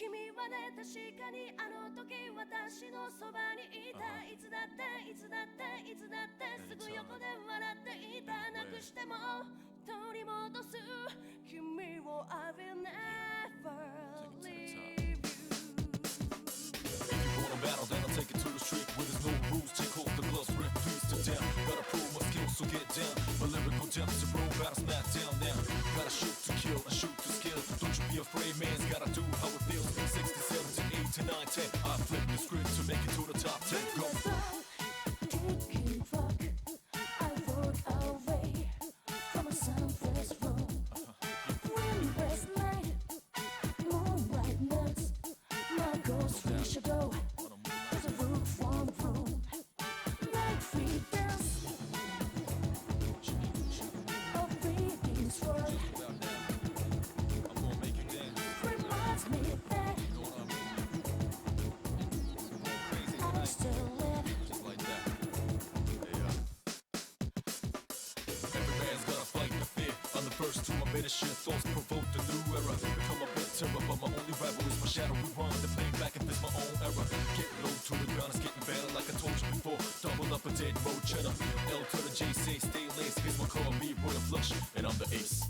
君はね確かにあの時私のそばにいたいつだっていつだっていつだってすぐ横で笑っていたなくしても取り戻す君を I will never leave you If you want a battle then I'll take it to the street where there's no rules take off the gloves rip please to down gotta prove my skills so get down my lyrical depths to roll battle smack down now gotta shoot to kill and shoot to skill don't you be afraid man's gotta do how it feels 16, 17, 18, 19 I flip the script to make it to the top 10 go Kicking rock I rode away from a sunless room windless night moonlight nights my ghost wish to go there's a roof from room night free dance a breathing sword I'm gonna make you dance reminds me that you know what I mean crazy I tonight still live just like that every man's gotta fight the fear I'm the first to admit a shit thoughts provoke the new era become a bit terror but my only rival is my shadow we run the play back if it's my own error get low to the ground it's getting better like I told you before double up a dead road cheddar L to the J say stay lace here's my car B roll the flush and I'm the ace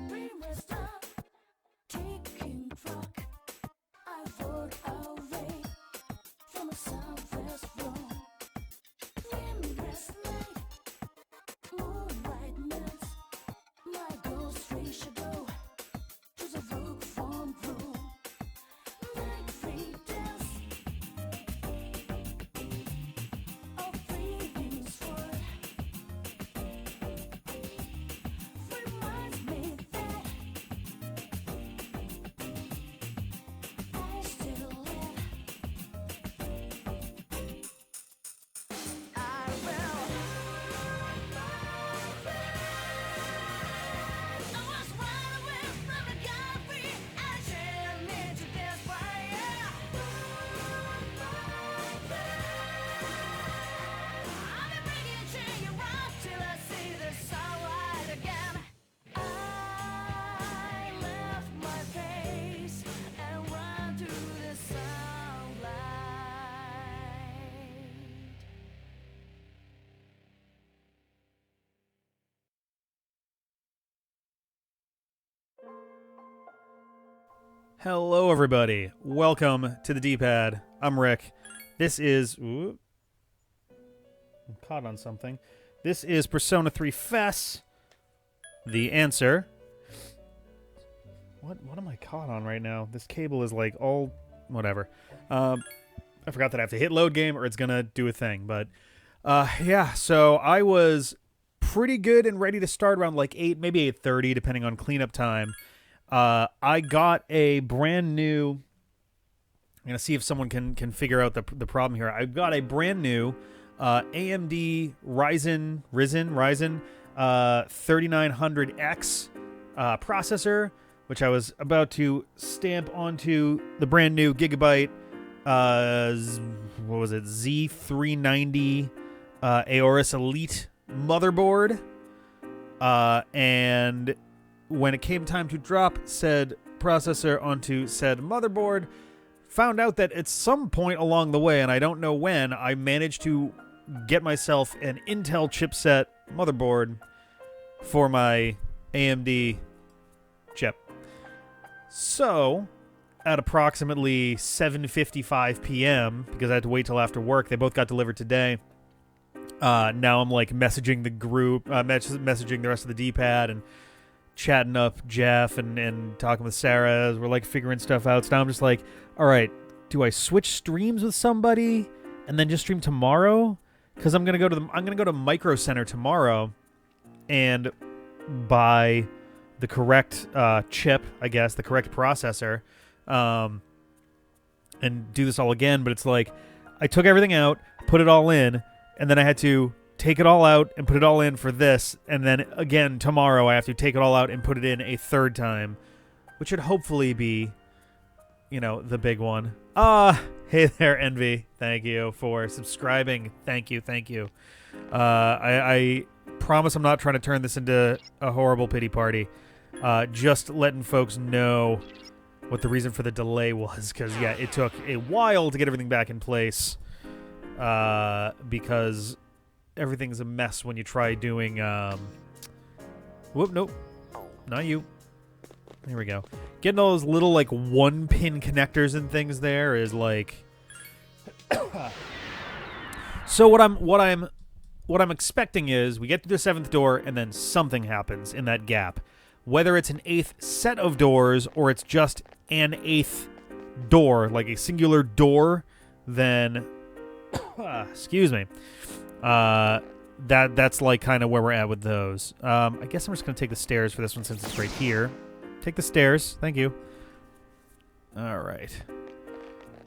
we will stop kicking rock I rode away from a sunless room windless night moonlight nights my ghost race should go to the rook from room night free dance a breathing sword reminds me that I still live I will I was wide away from the godfree I shall need to dance fire I'll be bringing chain you rock till I see the sunlight again I left my face and run to the sunlight Hello, everybody. Welcome to the D-Pad. I'm Rick. This is... Ooh, I'm caught on something. This is Persona 3 FES. The answer. What am I caught on right now? This cable is like all... Whatever. I forgot that I have to hit load game or it's going to do a thing. But, yeah. So I was pretty good and ready to start around like 8, maybe 8:30, depending on cleanup time. I got a brand new... I'm going to see if someone can figure out the problem here. I've got a brand new AMD Ryzen 3900X processor, which I was about to stamp onto the brand new Gigabyte, what was it, Z390 Aorus Elite motherboard. And when it came time to drop said processor onto said motherboard, found out that at some point along the way, and I don't know when, I managed to get myself an Intel chipset motherboard for my AMD chip. So, at approximately 7:55 p.m., because I had to wait till after work, they both got delivered today, Now I'm like messaging the group, messaging the rest of the D-pad and chatting up Jeff and talking with Sarah as we're like figuring stuff out. So now I'm just like, all right, do I switch streams with somebody and then just stream tomorrow? Because I'm gonna go to Micro Center tomorrow and buy the correct chip, I guess, the correct processor, and do this all again. But it's like I took everything out, put it all in, and then I had to take it all out and put it all in for this, and then again tomorrow I have to take it all out and put it in a third time, which should hopefully be, the big one. Hey there, Envy. Thank you for subscribing. Thank you. I promise I'm not trying to turn this into a horrible pity party. Just letting folks know what the reason for the delay was, because, yeah, it took a while to get everything back in place, because everything's a mess when you try doing, nope, not you. Here we go. Getting all those little, like, one-pin connectors and things there is, like... So what I'm expecting is we get to the 7th door and then something happens in that gap. Whether it's an 8th set of doors or it's just an 8th door, like a singular door, then... excuse me. That's, like, kind of where we're at with those. I guess I'm just going to take the stairs for this one since it's right here. Take the stairs. Thank you. All right.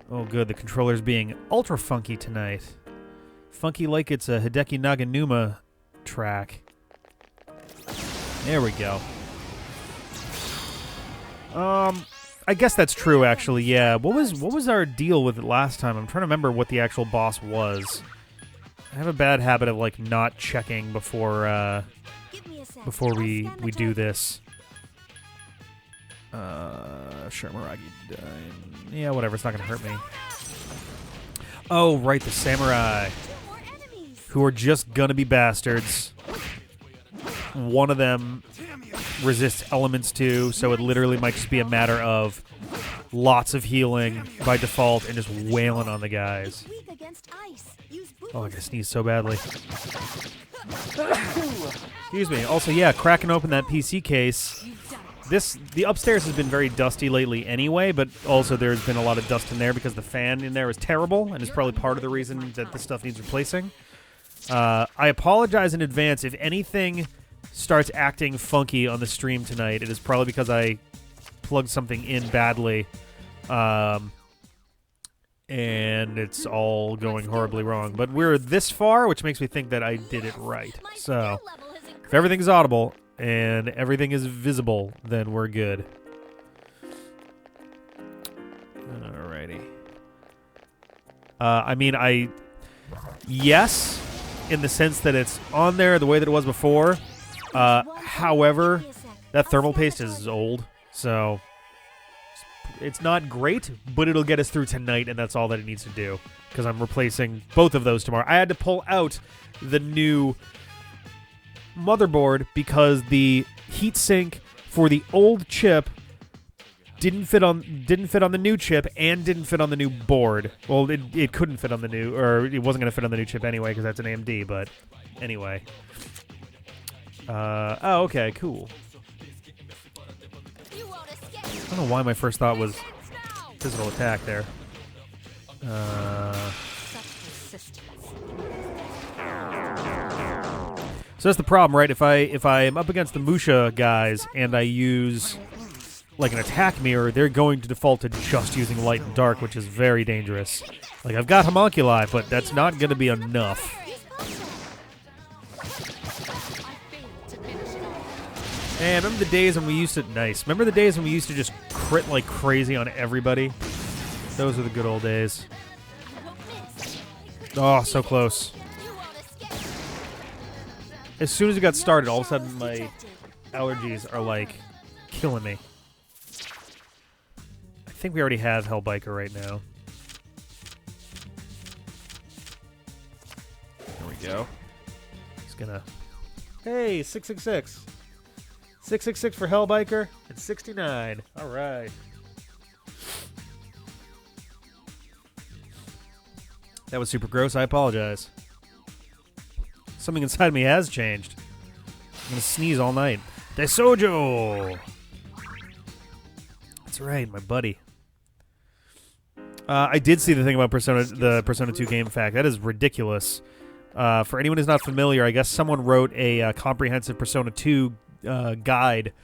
Oh, good. The controller's being ultra funky tonight. Funky like it's a Hideki Naganuma track. There we go. I guess that's true, actually. Yeah. What was our deal with it last time? I'm trying to remember what the actual boss was. I have a bad habit of like not checking before we do this. Sharmaragi dying. Yeah, whatever. It's not gonna hurt me. Oh, right, the samurai, who are just gonna be bastards. One of them resists elements too, so it literally might just be a matter of lots of healing by default and just wailing on the guys. Oh, I gotta sneeze so badly. Excuse me. Also, yeah, cracking open that PC case. The upstairs has been very dusty lately anyway, but also there's been a lot of dust in there because the fan in there is terrible and is probably part of the reason that this stuff needs replacing. I apologize in advance if anything starts acting funky on the stream tonight. It is probably because I plugged something in badly, and it's all going horribly wrong. But we're this far, which makes me think that I did it right. So, if everything's audible and everything is visible, then we're good. Alrighty. Yes, in the sense that it's on there the way that it was before. However, that thermal paste is old, so it's not great, but it'll get us through tonight, and that's all that it needs to do, because I'm replacing both of those tomorrow. I had to pull out the new motherboard because the heatsink for the old chip didn't fit on the new chip and didn't fit on the new board. Well, it couldn't fit on the new, or it wasn't going to fit on the new chip anyway because that's an AMD, but anyway. Oh, okay, cool. I don't know why my first thought was physical attack there. So that's the problem, right? If I'm up against the Musha guys and I use like an attack mirror, they're going to default to just using light and dark, which is very dangerous. Like, I've got homunculi, but that's not going to be enough. And remember the days when we used to... Nice. Remember the days when we used to just crit like crazy on everybody? Those are the good old days. Oh, so close. As soon as it got started, all of a sudden my allergies are, like, killing me. I think we already have Hellbiker right now. There we go. He's gonna... Hey, 666. 666 for Hellbiker, and 69. All right. That was super gross. I apologize. Something inside me has changed. I'm gonna sneeze all night. Desojo! That's right, my buddy. I did see the thing about the Persona 2 game fact. That is ridiculous. For anyone who's not familiar, I guess someone wrote a comprehensive Persona 2 guide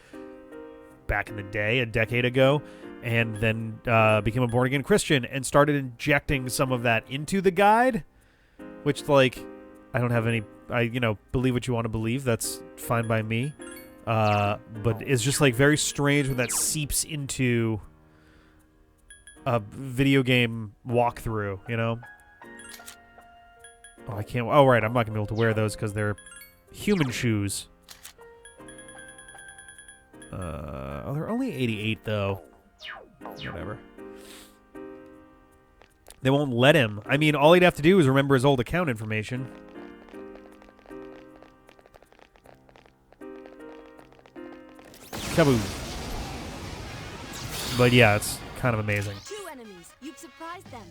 back in the day, a decade ago, and then became a born-again Christian and started injecting some of that into the guide, which, like, I don't have any... believe what you want to believe. That's fine by me. But it's just, like, very strange when that seeps into a video game walkthrough, you know? Oh, I can't... Oh, right, I'm not going to be able to wear those because they're human shoes. Oh, they're only 88, though. Whatever. They won't let him. I mean, all he'd have to do is remember his old account information. Kaboom. But yeah, it's kind of amazing. 2 enemies. You've surprised them.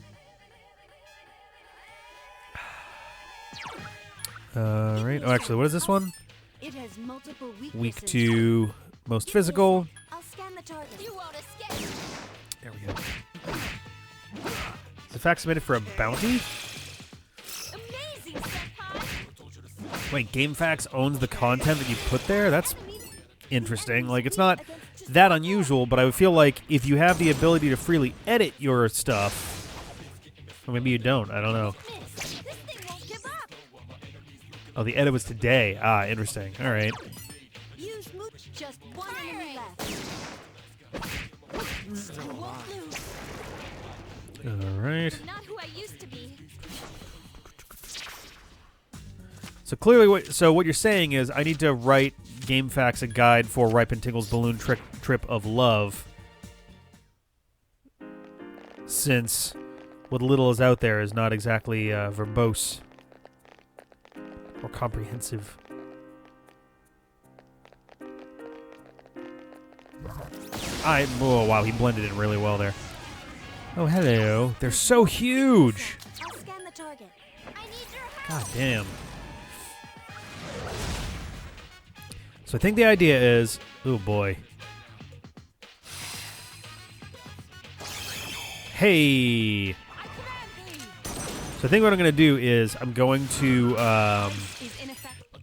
Right. Oh, actually, what is this one? It has multiple Weak to most physical. I'll scan the target. You won't escape. There we go. Is the fact submitted for a bounty? Amazing, Senpai. Wait, GameFAQs owns the content that you put there? That's interesting. Like, it's not that unusual, but I would feel like if you have the ability to freely edit your stuff, or maybe you don't, I don't know. This thing won't give up. Oh, the edit was today. Ah, interesting. All right. Use mooch. Just 1 enemy left. You won't lose. All right. Not who I used to be. So clearly, what you're saying is I need to write GameFAQs a guide for Ripe and Tingle's Balloon Trip of Love, since what little is out there is not exactly verbose or comprehensive. Oh, wow, he blended in really well there. Oh, hello. They're so huge. I'll scan the target. I need your help. God damn. So I think the idea is... Oh, boy. Hey! So I think what I'm going to do is I'm going to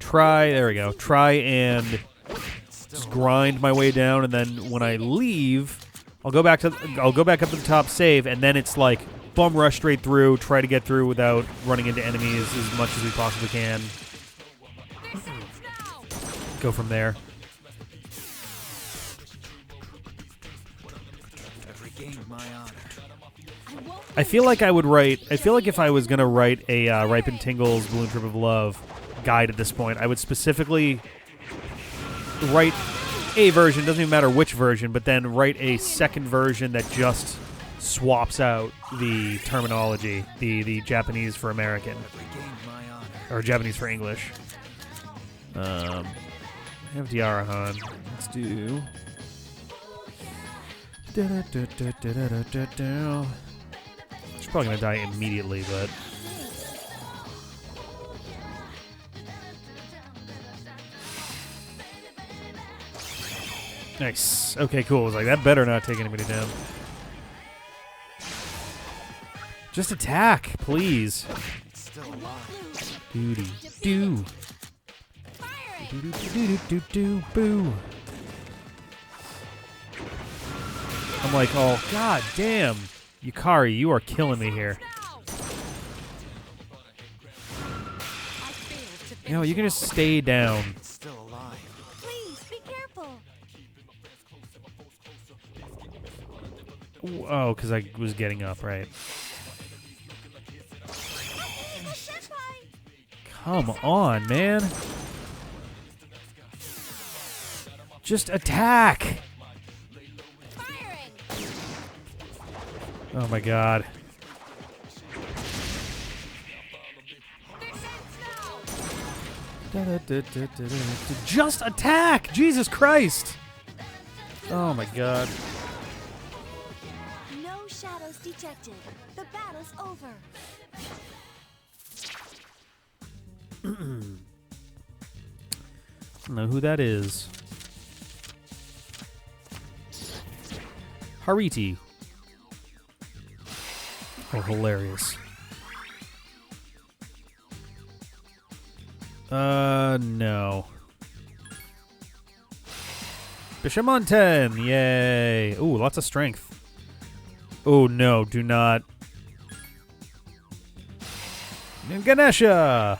try... There we go. Try and just grind my way down, and then when I leave, I'll go back up to the top, save, and then it's like bum rush straight through, try to get through without running into enemies as much as we possibly can. Go from there. I feel like I would write... I feel like if I was going to write a Ripe and Tingle's Balloon Trip of Love guide at this point, I would specifically write a version, doesn't even matter which version, but then write a second version that just swaps out the terminology, the Japanese for American, or Japanese for English. I have Diarahan. Let's do... She's probably going to die immediately, but... Nice. Okay, cool. I was like, that better not take anybody down. Just attack, please. Doody do. Do boo. I'm like, oh god damn, Yukari, you are killing me here. You know, you can just stay down. Please be careful. Oh, because I was getting up, right? Come on, man. Just attack. Oh my god. Just attack! Jesus Christ! Oh my god. No shadows detected. The battle's over. don't know who that is. Hariti. Oh, hilarious. No. Bishamonten! Yay! Ooh, lots of strength. Oh, no, do not. Ganesha!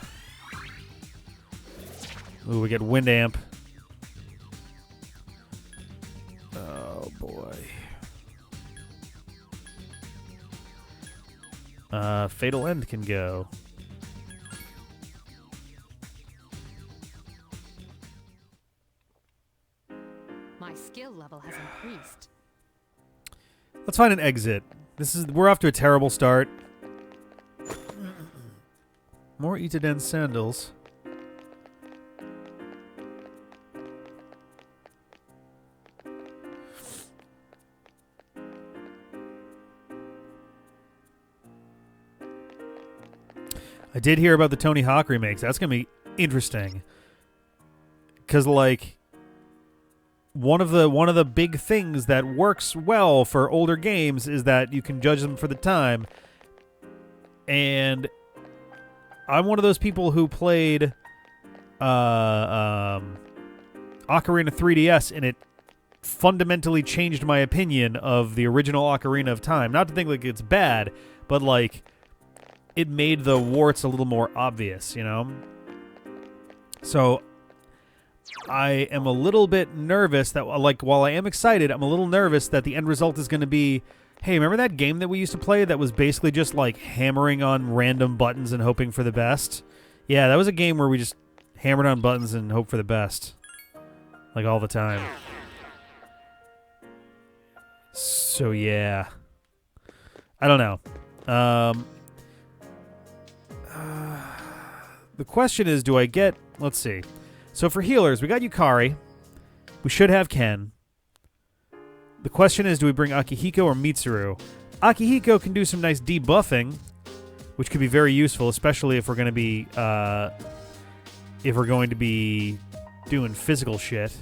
Ooh, we get Wind Amp. Oh, boy. Fatal End can go. My skill level has increased. Let's find an exit. We're off to a terrible start. More Itaden sandals. I did hear about the Tony Hawk remakes. That's going to be interesting. Cuz like one of the big things that works well for older games is that you can judge them for the time. And I'm one of those people who played Ocarina 3DS, and it fundamentally changed my opinion of the original Ocarina of Time. Not to think like it's bad, but like it made the warts a little more obvious, you know? So I am a little bit nervous that, like, while I am excited, I'm a little nervous that the end result is going to be, hey, remember that game that we used to play that was basically just, like, hammering on random buttons and hoping for the best? Yeah, that was a game where we just hammered on buttons and hoped for the best. Like, all the time. So, yeah. I don't know. The question is, do I get... Let's see. So for healers, we got Yukari. We should have Ken. The question is, do we bring Akihiko or Mitsuru? Akihiko can do some nice debuffing, which could be very useful, especially if we're going to be doing physical shit.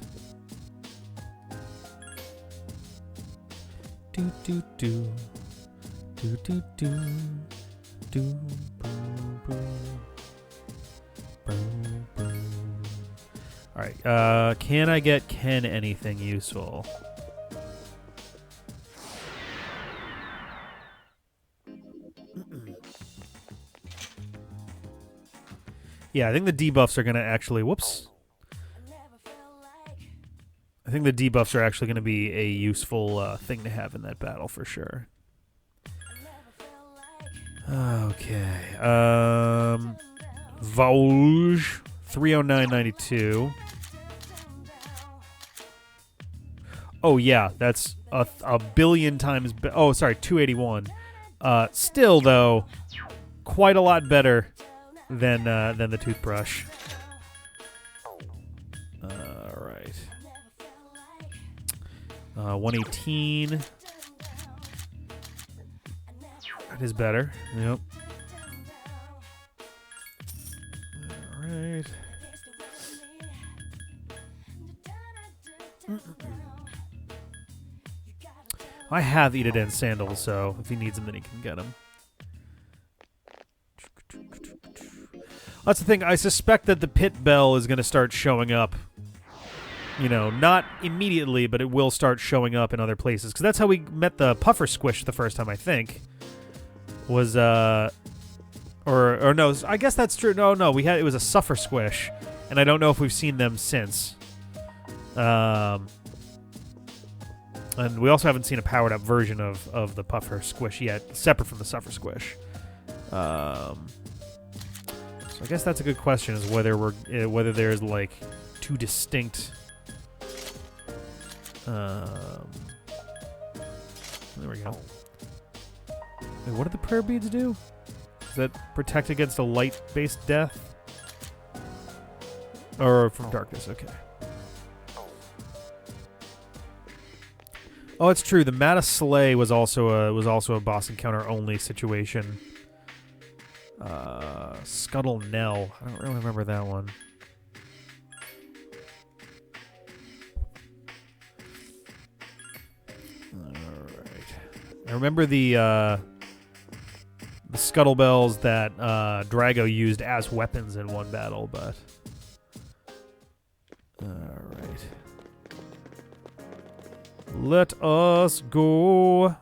Do do do do do do do boom boom boom boom. All right, can I get Ken anything useful? Yeah, I think the debuffs are going to actually... Whoops. I think the debuffs are actually going to be a useful thing to have in that battle for sure. Okay. Vosge, 309.92. Oh, yeah, that's a billion times... oh, sorry, 281. Still, though, quite a lot better than the toothbrush. All right. 118. That is better. Yep. All right. I have Itaden sandals, so if he needs them, then he can get them. That's the thing. I suspect that the pit bell is going to start showing up. You know, not immediately, but it will start showing up in other places. Because that's how we met the puffer squish the first time, I think. Was, or no, I guess that's true. No, it was a suffer squish. And I don't know if we've seen them since. And we also haven't seen a powered-up version of the puffer squish yet, separate from the suffer squish. So I guess that's a good question: is whether there's like two distinct. There we go. Wait, what did the prayer beads do? Does that protect against a light-based death, or from darkness? Okay. Oh, it's true. The Mata Slay was also a boss encounter only situation. Scuttle Nell. I don't really remember that one. remember the scuttlebells that Drago used as weapons in one battle, but... Alright. Let us go.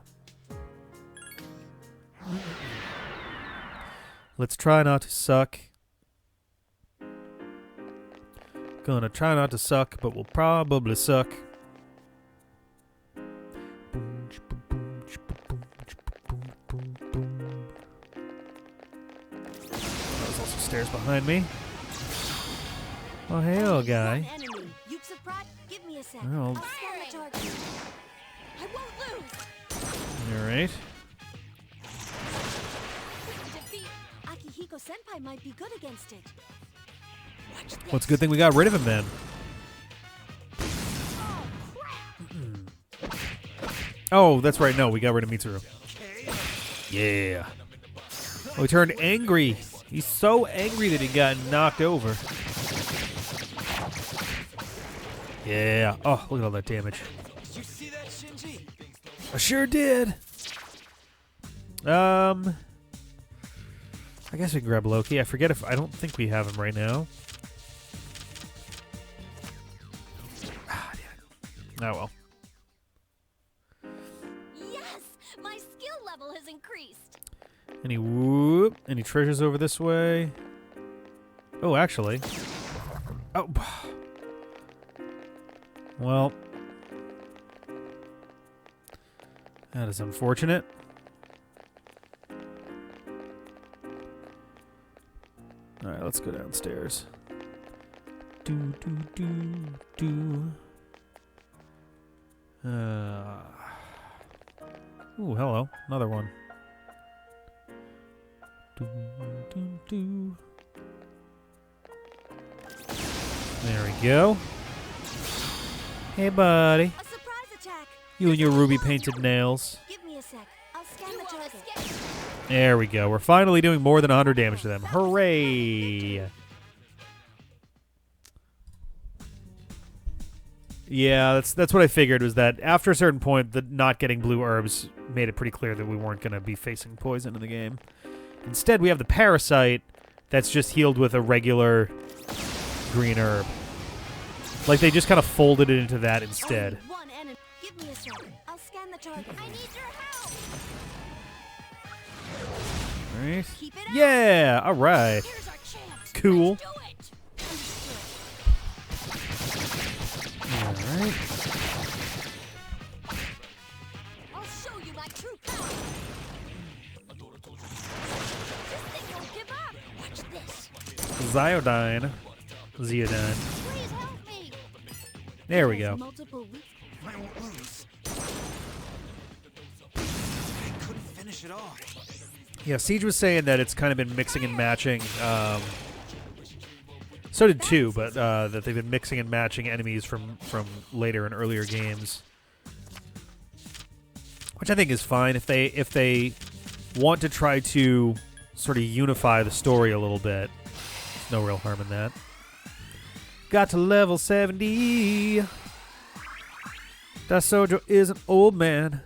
Let's try not to suck. Gonna try not to suck, but we'll probably suck. There's also stairs behind me. Oh, hell, guy. Well, alright. Senpai might be good against it. Well, it's a good thing we got rid of him then. Oh, that's right. No, we got rid of Mitsuru. Yeah. Oh, he turned angry. He's so angry that he got knocked over. Yeah. Oh, look at all that damage. Did you see that, Shinji? I sure did. I guess we can grab Loki. I forget if... I don't think we have him right now. Ah, damn it. Oh, well. Yes! My skill level has increased. Any treasures over this way? Oh, actually. Oh. Well. That is unfortunate. Alright, let's go downstairs. Ooh, hello. Another one. There we go. Hey, buddy. A surprise attack. You and your ruby painted nails. Give me a sec. I'll scan the target. There we go. We're finally doing more than 100 damage to them. Hooray! Yeah, that's what I figured, was that after a certain point, the not getting blue herbs made it pretty clear that we weren't going to be facing poison in the game. Instead, we have the parasite that's just healed with a regular green herb. Like, they just kind of folded it into that instead. Only one enemy. Give me a sec. I'll scan the target. I need your help. Right. Keep it up. Yeah, all right. Here's our chance. Cool. Let's do it. All right. I'll show you my true power. This thing won't give up. Watch this. Ziodyne. Please help me. There we go. Multiple weak. I won't lose. I couldn't finish it off. Yeah, Siege was saying that it's kind of been mixing and matching. So did 2, but that they've been mixing and matching enemies from later and earlier games, which I think is fine if they want to try to sort of unify the story a little bit. There's no real harm in that. Got to level 70. That Sojo is an old man.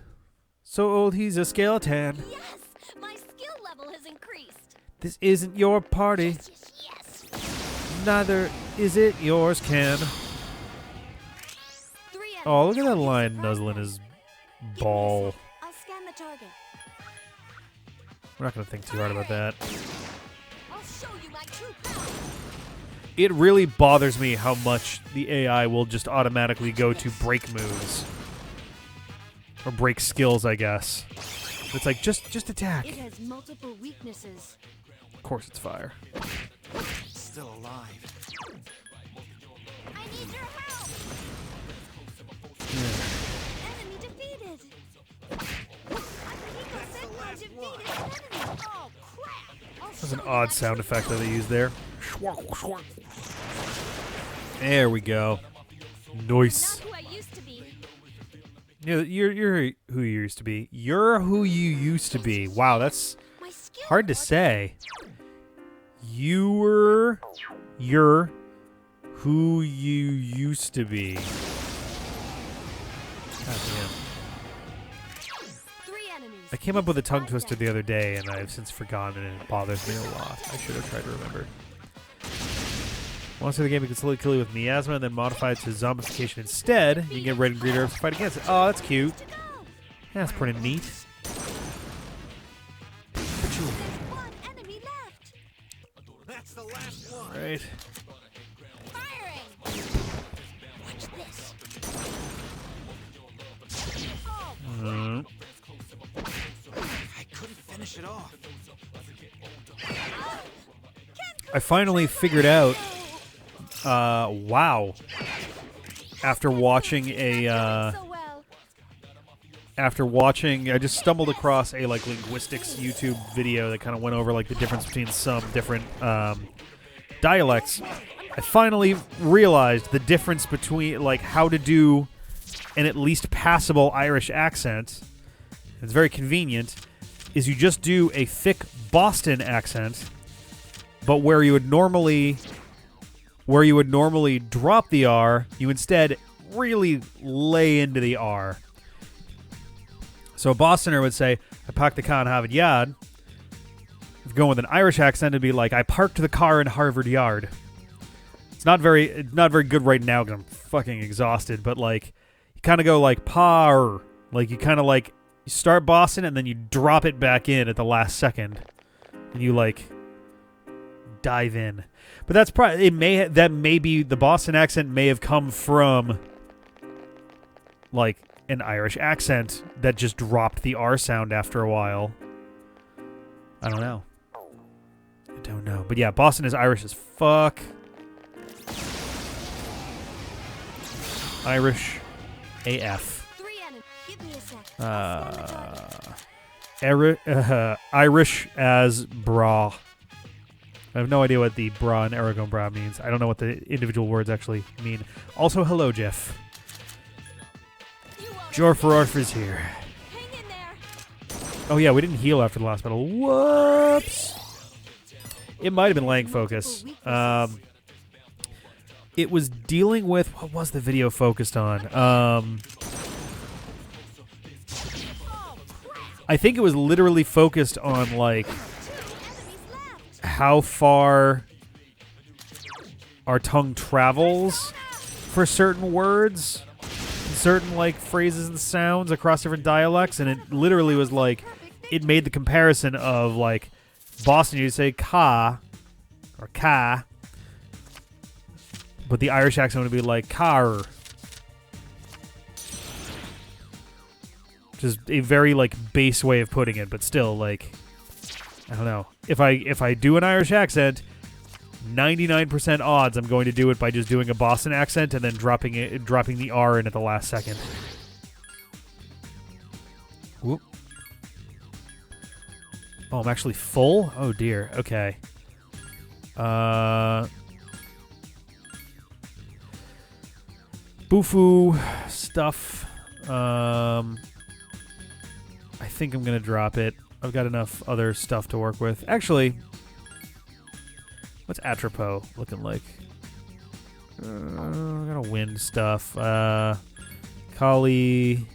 So old he's a skeleton. Yes, my skill level has increased. This isn't your party. Yes. Neither is it yours, Ken. 3 Oh, look at that lion nuzzling his ball. I'll scan the target. We're not going to think too hard about that. I'll show you my true power. It really bothers me how much the AI will just automatically go to break moves. Or break skills, I guess. It's like, just attack. It has multiple weaknesses. Of course it's fire. Still alive. I need your help. Enemy defeated. Oh, crap. That's an odd sound effect that they used there. There we go. Nice. Not who I used to be. You're who you used to be. You're who you used to be. Wow, that's My skill hard to say. You're who you used to be. God damn. 3 enemies. I came up with a tongue twister the other day, and I've since forgotten it, and it bothers me a lot. I should have tried to remember. Once in the game, you can slowly kill you with miasma and then modify it to zombification instead. You can get red and green herbs to fight against it. Oh, that's cute. Yeah, that's pretty neat. One enemy left. That's the last one. Right. Firing. Watch this. I couldn't finish it off. I finally figured out. Wow. After watching a. So well. I just stumbled across a like linguistics YouTube video that kind of went over like the difference between some different dialects. I finally realized the difference between like how to do an at least passable Irish accent. It's very convenient. Is you just do a thick Boston accent, but where you would normally drop the R, you instead really lay into the R. So a Bostoner would say, I parked the car in Harvard Yard. If going with an Irish accent, it'd be like, I parked the car in Harvard Yard. It's not very good right now because I'm fucking exhausted, but like, you kind of go like, par. Like, you kind of like, you start Boston and then you drop it back in at the last second. And you like, dive in. But that's probably, that may be, the Boston accent may have come from like, an Irish accent that just dropped the R sound after a while. I don't know. But yeah, Boston is Irish as fuck. Irish AF. Give me a sec. Irish as bra. I have no idea what the bra and Aragon bra means. I don't know what the individual words actually mean. Also, hello, Jeff. Jorfororf is here. Hang in there. Oh yeah, we didn't heal after the last battle. Whoops. It might have been Lang Focus. It was dealing with, what was the video focused on? I think it was literally focused on like how far our tongue travels for certain words, certain like phrases and sounds across different dialects, and it literally was like it made the comparison of like Boston you'd say ka or ka, but the Irish accent would be like car. Just a very like base way of putting it, but still like I don't know. If I do an Irish accent, 99% odds I'm going to do it by just doing a Boston accent and then dropping the R in at the last second. Whoop. Oh, I'm actually full? Oh dear. Okay. Boofoo stuff. I think I'm going to drop it. I've got enough other stuff to work with. Actually, what's Atropo looking like? I got a wind stuff. Kali.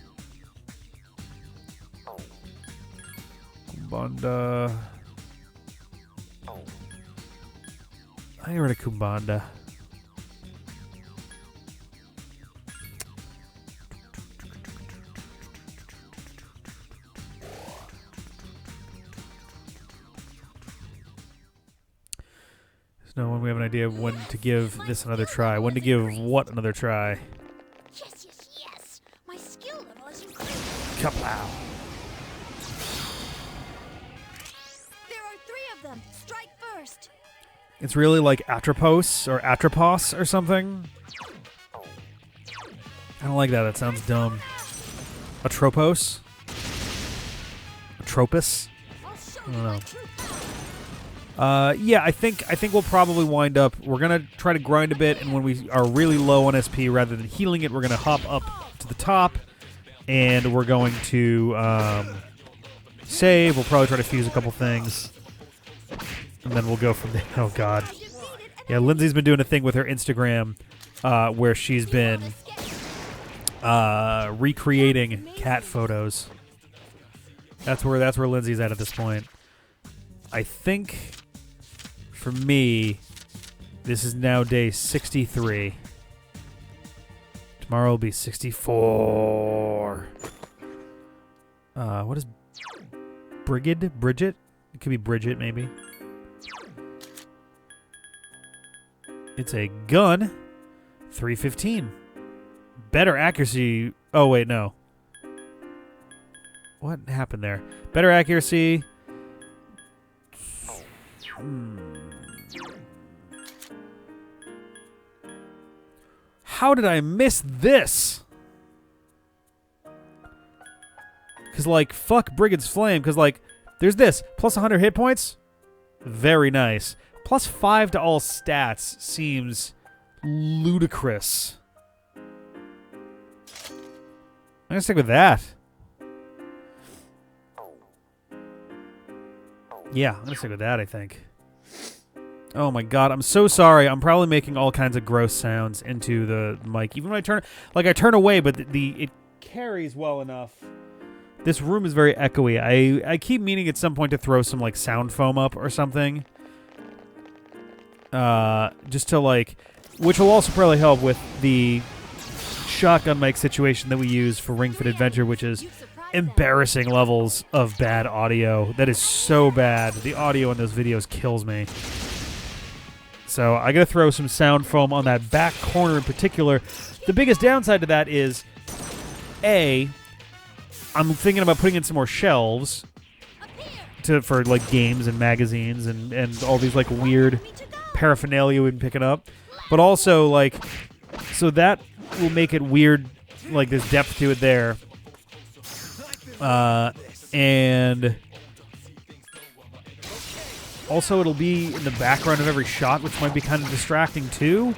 Kumbanda. I get rid of Kumbanda. No, when we have an idea of when to give this another try. When to give what another try. Yes, yes, yes. My skill level is increasing. Kaplow. There are 3 of them. Strike first. It's really like Atropos or Atropos or something. I don't like that. That sounds dumb. Atropos? Atropos? I'll show I you don't know. my true power. Yeah, I think we'll probably wind up. We're gonna try to grind a bit, and when we are really low on SP, rather than healing it, we're gonna hop up to the top, and we're going to save. We'll probably try to fuse a couple things, and then we'll go from there. Oh God, yeah. Lindsay's been doing a thing with her Instagram where she's been recreating cat photos. That's where Lindsay's at this point. I think for me, this is now day 63. Tomorrow will be 64. What is Bridget? It could be Bridget, maybe. It's a gun. 315. Better accuracy. Oh, wait, no. What happened there? Better accuracy. How did I miss this? Because, like, fuck Brigand's Flame. Because, like, there's this. Plus 100 hit points. Very nice. Plus 5 to all stats seems ludicrous. I'm going to stick with that. Yeah, I'm going to stick with that, I think. Oh my god, I'm so sorry. I'm probably making all kinds of gross sounds into the mic. Even when I turn away, but it carries well enough. This room is very echoey. I keep meaning at some point to throw some like sound foam up or something. Just to like, which will also probably help with the shotgun mic situation that we use for Ring Fit Adventure, which is embarrassing levels of bad audio. That is so bad. The audio in those videos kills me. So I gotta throw some sound foam on that back corner in particular. The biggest downside to that is, A, I'm thinking about putting in some more shelves for like games and magazines and all these like weird paraphernalia we've been picking up. But also like, so that will make it weird, like there's depth to it there. And also it'll be in the background of every shot, which might be kind of distracting too.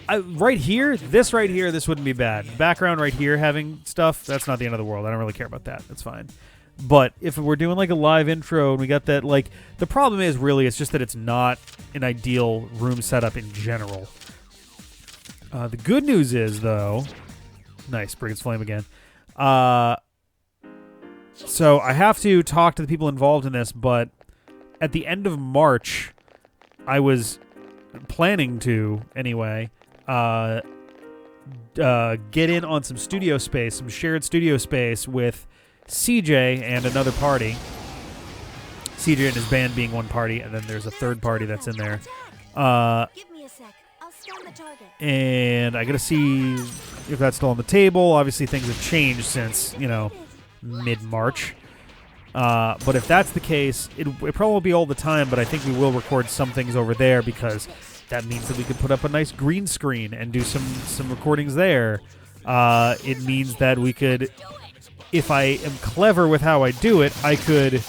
Right here, this wouldn't be bad. Background right here having stuff, that's not the end of the world. I don't really care about that. That's fine. But if we're doing like a live intro and we got that, like, the problem is really it's just that it's not an ideal room setup in general. The good news is, though, nice, Brigand's Flame again. So I have to talk to the people involved in this, but at the end of March, I was planning to, anyway, get in on some studio space, some shared studio space with CJ and another party. CJ and his band being one party, and then there's a third party that's in there. Give me a sec. I'll scan the target. And I gotta see if that's still on the table. Obviously, things have changed since, you know, mid-March. But if that's the case, it probably won't be all the time, but I think we will record some things over there because that means that we could put up a nice green screen and do some recordings there. It means that we could, if I am clever with how I do it, I could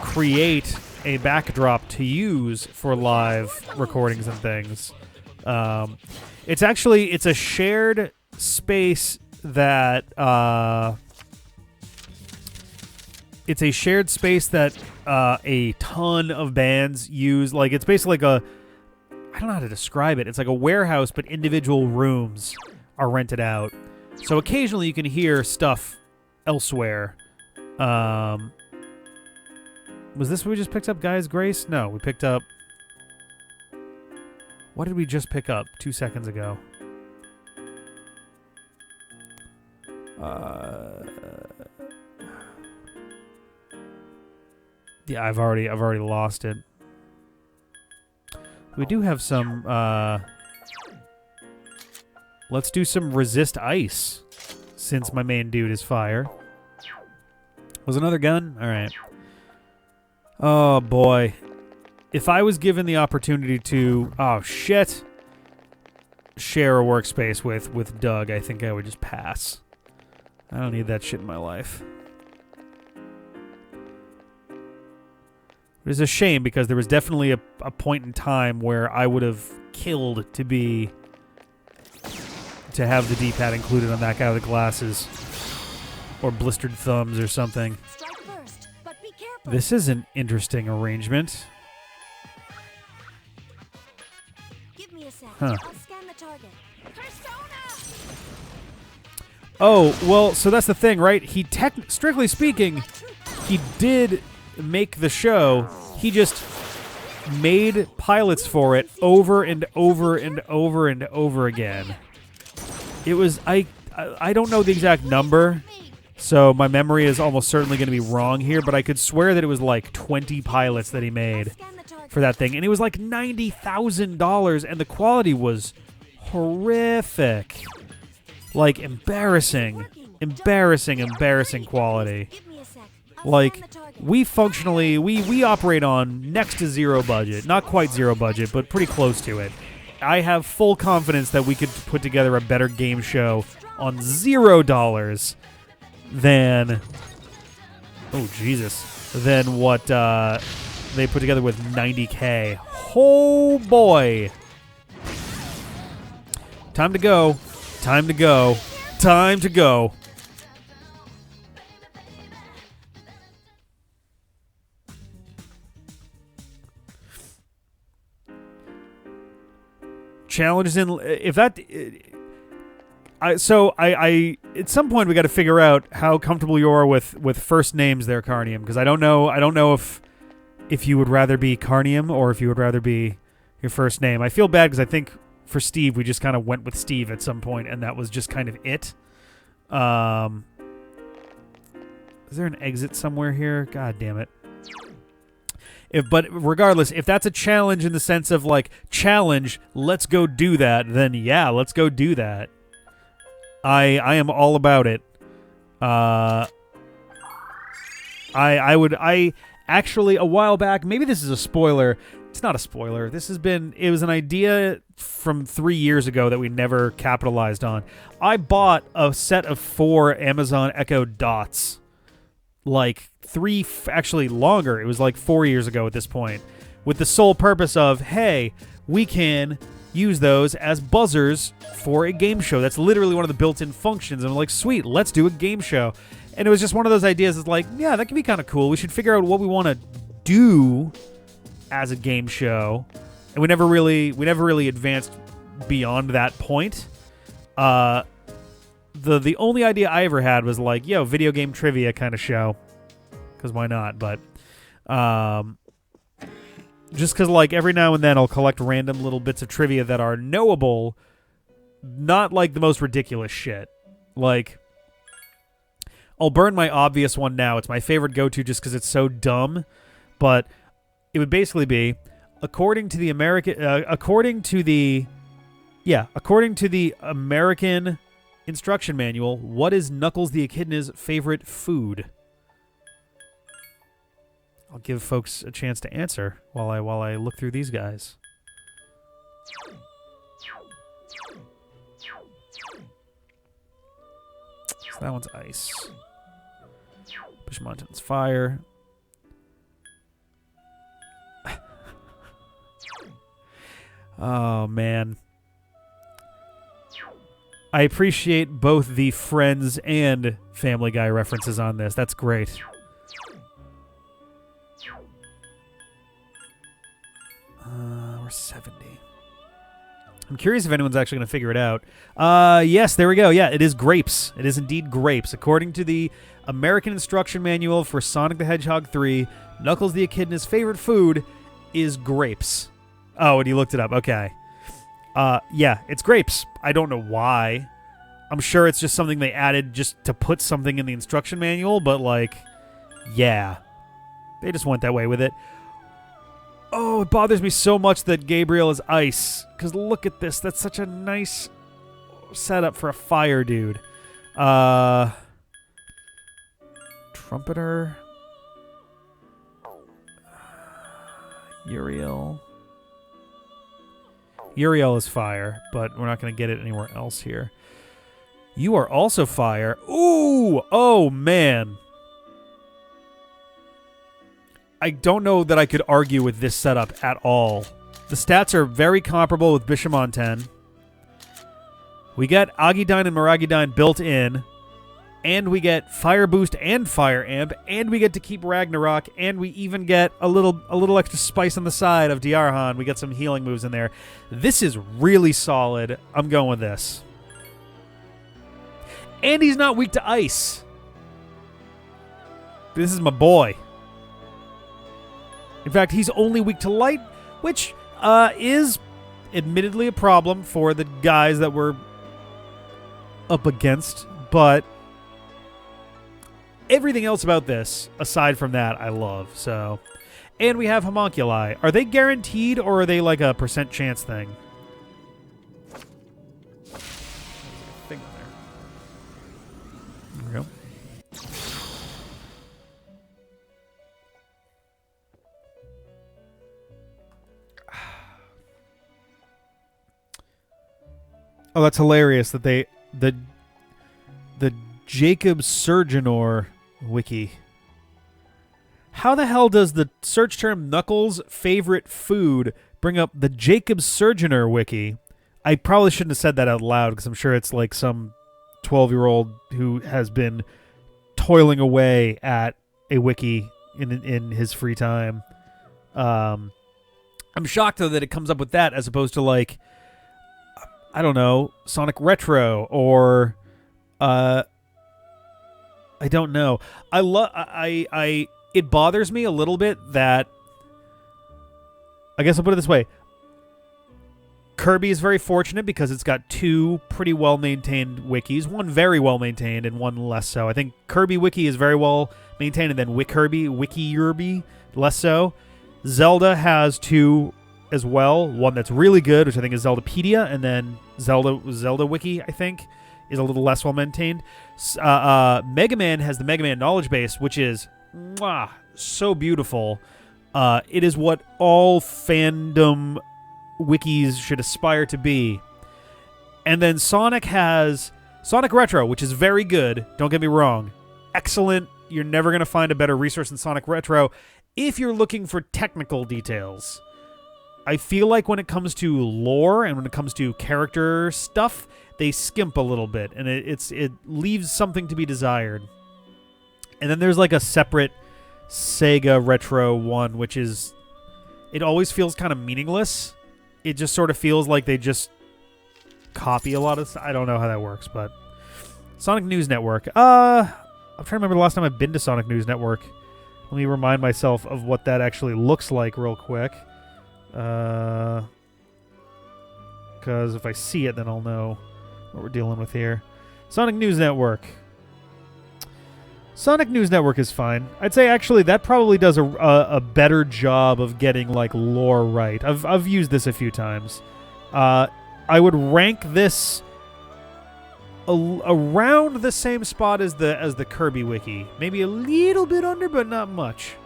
create a backdrop to use for live recordings and things. It's a shared space that a ton of bands use. Like, it's basically like I don't know how to describe it. It's like a warehouse, but individual rooms are rented out. So occasionally you can hear stuff elsewhere. Was this what we just picked up, Guy's Grace? No, we picked up... What did we just pick up 2 seconds ago? Yeah, I've already lost it. We do have some, let's do some resist ice, since my main dude is fire. Was another gun? Alright. Oh, boy. If I was given the opportunity to, oh, shit, share a workspace with Doug, I think I would just pass. I don't need that shit in my life. It is a shame because there was definitely a point in time where I would have killed to have the D-pad included on that guy with the glasses. Or blistered thumbs or something. Strike first, but be careful. This is an interesting arrangement. Give me a sec. Huh. I'll scan the target. Persona! Oh, well, so that's the thing, right? Strictly speaking, he did make the show. He just made pilots for it over and over and over and over again. It was I don't know the exact number, so my memory is almost certainly going to be wrong here, but I could swear that it was like 20 pilots that he made for that thing, and it was like $90,000, and the quality was horrific. Like, embarrassing quality. Like, we functionally, we operate on next to zero budget. Not quite zero budget, but pretty close to it. I have full confidence that we could put together a better game show on $0 than... Oh, Jesus. Than what they put together with $90K. Oh, boy. Time to go. Time to go. Time to go. Challenges in if that I at some point we got to figure out how comfortable you are with first names there, Carnium, because I don't know if you would rather be Carnium or if you would rather be your first name. I feel bad because I think for Steve we just kind of went with Steve at some point, and that was just kind of it. Is there an exit somewhere here? God damn it. But regardless, if that's a challenge in the sense of like, challenge, let's go do that, then yeah, let's go do that. I am all about it. I actually, a while back, maybe this is a spoiler. It's not a spoiler. It was an idea from 3 years ago that we never capitalized on. I bought a set of 4 Amazon Echo Dots. Like actually longer. It was like 4 years ago at this point, with the sole purpose of, hey, we can use those as buzzers for a game show. That's literally one of the built-in functions. And I'm like, sweet, let's do a game show. And it was just one of those ideas that's like, yeah, that can be kind of cool. We should figure out what we want to do as a game show. And we never really advanced beyond that point. The only idea I ever had was like, yo, video game trivia kind of show. Because why not? But just because like every now and then I'll collect random little bits of trivia that are knowable, not like the most ridiculous shit. Like, I'll burn my obvious one now. It's my favorite go-to just because it's so dumb. But it would basically be, according to the American instruction manual, what is Knuckles the Echidna's favorite food? I'll give folks a chance to answer while I look through these guys. So that one's ice. Bushmontan's fire. Oh, man. I appreciate both the Friends and Family Guy references on this. That's great. We're 70. I'm curious if anyone's actually going to figure it out. Yes, there we go. Yeah, it is grapes. It is indeed grapes. According to the American Instruction Manual for Sonic the Hedgehog 3, Knuckles the Echidna's favorite food is grapes. Oh, and you looked it up. Okay. Yeah, it's grapes. I don't know why. I'm sure it's just something they added just to put something in the instruction manual, but like, yeah. They just went that way with it. Oh, it bothers me so much that Gabriel is ice. Because look at this. That's such a nice setup for a fire dude. Trumpeter. Uriel. Uriel is fire, but we're not going to get it anywhere else here. You are also fire. Ooh! Oh, man. I don't know that I could argue with this setup at all. The stats are very comparable with Bishamonten. We get Agidyne and Miragidyne built in, and we get Fire Boost and Fire Amp, and we get to keep Ragnarok, and we even get a little extra spice on the side of Diarhan. We get some healing moves in there. This is really solid. I'm going with this. And he's not weak to ice. This is my boy. In fact, he's only weak to light, which is admittedly a problem for the guys that we're up against, but everything else about this, aside from that, I love. So, and we have homunculi. Are they guaranteed, or are they like a % chance thing? Thing on there. There we go. Oh, that's hilarious that the Jacob Surgeonor wiki. How the hell does the search term Knuckles' favorite food bring up the Jacob Surgeonor wiki? I probably shouldn't have said that out loud because I'm sure it's like some 12-year-old who has been toiling away at a wiki in his free time. I'm shocked though that it comes up with that as opposed to like, I don't know, Sonic Retro or I don't know. It bothers me a little bit that, I guess I'll put it this way. Kirby is very fortunate because it's got two pretty well-maintained wikis. One very well-maintained and one less so. I think Kirby Wiki is very well-maintained, and then Wiki-Yerby less so. Zelda has two as well. One that's really good, which I think is Zeldapedia, and then Zelda Wiki, I think, is a little less well-maintained. Mega Man has the Mega Man knowledge base, which is so beautiful. It is what all fandom wikis should aspire to be. And then Sonic has Sonic Retro, which is very good. Don't get me wrong. Excellent. You're never going to find a better resource than Sonic Retro if you're looking for technical details. I feel like when it comes to lore and when it comes to character stuff, they skimp a little bit, and it leaves something to be desired. And then there's like a separate Sega Retro one, which is, it always feels kind of meaningless. It just sort of feels like they just copy a lot of stuff. I don't know how that works, but Sonic News Network. I'm trying to remember the last time I've been to Sonic News Network. Let me remind myself of what that actually looks like real quick. Because if I see it, then I'll know what we're dealing with here. Sonic News Network. Sonic News Network is fine. I'd say actually that probably does a better job of getting like lore right. I've used this a few times. I would rank this around the same spot as the Kirby Wiki. Maybe a little bit under, but not much.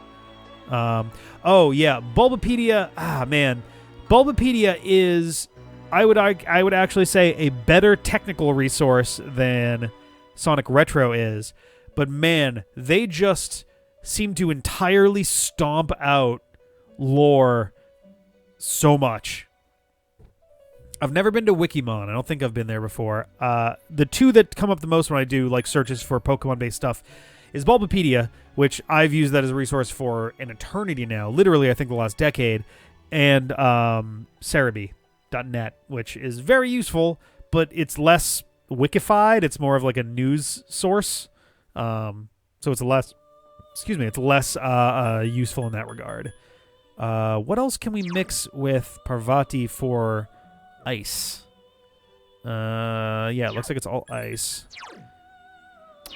Oh yeah, Bulbapedia. Man, Bulbapedia is, I would actually say, a better technical resource than Sonic Retro is. But man, they just seem to entirely stomp out lore so much. I've never been to Wikimon. I don't think I've been there before. The two that come up the most when I do like searches for Pokemon-based stuff is Bulbapedia, which I've used that as a resource for an eternity now, literally I think the last decade, and Cerebi.net, which is very useful, but it's less wikified. It's more of like a news source. So it's less useful in that regard. What else can we mix with Parvati for ice? Yeah, it looks like it's all ice.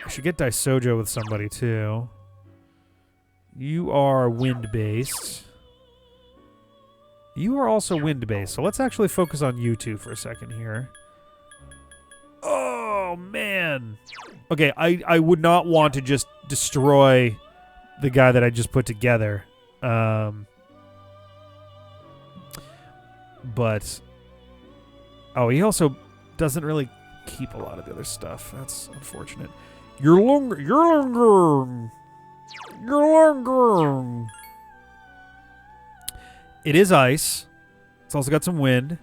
I should get Daisojo with somebody, too. You are wind-based. You are also wind-based, so let's actually focus on you two for a second here. Oh, man! Okay, I would not want to just destroy the guy that I just put together. But... oh, he also doesn't really keep a lot of the other stuff. That's unfortunate. You're longer. It is ice. It's also got some wind.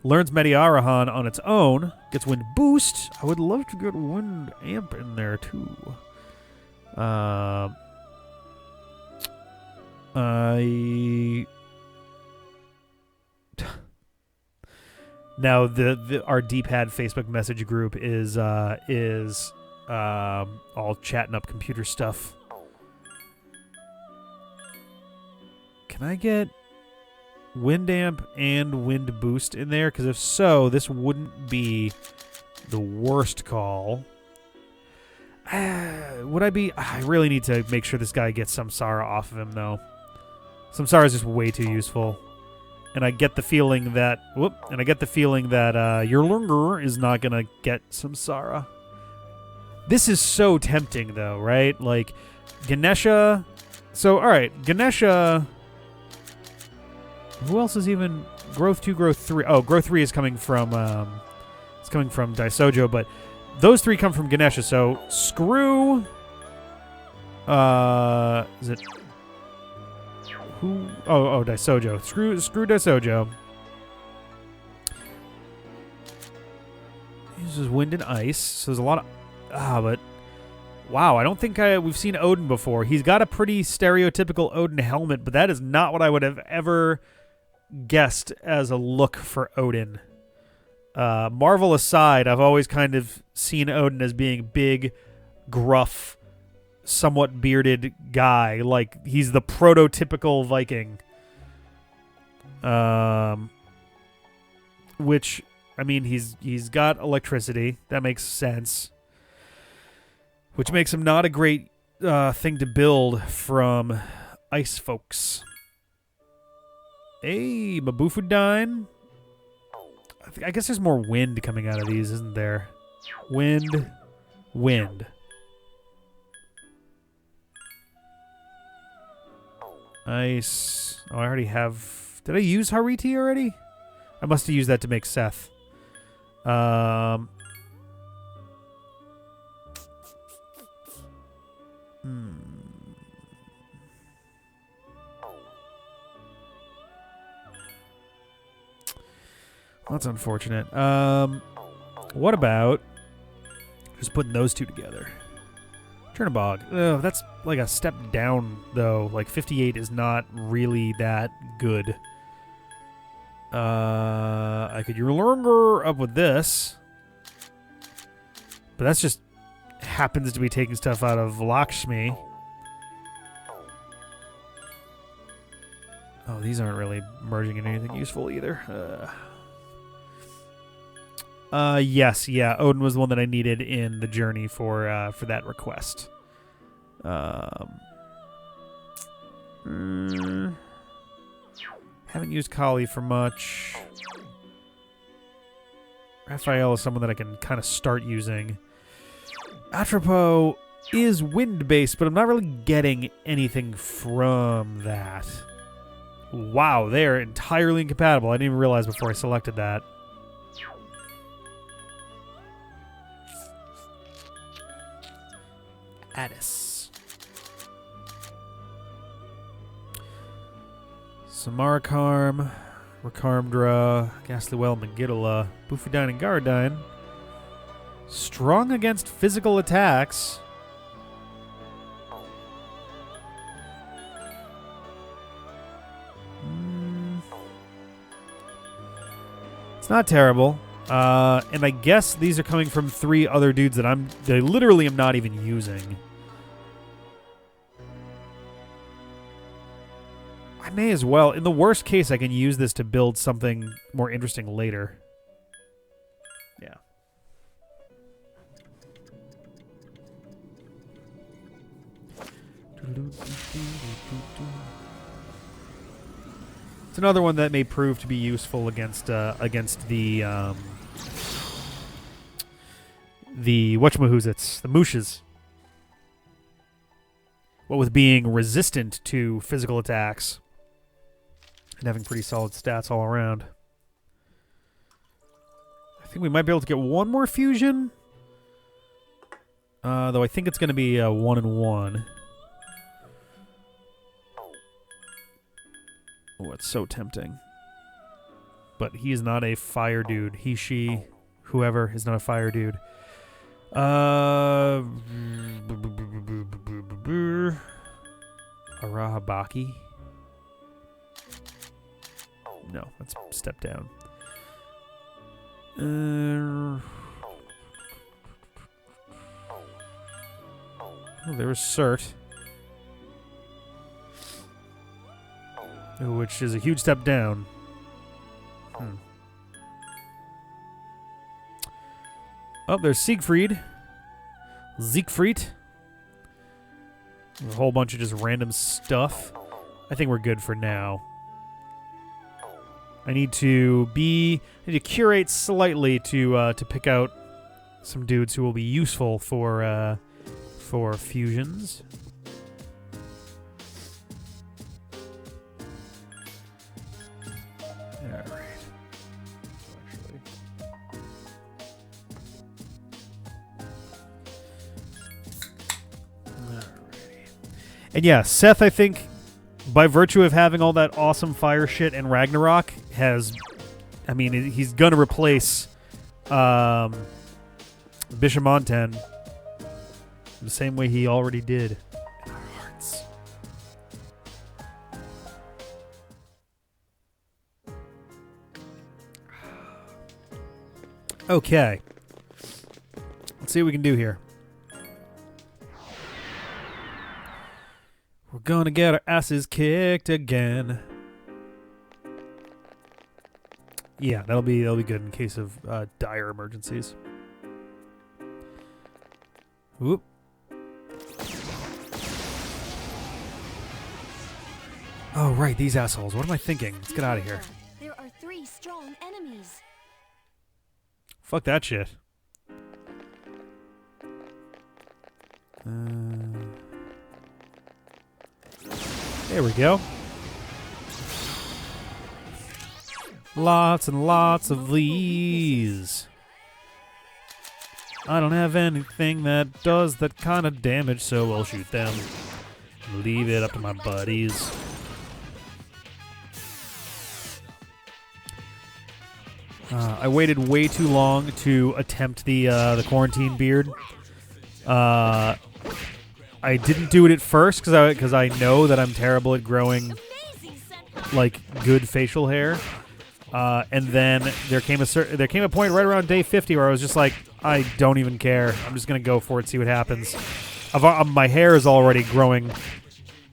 Learns Mediarahan on its own. Gets wind boost. I would love to get wind amp in there too. Now our D-pad Facebook message group is all chatting up computer stuff. Can I get wind amp and wind boost in there? Because if so, this wouldn't be the worst call. Would I be... I really need to make sure this guy gets Samsara off of him, though. Samsara is just way too useful. And I get the feeling that... your Lunger is not going to get Samsara. This is so tempting, though, right? Like, Ganesha... So, alright, Ganesha... Who else is even... Growth 2, Growth 3... Oh, Growth 3 is coming from... it's coming from Daisojo, but... Those three come from Ganesha, so screw... is it... Who? Oh, Daisojo. Screw Daisojo. Uses wind and ice, so there's a lot of... but... Wow, I don't think we've seen Odin before. He's got a pretty stereotypical Odin helmet, but that is not what I would have ever guessed as a look for Odin. Marvel aside, I've always kind of seen Odin as being big, gruff, somewhat bearded guy. Like, he's the prototypical Viking. Which, I mean, he's got electricity. That makes sense. Which makes him not a great thing to build from ice folks. Hey, Mabufudine. I guess there's more wind coming out of these, isn't there? Wind. Ice. Oh, I already have... Did I use Hariti already? I must have used that to make Seth. That's unfortunate. What about just putting those two together? Chernobog. Ugh, that's like a step down, though. Like, 58 is not really that good. I could Yurlurger up with this. But that's just happens to be taking stuff out of Lakshmi. Oh, these aren't really merging in anything useful either. Yes, yeah. Odin was the one that I needed in the journey for that request. Haven't used Kali for much. Raphael is someone that I can kind of start using. Atropo is wind-based, but I'm not really getting anything from that. Wow, they are entirely incompatible. I didn't even realize before I selected that. Addis. Samarakarm, Rakarmdra, Ghastly-Well, Megiddola, Bufudine, and Garadine. Strong against physical attacks. It's not terrible. And I guess these are coming from 3 other dudes that they literally am not even using. I may as well. In the worst case, I can use this to build something more interesting later. Yeah. It's another one that may prove to be useful against the whatchamahoozits, the mooshes. What with being resistant to physical attacks and having pretty solid stats all around. I think we might be able to get one more fusion. Though I think it's going to be 1-1. Oh, it's so tempting. But he is not a fire dude. He, she, whoever is not a fire dude. Arahabaki. No, let's step down. Oh, there was Cert. which is a huge step down. Oh, there's Siegfried. Siegfried. A whole bunch of just random stuff. I think we're good for now. I need to curate slightly to pick out some dudes who will be useful for fusions. And yeah, Seth, I think, by virtue of having all that awesome fire shit in Ragnarok, he's going to replace Bishamonten the same way he already did in our hearts. Okay. Let's see what we can do here. We're gonna get our asses kicked again. Yeah, that'll be good in case of dire emergencies. Whoop. Oh, right, these assholes. What am I thinking? Let's get out of here. There are 3 strong enemies. Fuck that shit. There we go. Lots and lots of these. I don't have anything that does that kind of damage, so I'll shoot them. Leave it up to my buddies. I waited way too long to attempt the quarantine beard. I didn't do it at first because I know that I'm terrible at growing like good facial hair. And then there came a point right around day 50 where I was just like, I don't even care. I'm just gonna go for it, see what happens. My hair is already growing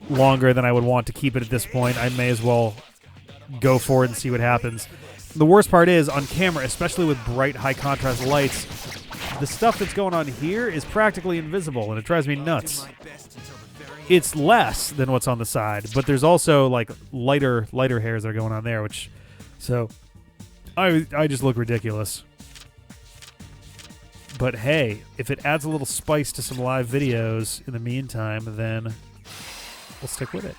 longer than I would want to keep it at this point. I may as well go for it and see what happens. The worst part is, on camera, especially with bright, high-contrast lights, the stuff that's going on here is practically invisible, and it drives me nuts. It's less than what's on the side, but there's also like lighter hairs that are going on there, so I just look ridiculous. But hey, if it adds a little spice to some live videos in the meantime, then we'll stick with it.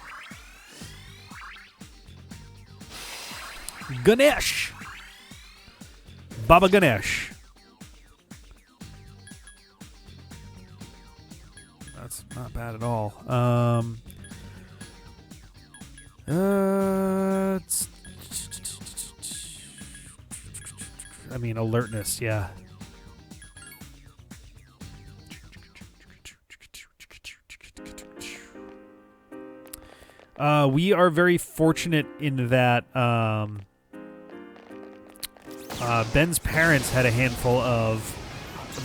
Ganesh! Baba Ganesh. That's not bad at all. Alertness, yeah. We are very fortunate in that Ben's parents had a handful of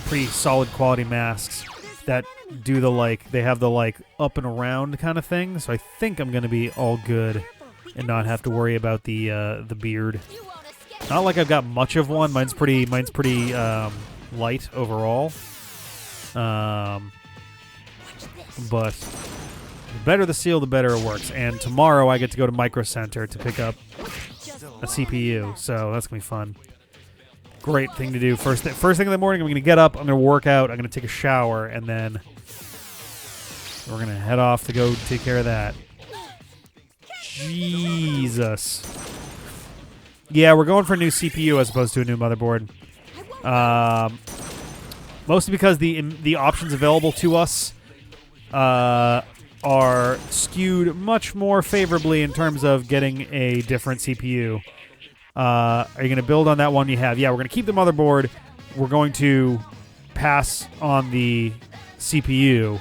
pretty solid quality masks that do they have the up and around kind of thing. So I think I'm gonna be all good and not have to worry about the beard. Not like I've got much of one. Mine's pretty light overall. But the better the seal, the better it works. And tomorrow I get to go to Micro Center to pick up a CPU, so that's gonna be fun. Great thing to do. First thing in the morning, I'm gonna get up, I'm gonna work out, I'm gonna take a shower, and then we're gonna head off to go take care of that. Jesus. Yeah, we're going for a new CPU as opposed to a new motherboard. Mostly because the options available to us are skewed much more favorably in terms of getting a different CPU. Are you going to build on that one you have? Yeah, we're going to keep the motherboard. We're going to pass on the CPU.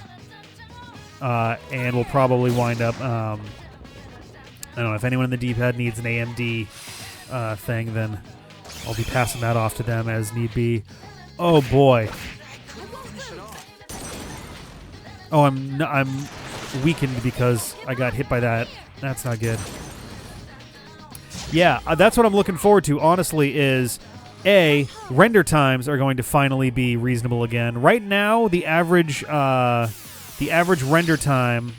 And we'll probably wind up... I don't know, if anyone in the D-pad needs an AMD thing, then I'll be passing that off to them as need be. Oh, boy. Oh, I'm weakened because I got hit by that. That's not good. Yeah, that's what I'm looking forward to, honestly, is render times are going to finally be reasonable again. Right now, the average render time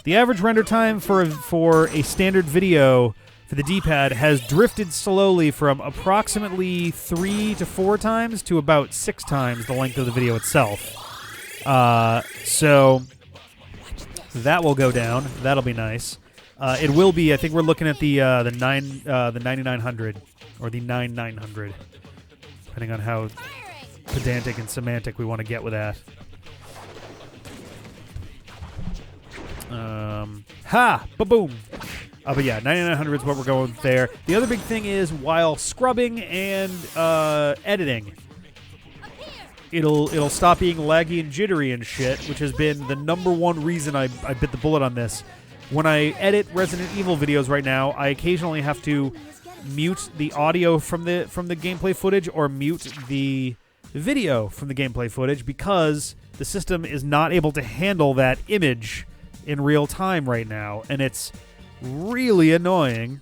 the average render time for a standard video for the D-pad has drifted slowly from approximately 3 to 4 times to about 6 times the length of the video itself. So that will go down. That'll be nice. It will be. I think we're looking at the 9900 or the 9900, depending on how pedantic and semantic we want to get with that. Ba-boom. But yeah, 9900 is what we're going with there. The other big thing is while scrubbing and editing, it'll stop being laggy and jittery and shit, which has been the number one reason I bit the bullet on this. When I edit Resident Evil videos right now, I occasionally have to mute the audio from the gameplay footage or mute the video from the gameplay footage because the system is not able to handle that image in real time right now, and it's really annoying.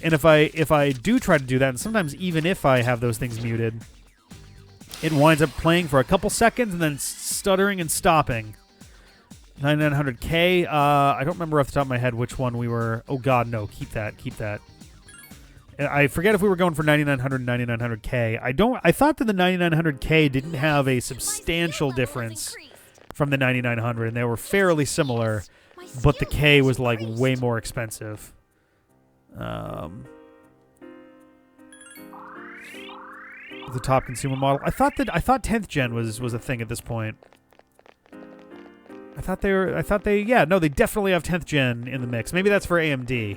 And if I do try to do that, and sometimes even if I have those things muted, it winds up playing for a couple seconds and then stuttering and stopping. 9900K, I don't remember off the top of my head which one we were... Oh god, no, keep that. I forget if we were going for 9900 and 9900K. I thought that the 9900K didn't have a substantial difference from the 9900, and they were fairly similar, but the K was like way more expensive. The top consumer model. I thought 10th gen was a thing at this point. They definitely have 10th gen in the mix. Maybe that's for AMD.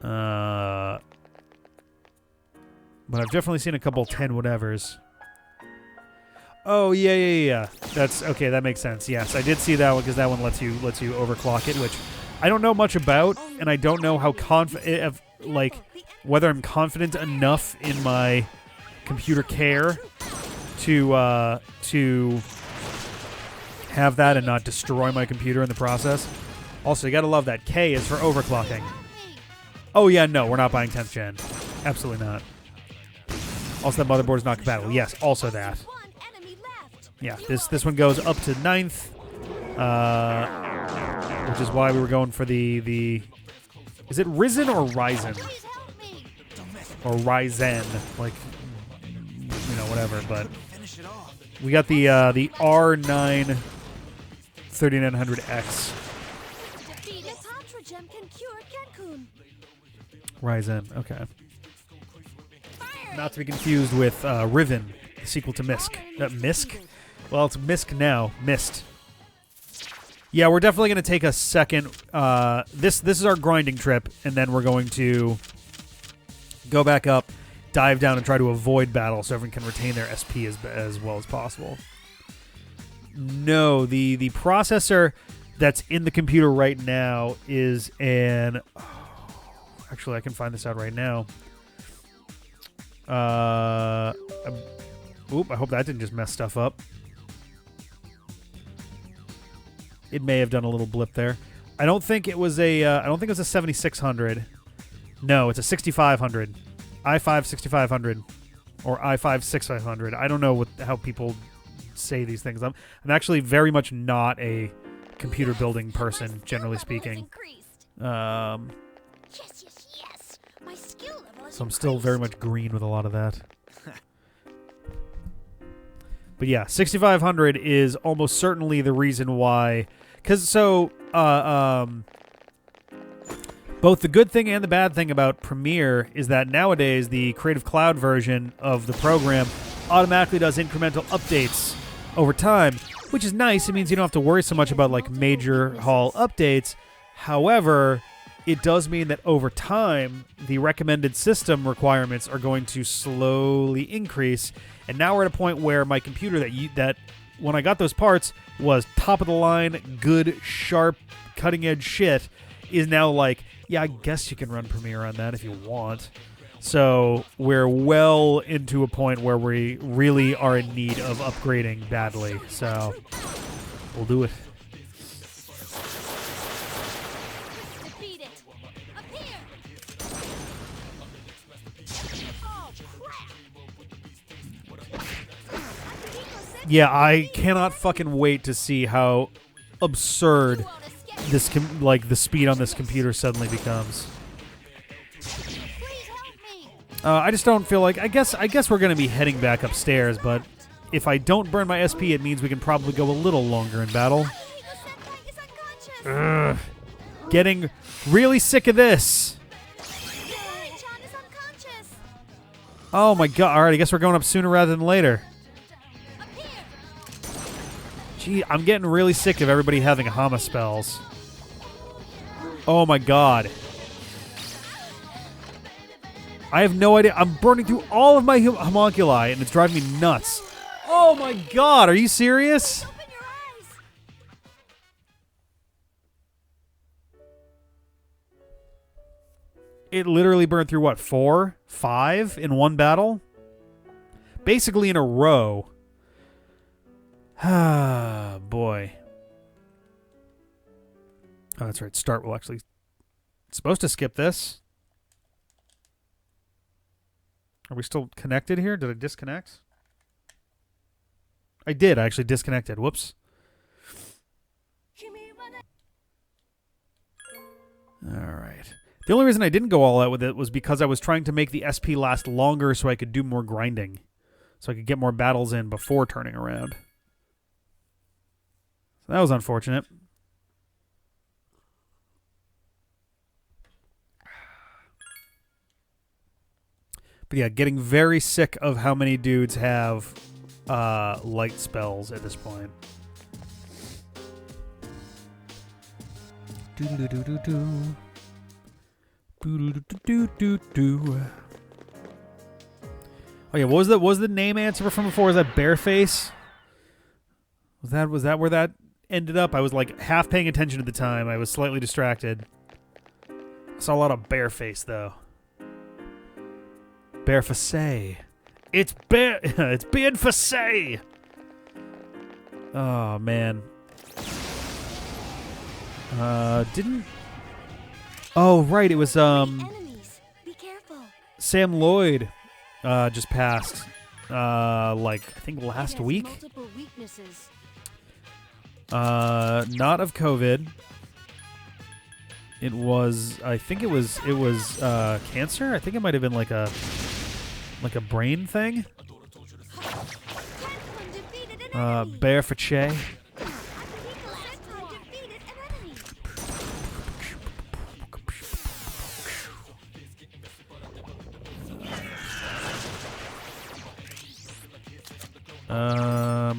But I've definitely seen a couple 10 whatevers. Oh, yeah. That's okay. That makes sense. Yes, I did see that one because that one lets you overclock it, which I don't know much about, and I don't know how whether I'm confident enough in my computer care to have that and not destroy my computer in the process. Also, you gotta love that K is for overclocking. Oh yeah, no, we're not buying 10th gen. Absolutely not. Also, that motherboard is not compatible. Yes, also that. Yeah, this one goes up to 9th, which is why we were going for the is it Ryzen or Ryzen? Or Ryzen, like, whatever, but we got the R9 3900X. Ryzen, okay. Not to be confused with Riven, the sequel to Misk. Misk? Well, it's Misk now. Mist. Yeah, we're definitely going to take a second. This is our grinding trip, and then we're going to go back up, dive down, and try to avoid battle so everyone can retain their SP as well as possible. No, the processor that's in the computer right now is an... actually, I can find this out right now. I hope that didn't just mess stuff up. It may have done a little blip there. I don't think it was a 7600. No, it's a 6500. i5 6500 or i5 6500. I don't know how people say these things. I'm actually very much not a computer building person, generally speaking. So I'm still very much green with a lot of that. But yeah, 6500 is almost certainly the reason why. Because both the good thing and the bad thing about Premiere is that nowadays the Creative Cloud version of the program automatically does incremental updates over time, which is nice. It means you don't have to worry so much about like major haul updates. However, it does mean that over time, the recommended system requirements are going to slowly increase. And now we're at a point where my computer that when I got those parts was top of the line, good, sharp, cutting edge shit is now like, yeah, I guess you can run Premiere on that if you want. So we're well into a point where we really are in need of upgrading badly. So we'll do it. Yeah, I cannot fucking wait to see how absurd this like the speed on this computer suddenly becomes. I just don't feel like. I guess we're gonna be heading back upstairs, but if I don't burn my SP, it means we can probably go a little longer in battle. Ugh. Getting really sick of this. Oh my god! All right, I guess we're going up sooner rather than later. Gee, I'm getting really sick of everybody having Hama spells. Oh my god. I have no idea. I'm burning through all of my homunculi, and it's driving me nuts. Oh my god, are you serious? It literally burned through, what, 4? 5 in one battle? Basically in a row. Ah, boy. Oh, that's right. Start will actually... It's supposed to skip this. Are we still connected here? Did I disconnect? I did. I actually disconnected. Whoops. All right. The only reason I didn't go all out with it was because I was trying to make the SP last longer so I could do more grinding. So I could get more battles in before turning around. So that was unfortunate. But yeah, getting very sick of how many dudes have light spells at this point. Do-do-do-do-do. Do-do-do-do-do-do. Oh yeah, what was the name answer from before? Was that Bareface? Was that where that ended up? I was like half paying attention at the time. I was slightly distracted. I saw a lot of Bareface though. Bareface. It's being Face. Oh man. Didn't. Oh right, it was Sam Lloyd just passed like I think last week. Not of COVID. It was I think it was cancer. I think it might have been like a brain thing. Bareface. Yeah,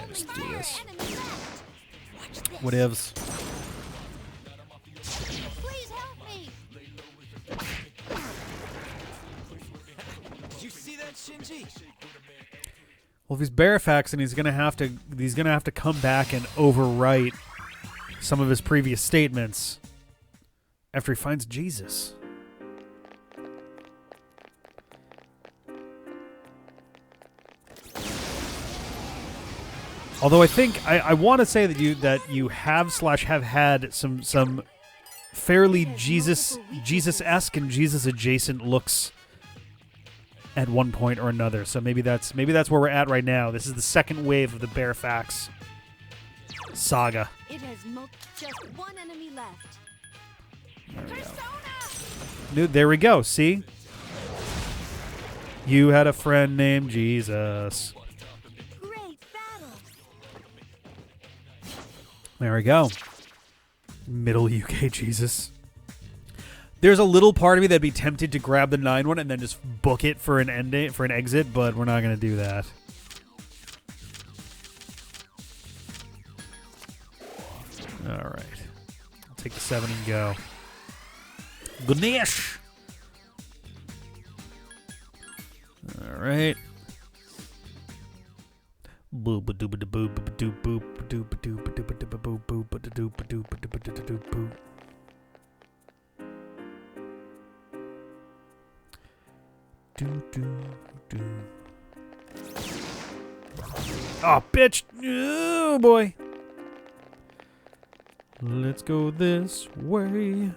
just do this. Whatevs. Please help me. Did you see that, Shinji? Well, if he's Barefaxing, he's gonna have to come back and overwrite some of his previous statements after he finds Jesus. Although I think I want to say that you have had some fairly Jesus-esque and Jesus adjacent looks at one point or another. So maybe that's where we're at right now. This is the second wave of the Barefax saga. It has just one enemy left. There we go. See? You had a friend named Jesus. Great battle. There we go. Middle UK Jesus. There's a little part of me that'd be tempted to grab the 9 one and then just book it for an exit, but we're not going to do that. All right. I'll take the 7 and go. Ganesh! All right. Boop doop doop boop doop boop doop doop doop boop boop doop doop doop boop. Do do do. Oh, bitch! Oh boy. Let's go this way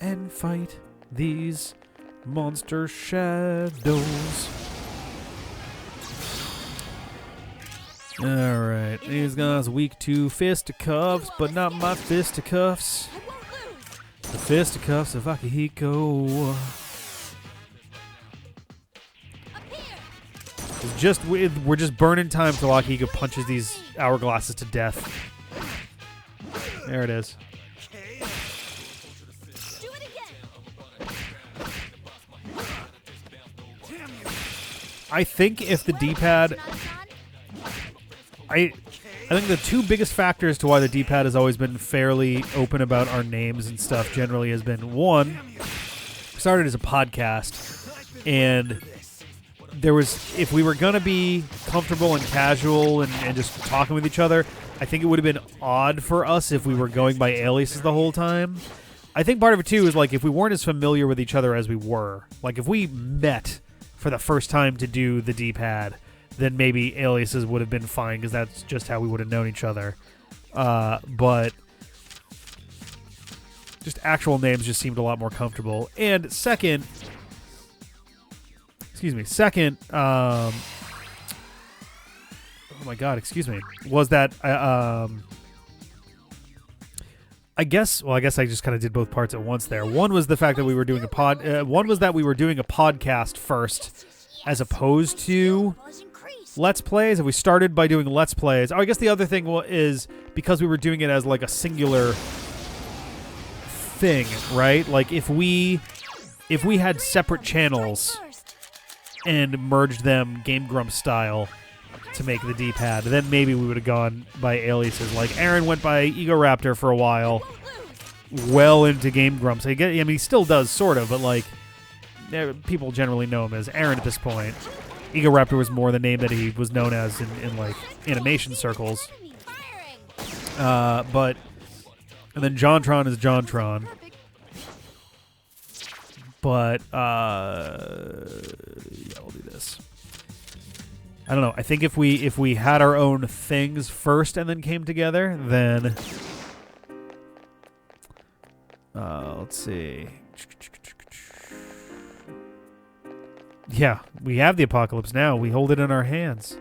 and fight these monster shadows. Alright, these guys weak to fisticuffs, but not my fisticuffs. I won't lose. The fisticuffs of Akihiko. Up here. It's just we're just burning time till Akihiko punches these hourglasses to death. There it is. Do it again. Damn you. I think if the D-pad, Not done. I think the two biggest factors to why the D-pad has always been fairly open about our names and stuff generally has been, one, we started as a podcast, and there was, if we were going to be comfortable and casual and just talking with each other, I think it would have been odd for us if we were going by aliases the whole time. I think part of it, too, is like if we weren't as familiar with each other as we were, like if we met for the first time to do the D-pad, then maybe aliases would have been fine because that's just how we would have known each other. But just actual names just seemed a lot more comfortable. And second, oh my god, excuse me, was that I guess I just kind of did both parts at once there. One was the fact that we were doing one was that we were doing a podcast first as opposed to Was increased. Let's Plays. If we started by doing Let's Plays, I guess the other thing is because we were doing it as like a singular thing, right? Like if we had separate channels First. and merged them Game Grumps style to make the D-pad, then maybe we would have gone by aliases. Like Aaron went by Egoraptor for a while, Won't lose. well into Game Grumps. I mean, he still does sort of, but like people generally know him as Aaron at this point. Egoraptor was more the name that he was known as in like animation circles. Enemy firing. And then JonTron is JonTron. Perfect. But yeah, we'll do this. I don't know. I think if we had our own things first and then came together, then let's see. Yeah, we have the apocalypse now. We hold it in our hands.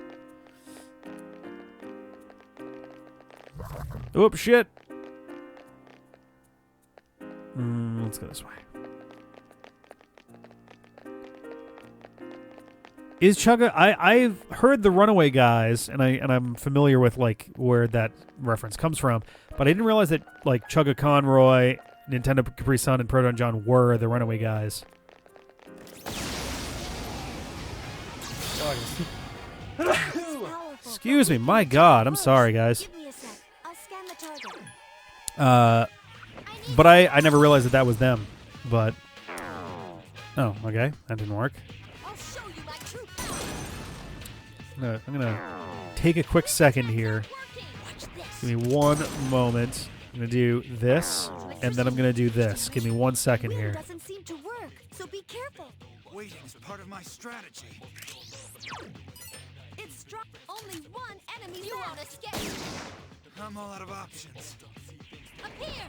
Oops, shit. Let's go this way. Is Chugga? I've heard the Runaway Guys, and I'm familiar with like where that reference comes from, but I didn't realize that like Chugga Conroy, Nintendo Capri Sun, and Proton John were the Runaway Guys. Excuse me, my God, I'm sorry, guys. Give me a sec. I'll scan the target. But I never realized that was them. But oh, okay, that didn't work. I'll show you my true power. I'm gonna take a quick second here. Working. Watch this. Give me one moment. I'm gonna do this, and then I'm gonna do this. Give me 1 second Wind here. doesn't seem to work, so be careful. Waiting is part of my strategy. It's strong. Only one enemy. You won't escape. I'm all out of options. Up here.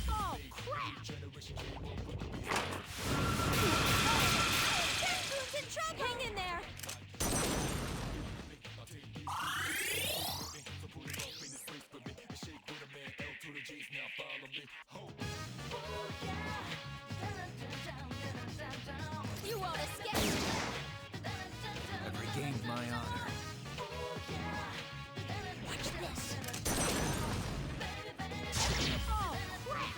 Oh crap! Who's in trouble? Hang in there. You won't escape. I've regained my honor. Watch this. Oh crap!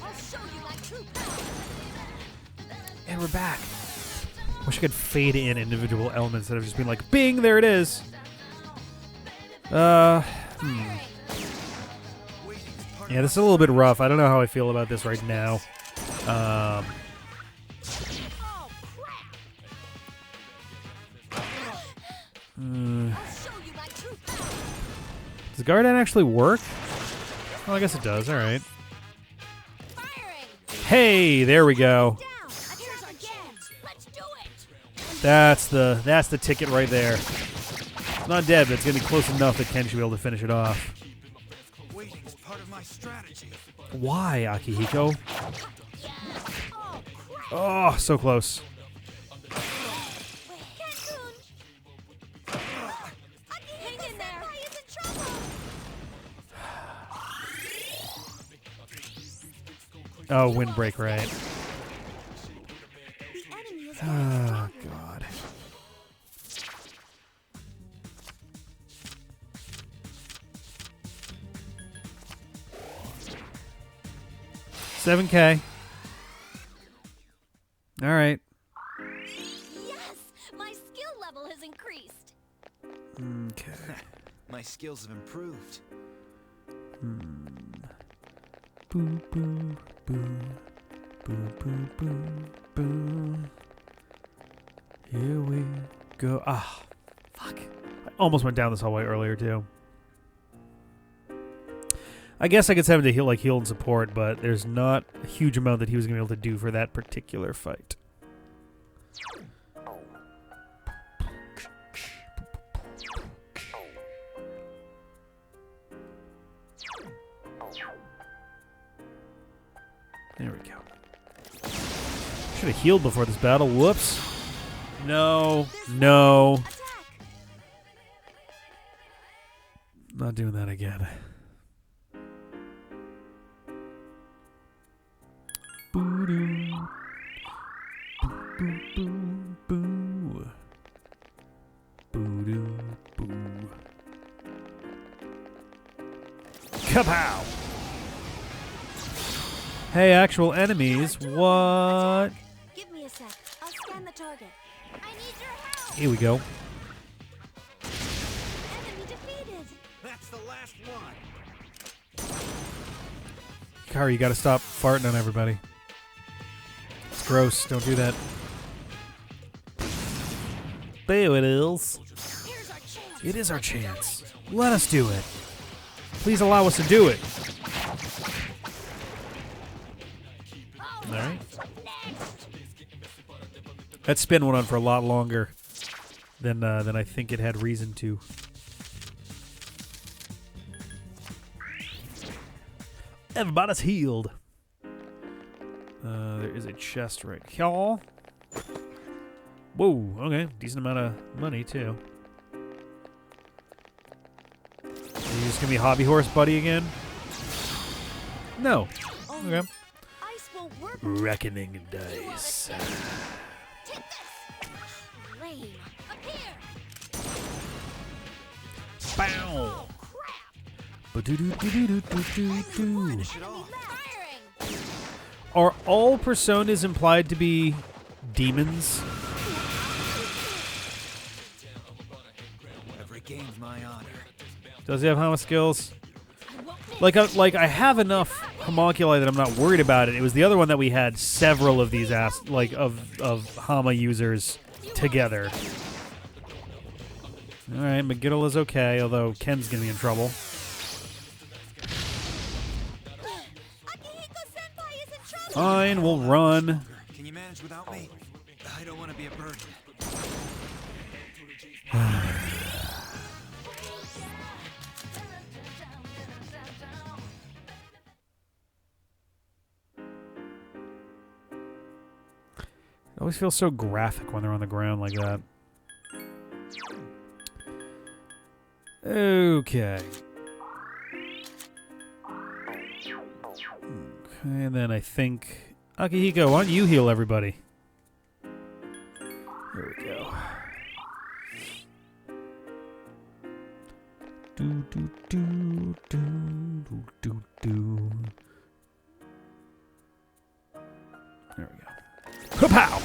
I'll show you my true power. And we're back. Wish I could fade in individual elements instead of just being like, bing, there it is. Yeah, this is a little bit rough. I don't know how I feel about this right now. Oh crap! I'll show you my true power. Does Garden actually work? Well, I guess it does. All right. Firing. Hey, there we go. Down. Attack again. Let's do it. That's the ticket right there. It's not dead, but it's gonna be close enough that Ken should be able to finish it off. Waiting is part of my strategy. Why, Akihiko? Oh crap! Oh, so close. Hang in there. Senpai is in trouble. Oh, windbreak, right. The enemy is Oh, God. $7K. All right. Yes, my skill level has increased. Okay. My skills have improved. Boo, boo, boo. Boo, boo, boo, boo. Here we go. Ah, fuck. I almost went down this hallway earlier, too. I guess I could send him to heal and support, but there's not a huge amount that he was going to be able to do for that particular fight. There we go. Should have healed before this battle. Whoops. No. No. Attack. Not doing that again. Boo-doo. Boo-boo-boo. Boo-doo. Boo. Kapow! Hey, actual enemies, what? Give me a sec. I'll scan the target. I need your help. Here we go. Enemy defeated. That's the last one. Kari, you gotta stop farting on everybody. It's gross. Don't do that. There it is. Here's our chance. It is our chance. Let us do it. Please allow us to do it. All right. That spin went on for a lot longer than I think it had reason to. Everybody's healed. There is a chest right here. Whoa, okay. Decent amount of money, too. Are you just going to be Hobby Horse Buddy again? No. Okay. Ice won't work. Reckoning dice. Take this. Lame. Up here. Bow. Crap. Ba-do-do-do-do-do-do-do. Finish it off. Firing. Are all personas implied to be demons? I've regained my honor. Does he have Hama skills? Like I have enough homunculi that I'm not worried about it. It was the other one that we had several of these of Hama users together. All right, McGiddle is okay, although Ken's gonna be in trouble. Akihiko-senpai is in trouble. Fine, we'll run. Can you manage without me? I don't want to be a burden. It always feels so graphic when they're on the ground like that. Okay. Okay, and then I think Akihiko, why don't you heal everybody? There we go. Do do do do do do do. There we go. Kapow!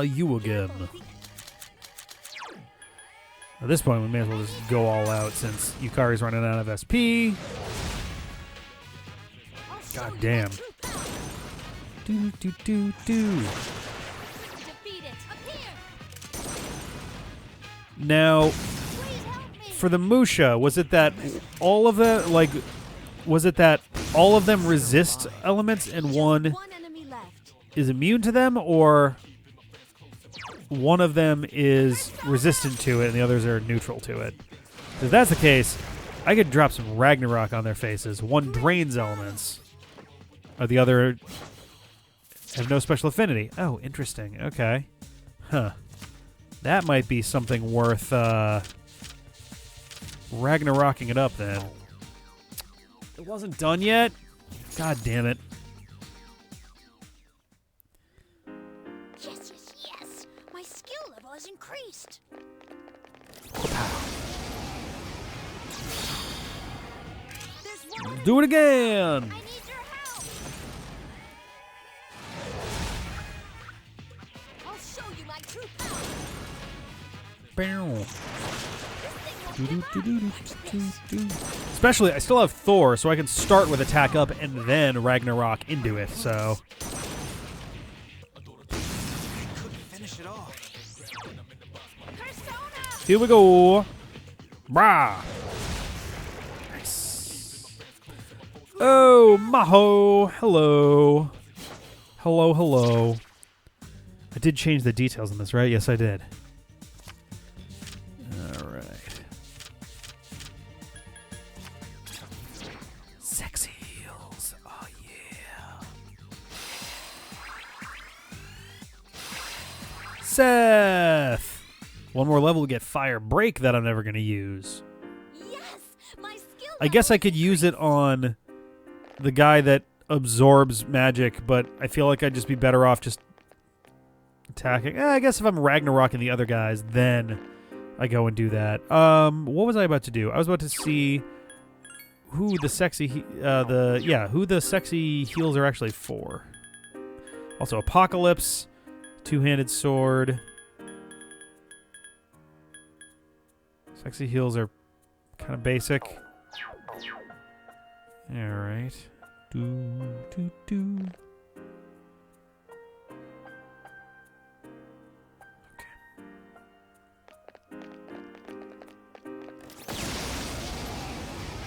You again. At this point, we may as well just go all out since Yukari's running out of SP. God damn. Do do do do. Defeat it. Up here. Now, Please help me. for the Musha, was it that all of them resist elements and one One enemy left. is immune to them, or one of them is resistant to it and the others are neutral to it? If that's the case, I could drop some Ragnarok on their faces. One drains elements. The other have no special affinity. Oh, interesting. Okay. Huh. That might be something worth Ragnarocking it up then. It wasn't done yet? God damn it. Yes, yes, yes. My skill level has increased. There's one. Do it again! I need your help. I'll show you my true power. Bow. This thing will never match this. Especially, I still have Thor, so I can start with attack up and then Ragnarok into it, so... Couldn't finish it off. Persona. Here we go! Brah! Nice. Oh, Maho! Hello. Hello, hello. I did change the details on this, right? Yes, I did. Alright. Sexy heels. Oh, yeah. Seth! One more level to get Fire Break that I'm never going to use. Yes, my skill. I guess level I could use it on the guy that absorbs magic, but I feel like I'd just be better off just attacking. I guess if I'm Ragnarocking the other guys, then I go and do that. What was I about to do? I was about to see who the sexy who the sexy heals are actually for. Also, Apocalypse, two-handed sword. Sexy heals are kind of basic. All right. Do do do.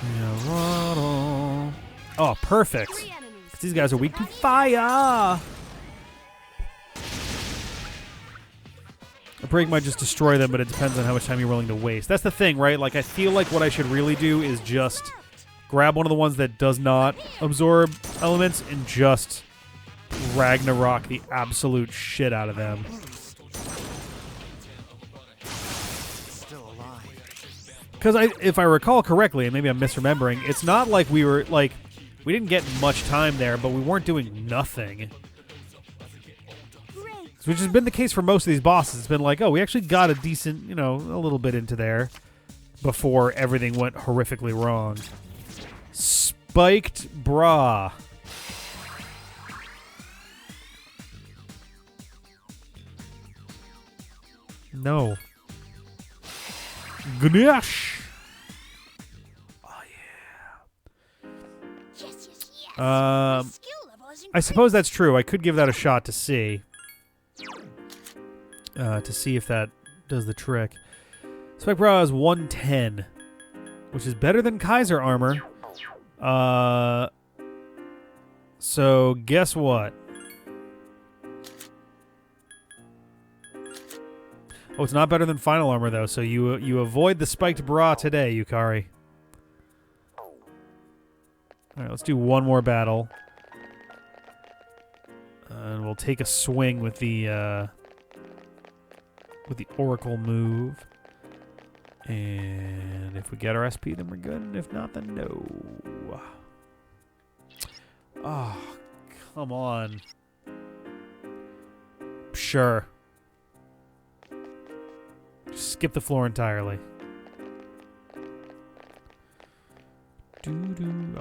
Yeah, oh, perfect. 'Cause these guys are weak to fire. A break might just destroy them, but it depends on how much time you're willing to waste. That's the thing, right? Like, I feel like what I should really do is just grab one of the ones that does not absorb elements and just Ragnarok the absolute shit out of them. Still alive. Because if I recall correctly, and maybe I'm misremembering, it's not like we were, like, we didn't get much time there, but we weren't doing nothing. Which has been the case for most of these bosses. It's been like, oh, we actually got a decent, you know, a little bit into there before everything went horrifically wrong. Spiked bra. No. Ganesh. Oh, yeah. Yes, yes, yes. I suppose that's true. I could give that a shot to see. To see if that does the trick. Spike Bra is 110, which is better than Kaiser armor. So guess what? Oh, it's not better than final armor though. So you avoid the spiked bra today, Yukari. All right, let's do one more battle, and we'll take a swing with the Oracle move. And if we get our SP, then we're good. And if not, then no. Oh, come on. Sure. Just skip the floor entirely. I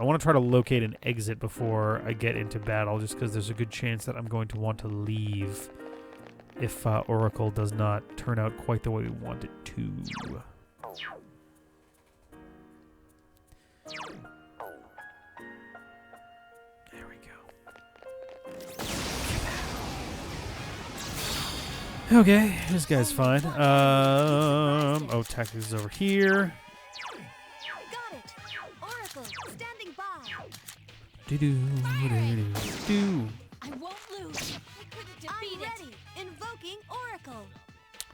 want to try to locate an exit before I get into battle, just because there's a good chance that I'm going to want to leave if Oracle does not turn out quite the way we want it to. There we go. Okay, this guy's fine. Oh, tactics is over here. Got it. Oracle, standing by. Do. I won't lose. I couldn't defeat it. I'm ready. Invoking Oracle.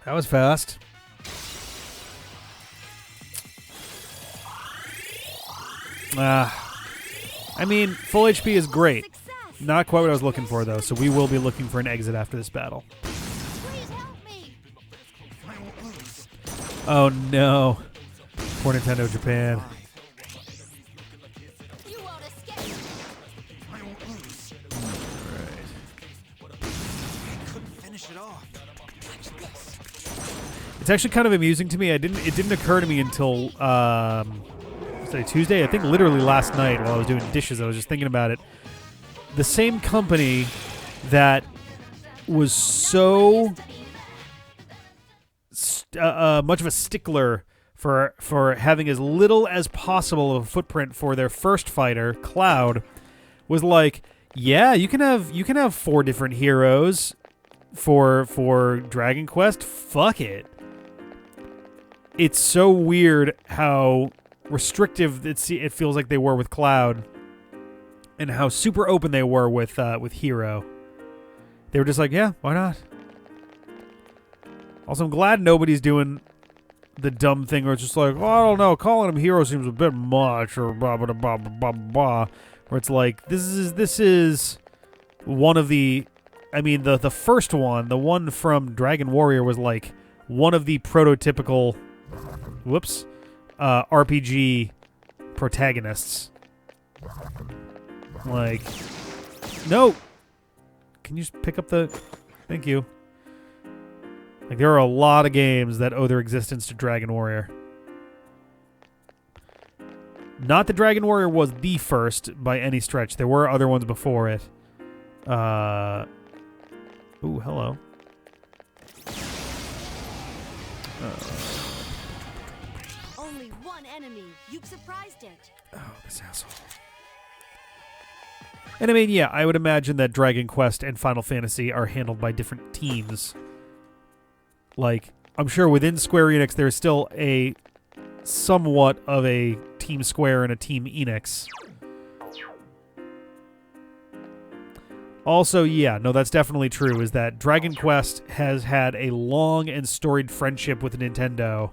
That was fast. I mean, full HP is great. Success. Not quite what I was looking for, though, so we will be looking for an exit after this battle. Please help me. I won't lose. Oh, no. Poor Nintendo Japan. You won't escape. I won't lose. Right. I couldn't finish it off. Watch this. It's actually kind of amusing to me. It didn't occur to me until was it Tuesday? I think literally last night while I was doing dishes, I was just thinking about it. The same company that was so much of a stickler for having as little as possible of a footprint for their first fighter, Cloud, was like, yeah, you can have 4 different heroes for Dragon Quest. Fuck it. It's so weird how restrictive it feels like they were with Cloud, and how super open they were with Hero. They were just like, yeah, why not? Also, I'm glad nobody's doing the dumb thing where it's just like, oh, I don't know, calling him Hero seems a bit much, or blah blah blah blah blah blah. Where it's like, this is one of the, I mean, the first one, the one from Dragon Warrior, was like one of the prototypical, RPG protagonists. Like, no. Can you just pick up the... Thank you. Like, there are a lot of games that owe their existence to Dragon Warrior. Not that Dragon Warrior was the first by any stretch. There were other ones before it. Ooh, hello. Only one enemy. You've surprised it. Oh, this asshole. And I mean, yeah, I would imagine that Dragon Quest and Final Fantasy are handled by different teams. Like, I'm sure within Square Enix there's still a somewhat of a Team Square and a Team Enix. Also, yeah, no, that's definitely true, is that Dragon Quest has had a long and storied friendship with Nintendo,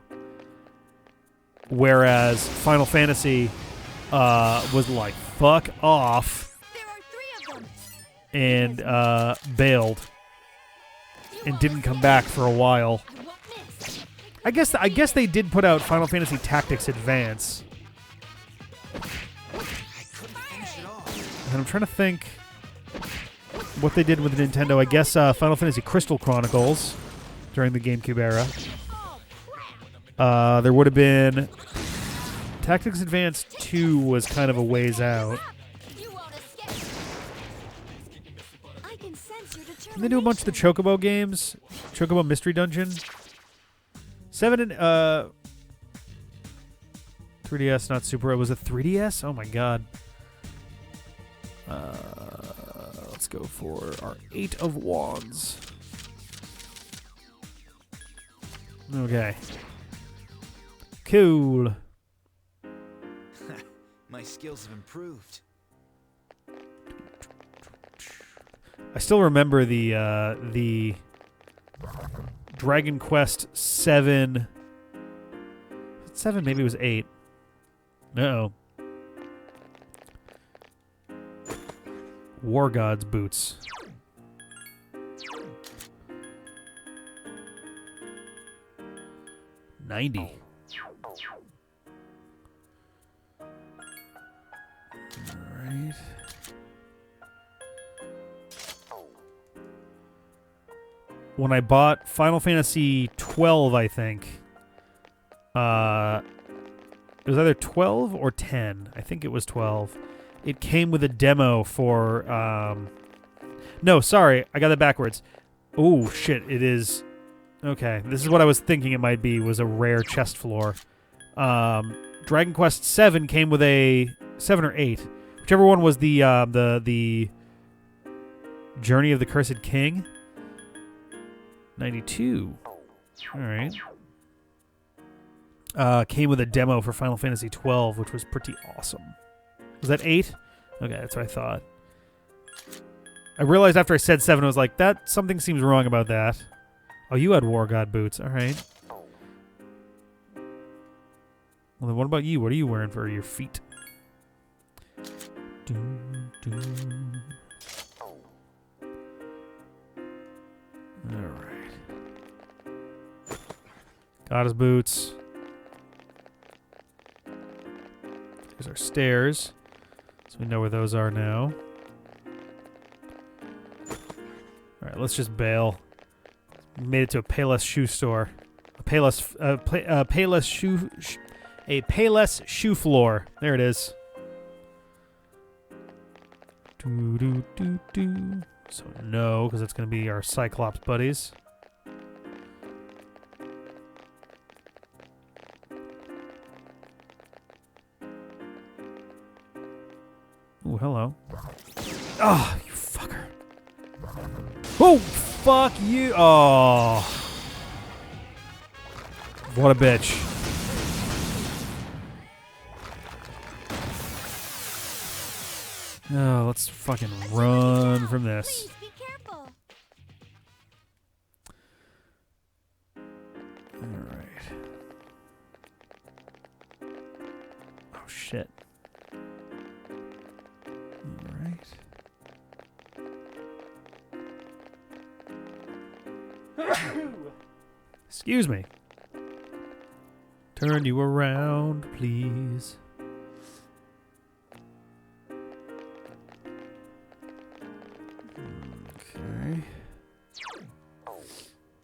whereas Final Fantasy was like, fuck off, and bailed and didn't come back for a while. I guess they did put out Final Fantasy Tactics Advance. And I'm trying to think what they did with Nintendo. I guess Final Fantasy Crystal Chronicles during the GameCube era. There would have been Tactics Advance 2 was kind of a ways out. Didn't they do a bunch of the Chocobo games? Chocobo Mystery Dungeon? 7 and 3DS, not Super. Was it 3DS? Oh my god. Let's go for our 8 of Wands. Okay. Cool. My skills have improved. I still remember the Dragon Quest 7. 7, maybe it was 8. No. War God's boots. $90. Alright. When I bought Final Fantasy 12, I think, it was either 12 or 10. I think it was 12. It came with a demo for... no, sorry. I got that backwards. Oh, shit. It is... Okay. This is what I was thinking it might be, was a rare chest floor. Dragon Quest 7 came with a... 7 or 8. Whichever one was the Journey of the Cursed King. 92. Alright. Came with a demo for Final Fantasy 12, which was pretty awesome. Was that 8? Okay, that's what I thought. I realized after I said 7, I was like, that something seems wrong about that. Oh, you had War God boots. Alright. Well, then what about you? What are you wearing for your feet? Alright. Got his boots. Here's our stairs. So we know where those are now. Alright, let's just bail. Made it to a Payless shoe store. A Payless shoe floor. There it is. Do do do do. So no, because that's going to be our Cyclops buddies. Ooh, hello. Oh, you fucker. Oh, fuck you. Oh. What a bitch. Oh, let's fucking run from this. Please be careful. Alright. Oh, shit. Alright. Excuse me. Turn you around, please. Okay.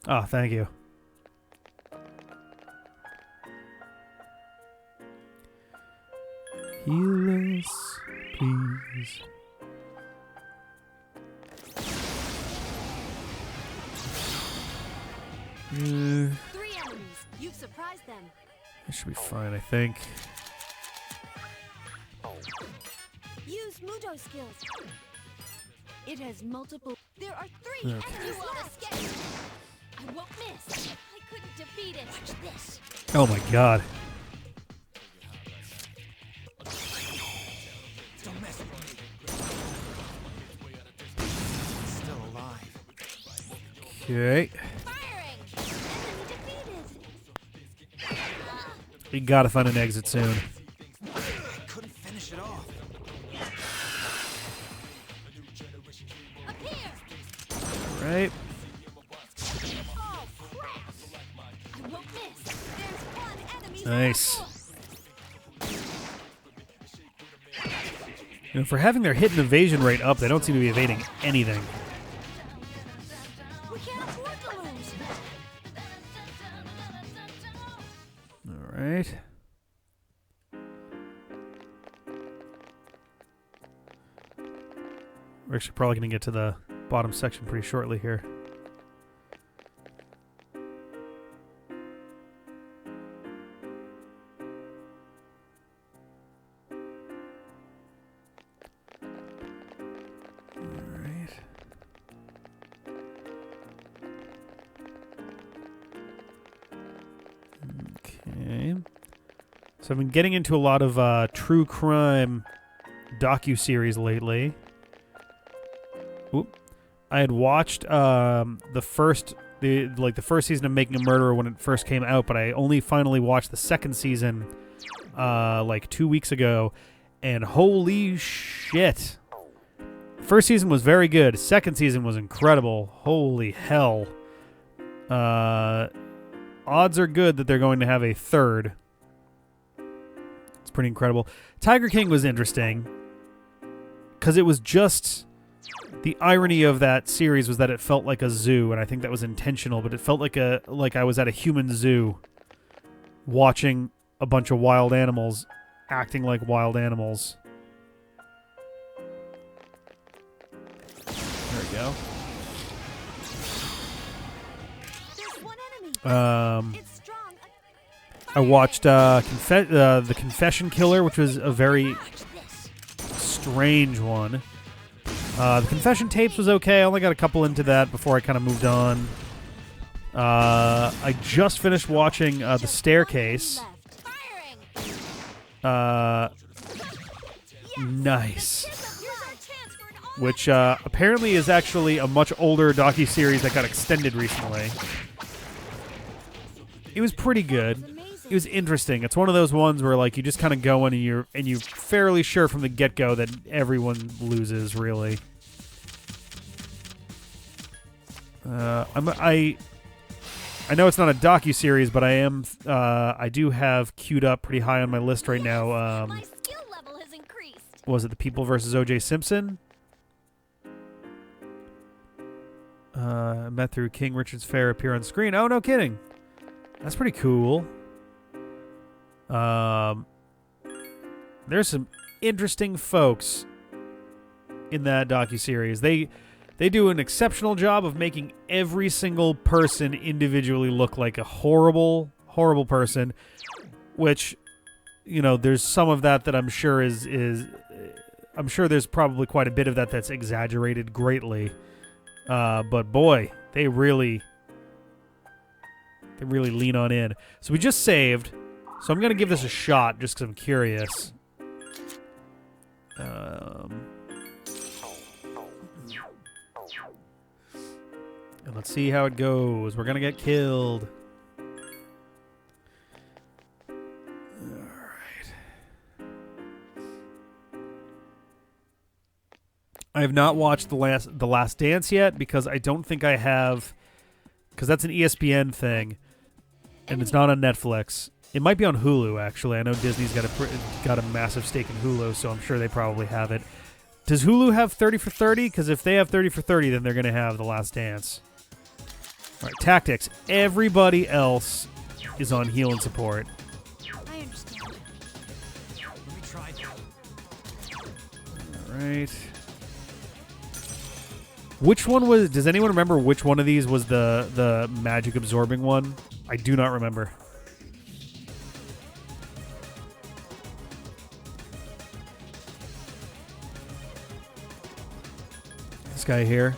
Oh, thank you. Heal us, please. Three enemies. You've surprised them. That should be fine, I think. Use Mudo skills. It has multiple. There are three Okay. enemies left. I won't miss. I couldn't defeat it. Watch this. Oh my god. Don't mess with me. Still alive. Okay. Firing. Enemy defeated. We gotta find an exit soon. I couldn't finish it off. Up here. Right? Oh crap! I won't miss. There's one enemy. Nice. You know, for having their hit and evasion rate up, they don't seem to be evading anything. We can't afford to lose. Alright. We're actually probably going to get to the bottom section pretty shortly here. Alright. Okay. So I've been getting into a lot of true crime docu-series lately. Oop. I had watched the first season of Making a Murderer when it first came out, but I only finally watched the second season like 2 weeks ago, and holy shit. First season was very good. Second season was incredible. Holy hell. Odds are good that they're going to have a third. It's pretty incredible. Tiger King was interesting because it was just... The irony of that series was that it felt like a zoo, and I think that was intentional, but it felt like I was at a human zoo watching a bunch of wild animals acting like wild animals. There we go. There's one enemy. It's strong. I watched The Confession Killer, which was a very Watch this. strange one. The Confession Tapes was okay. I only got a couple into that before I kind of moved on. I just finished watching The Staircase. Firing. Nice. Here's our chance for an all. Which apparently is actually a much older docu-series that got extended recently. It was pretty good. It was interesting. It's one of those ones where like you just kind of go in and you're fairly sure from the get-go that everyone loses, really. I know it's not a docu-series, but I do have queued up pretty high on my list right now. My skill level has increased. Was it The People versus O.J. Simpson? Met through King Richard's Fair appear on screen. Oh, no kidding. That's pretty cool. There's some interesting folks in that docuseries. They do an exceptional job of making every single person individually look like a horrible, horrible person, which, you know, there's some of that I'm sure is I'm sure there's probably quite a bit of that that's exaggerated greatly. But boy, they really lean on in. So we just saved. So I'm going to give this a shot just because I'm curious. And let's see how it goes. We're going to get killed. I have not watched The Last Dance yet because I don't think I have, because that's an ESPN thing, and it's not on Netflix. It might be on Hulu, actually. I know Disney's got a massive stake in Hulu, so I'm sure they probably have it. Does Hulu have 30 for 30? Because if they have 30 for 30, then they're going to have The Last Dance. All right, tactics. Everybody else is on heal and support. I understand. Let me try that. All right. Which one was... Does anyone remember which one of these was the magic absorbing one? I do not remember. This guy here.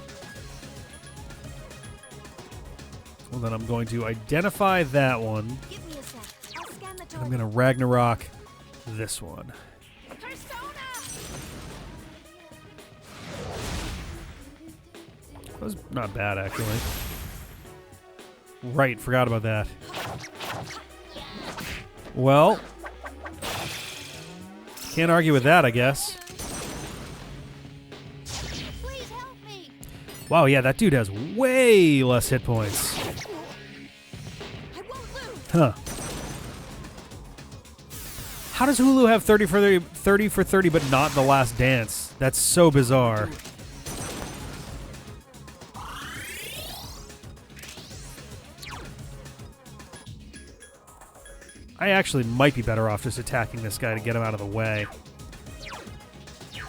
Well, then I'm going to identify that one. Give me a sec. I'll scan the I'm going to Ragnarok this one. That was not bad, actually. Right, forgot about that. Well, can't argue with that, I guess. Please help me. Wow, yeah, that dude has way less hit points. I won't lose. Huh. How does Hulu have 30 for 30 but not The Last Dance? That's so bizarre. I actually might be better off just attacking this guy to get him out of the way. You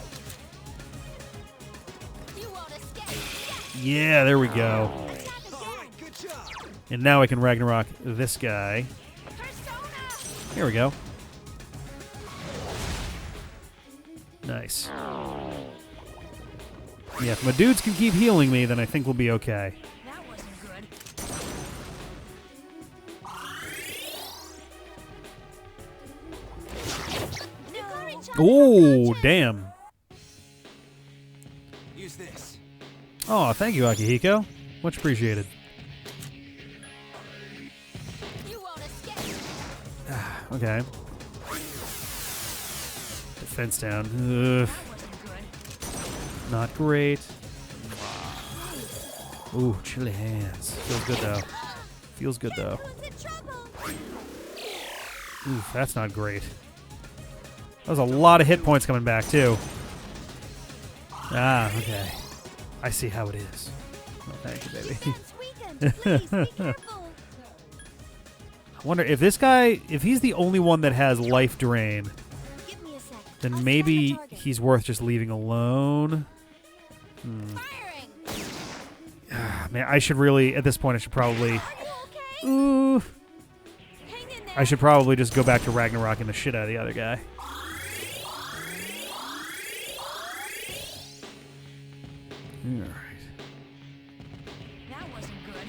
won't escape. Yeah, there we go. Good job. And now I can Ragnarok this guy. Persona. Here we go. Nice. Yeah, if my dudes can keep healing me, then I think we'll be okay. That wasn't good. Oh, damn. Use this. Oh, thank you, Akihiko. Much appreciated. You won't escape. Okay. Defense down. Ugh, That wasn't good. not great. Ooh, chilly hands. Feels good, though. Feels good, though. Everyone's in trouble. Ooh, that's not great. That was a lot of hit points coming back, too. Ah, okay. I see how it is. Oh, thank you, baby. Defense weakened. Please be careful. I wonder if this guy, if he's the only one that has life drain, Give me a sec. I'll then scan maybe the target. he's worth just leaving alone. Firing. Man, I should really, at this point, I should probably... Are you okay? Ooh. Hang in there. I should probably just go back to Ragnarok and the shit out of the other guy. Alright. That wasn't good.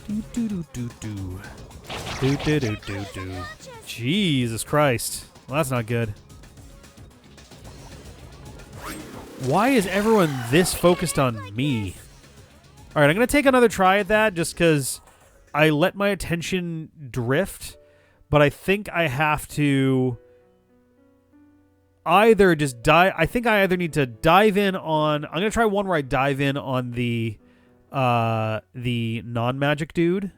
Do do do do do. Do do do do do. Jesus Christ. Well, that's not good. Why is everyone this focused on me? Alright, I'm going to take another try at that just because I let my attention drift, but I think I have to... either just dive. I think I either need to dive in on. I'm gonna try one where I dive in on the non-magic dude,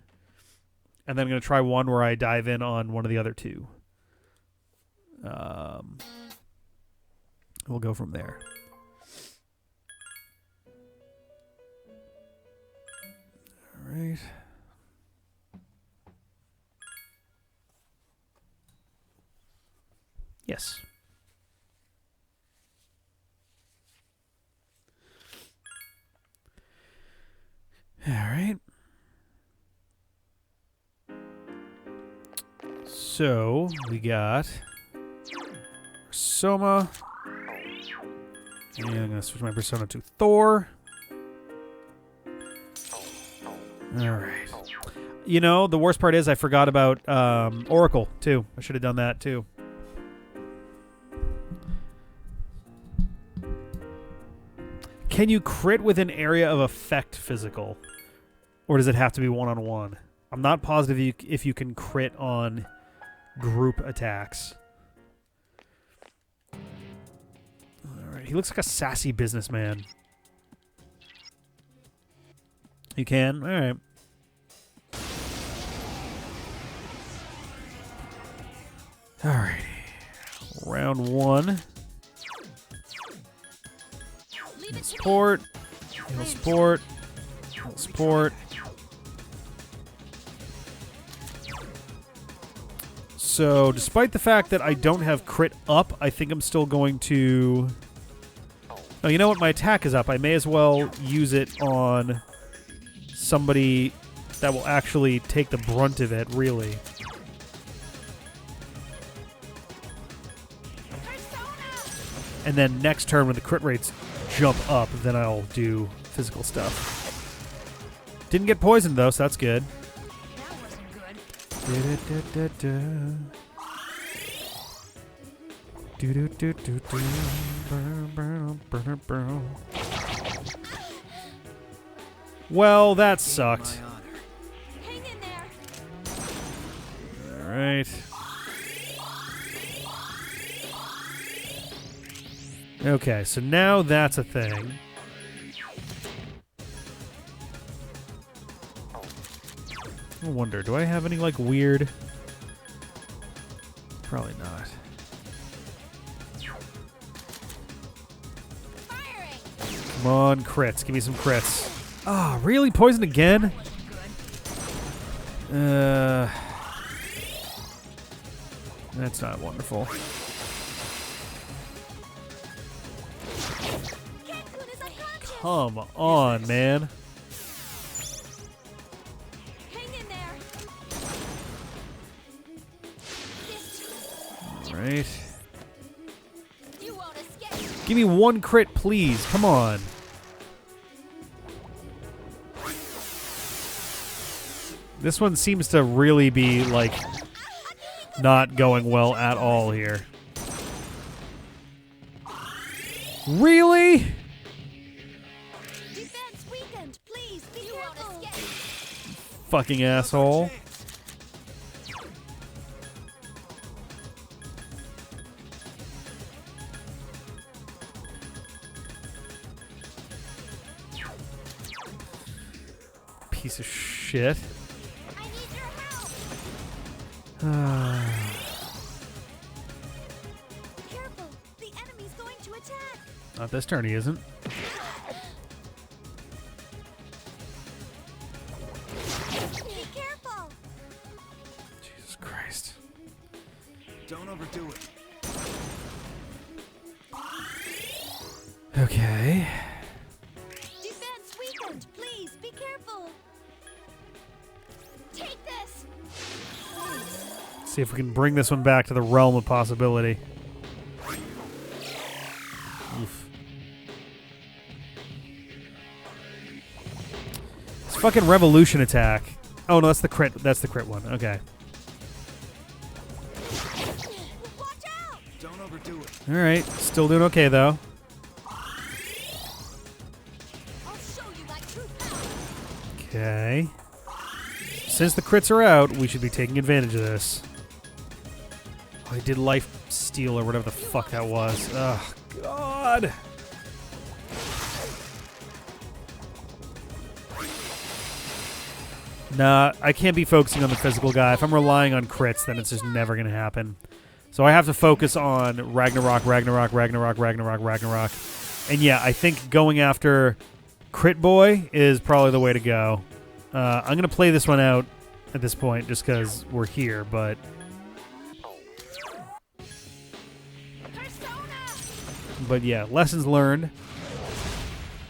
and then I'm gonna try one where I dive in on one of the other two. We'll go from there. All right. Yes. All right. So we got Soma. And I'm going to switch my persona to Thor. All right. You know, the worst part is I forgot about Oracle, too. I should have done that, too. Can you crit with an area of effect physical? Or does it have to be one-on-one? I'm not positive if you can crit on group attacks. Alright, he looks like a sassy businessman. You can? Alright. Alright. Round one. Heal support. Heal support. Heal support. So, despite the fact that I don't have crit up, I think I'm still going to... Oh, you know what? My attack is up. I may as well use it on somebody that will actually take the brunt of it, really. And then next turn, when the crit rates jump up, then I'll do physical stuff. Didn't get poisoned, though, so that's good. Well, that sucked. Hang in there. All right. Okay, so now that's a thing. I wonder, do I have any, like, weird... Probably not. Come on, crits. Give me some crits. Ah, really? Poison again? That's not wonderful. Come on, man. Right. Give me one crit, please. Come on. This one seems to really be, like, not going well at all here. Really? Defense weakened. Please be careful. Fucking asshole. Piece of shit. I need your help. Careful. The enemy's going to attack. Not this turn, he isn't. Be careful. Jesus Christ. Don't overdo it. Okay. Defense weakened. Please be careful. Take this. See if we can bring this one back to the realm of possibility. Oof. It's fucking revolution attack. Oh no, that's the crit. That's the crit one. Okay. Watch out. Don't overdo it. All right. Still doing okay though. I'll show you my true power. Okay. Since the crits are out, we should be taking advantage of this. I did life steal or whatever the fuck that was. Oh, God. Nah, I can't be focusing on the physical guy. If I'm relying on crits, then it's just never going to happen. So I have to focus on Ragnarok. And yeah, I think going after Crit Boy is probably the way to go. I'm going to play this one out at this point just because we're here, but... But yeah, lessons learned.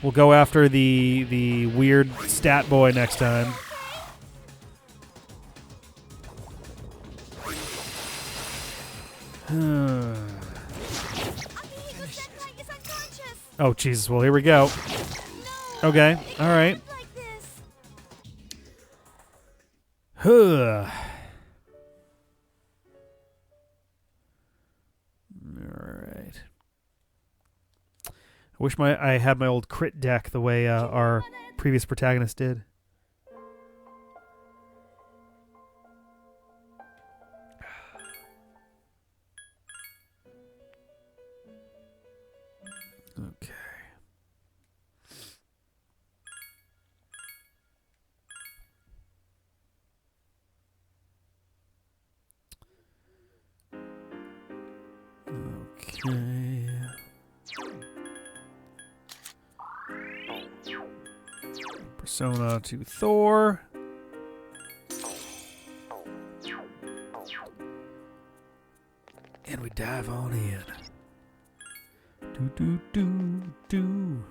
We'll go after the weird stat boy next time. Oh, Jesus. Well, here we go. Okay. All right. Huh. All right. I wish I had my old crit deck the way our previous protagonist did. Okay. Okay. Persona to Thor. And we dive on in. Do do do do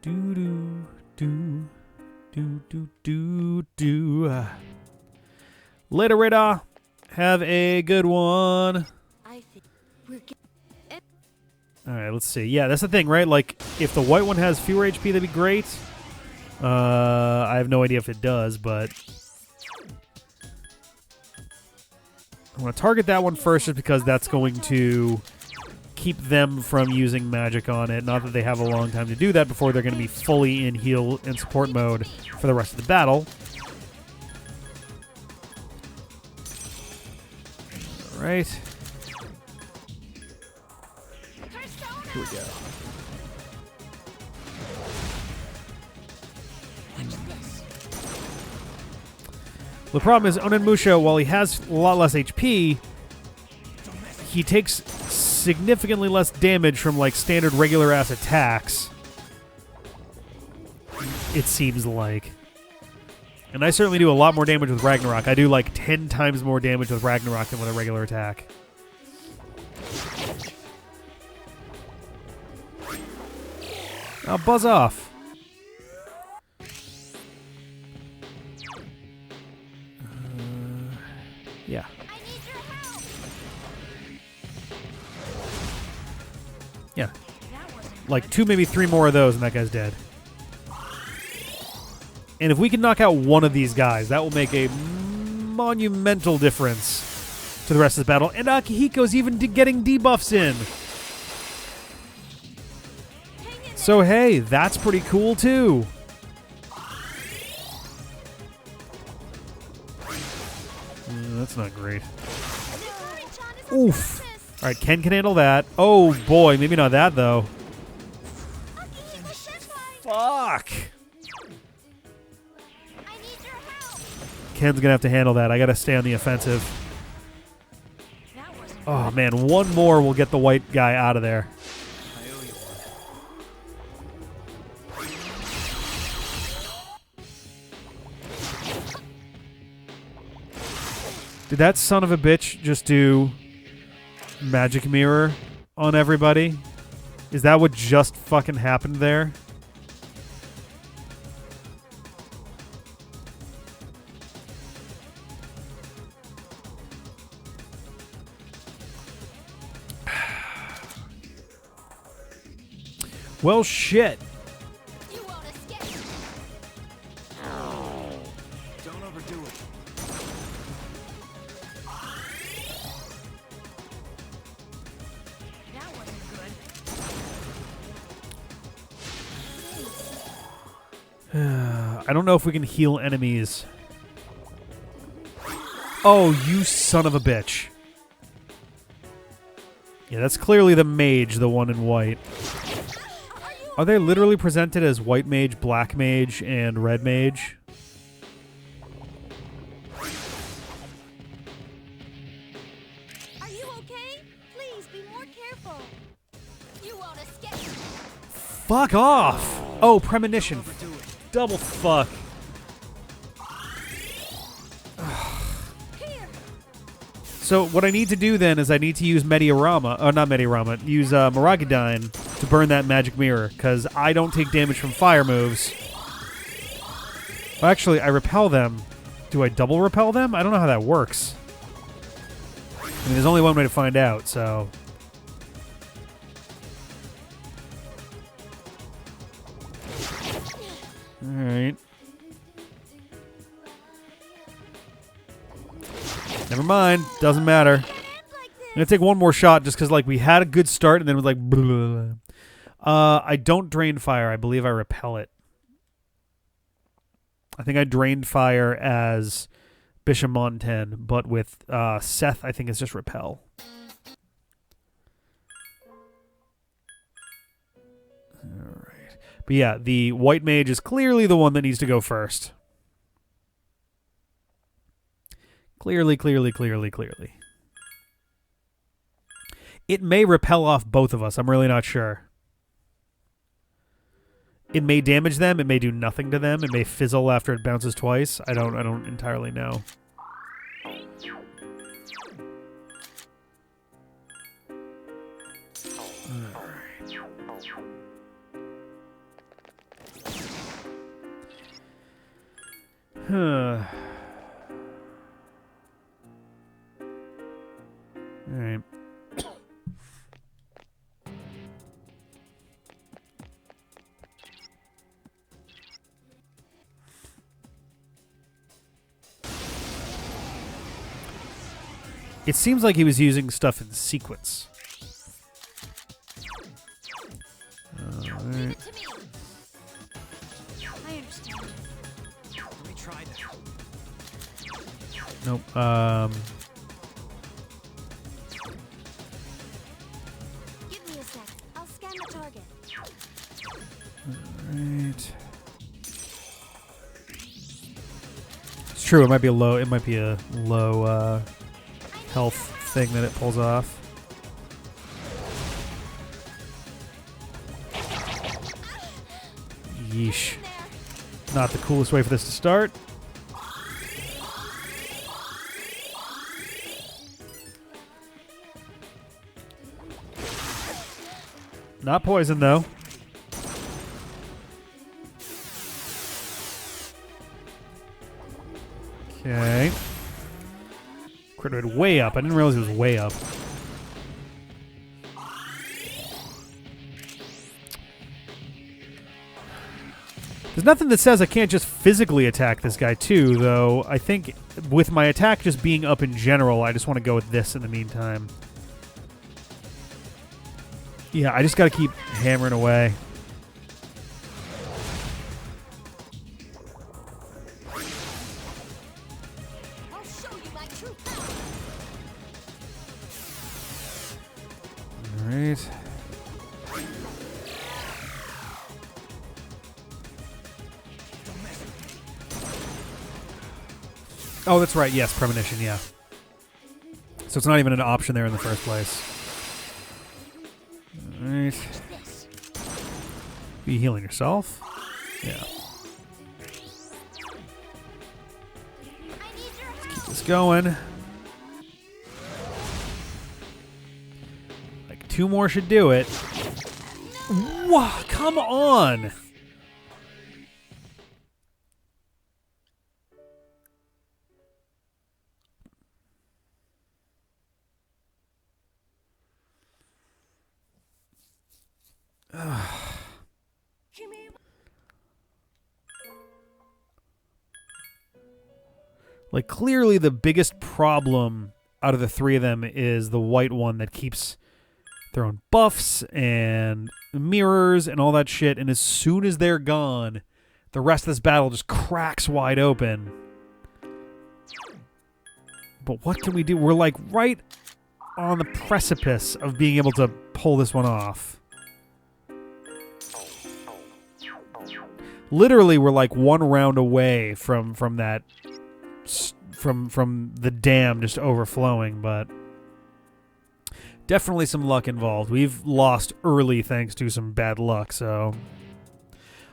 do do do do do do do. Later, Radar. Have a good one. All right, let's see. Yeah, that's the thing, right? Like, if the white one has fewer HP, that'd be great. I have no idea if it does, but I want to target that one first just because that's going to keep them from using magic on it. Not that they have a long time to do that before they're going to be fully in heal and support mode for the rest of the battle. All right. Here we go. The problem is Onimusha, while he has a lot less HP, he takes significantly less damage from like standard regular ass attacks. It seems like. And I certainly do a lot more damage with Ragnarok. I do like 10 times more damage with Ragnarok than with a regular attack. I'll buzz off. Yeah. Yeah. Like 2, maybe 3 more of those and that guy's dead. And if we can knock out one of these guys, that will make a monumental difference to the rest of the battle. And Akihiko's even getting debuffs in. So hey, that's pretty cool too. That's not great. Oof. Alright, Ken can handle that. Oh boy, maybe not that though. Fuck. Ken's gonna have to handle that. I gotta stay on the offensive. Oh man, one more will get the white guy out of there. Did that son of a bitch just do magic mirror on everybody? Is that what just fucking happened there? Well, shit. Don't overdo it. That wasn't good. I don't know if we can heal enemies. Oh, you son of a bitch. Yeah, that's clearly the mage, the one in white. Are they literally presented as white mage, black mage, and red mage? Are you okay? Please be more careful. You won't escape. Fuck off! Oh, premonition. Double fuck. Here. So what I need to do then is I need to use Mediarama, or not Mediarama, use Miragadine to burn that magic mirror, because I don't take damage from fire moves. Well, actually, I repel them. Do I double repel them? I don't know how that works. I mean, there's only one way to find out, so... Alright. Never mind. Doesn't matter. I'm gonna take one more shot just because, like, we had a good start and then it was like... Blah, blah, blah. I don't drain fire. I believe I repel it. I think I drained fire as Bishamonten, but with Seth, I think it's just repel. Alright. But yeah, the white mage is clearly the one that needs to go first. Clearly, clearly, clearly, clearly. It may repel off both of us. I'm really not sure. It may damage them. It may do nothing to them. It may fizzle after it bounces twice. I don't entirely know. All right. It seems like he was using stuff in sequence. Give it to me. I understand. Let me try that. Nope. Give me a sec. I'll scan the target. Alright. It's true, it might be a low health thing that it pulls off. Yeesh. Not the coolest way for this to start. Not poison, though. Okay. Crit rate way up. I didn't realize it was way up. There's nothing that says I can't just physically attack this guy too, though. I think with my attack just being up in general, I just want to go with this in the meantime. Yeah, I just got to keep hammering away. I'll show you my true power. All right. Oh, that's right. Yes, premonition. Yeah. So it's not even an option there in the first place. All right. Are you healing yourself? Yeah. I need your help. Keep this going. Like 2 more should do it. Wow, come on. Like, clearly the biggest problem out of the 3 of them is the white one that keeps throwing buffs and mirrors and all that shit, and as soon as they're gone, the rest of this battle just cracks wide open. But what can we do? We're like right on the precipice of being able to pull this one off. Literally, we're like one round away from that, from the dam just overflowing, but definitely some luck involved. We've lost early thanks to some bad luck, so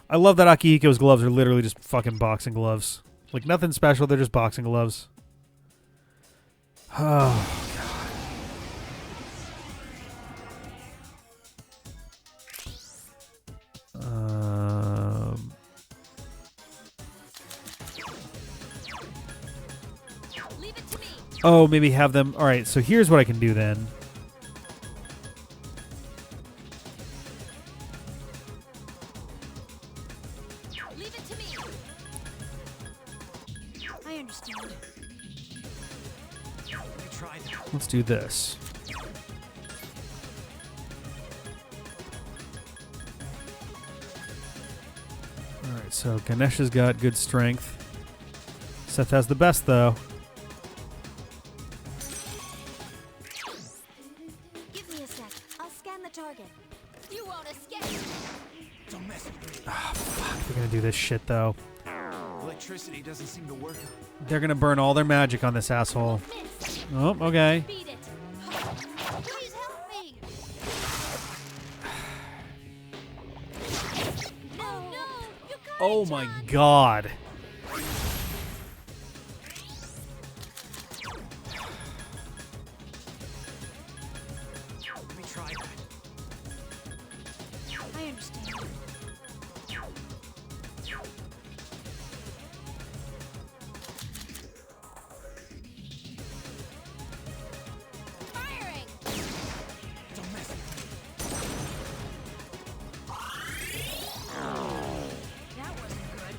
I love that Akihiko's gloves are literally just fucking boxing gloves. Like, nothing special, they're just boxing gloves. Oh, Leave it to me. oh, maybe have them... Alright, so here's what I can do then. Leave it to me. I understand. Let me try that. Let's do this. Alright, so Ganesha's got good strength. Seth has the best, though. Give me a sec. I'll scan the target. You won't escape. Don't mess with me. Ah, fuck. We're gonna do this shit, though. Electricity doesn't seem to work. They're gonna burn all their magic on this asshole. Miss. Oh, okay. Beat it. Please help me. No, no. You got Oh it, my John. god. Let me try that. I understand. Firing. Don't mess with me. That wasn't good.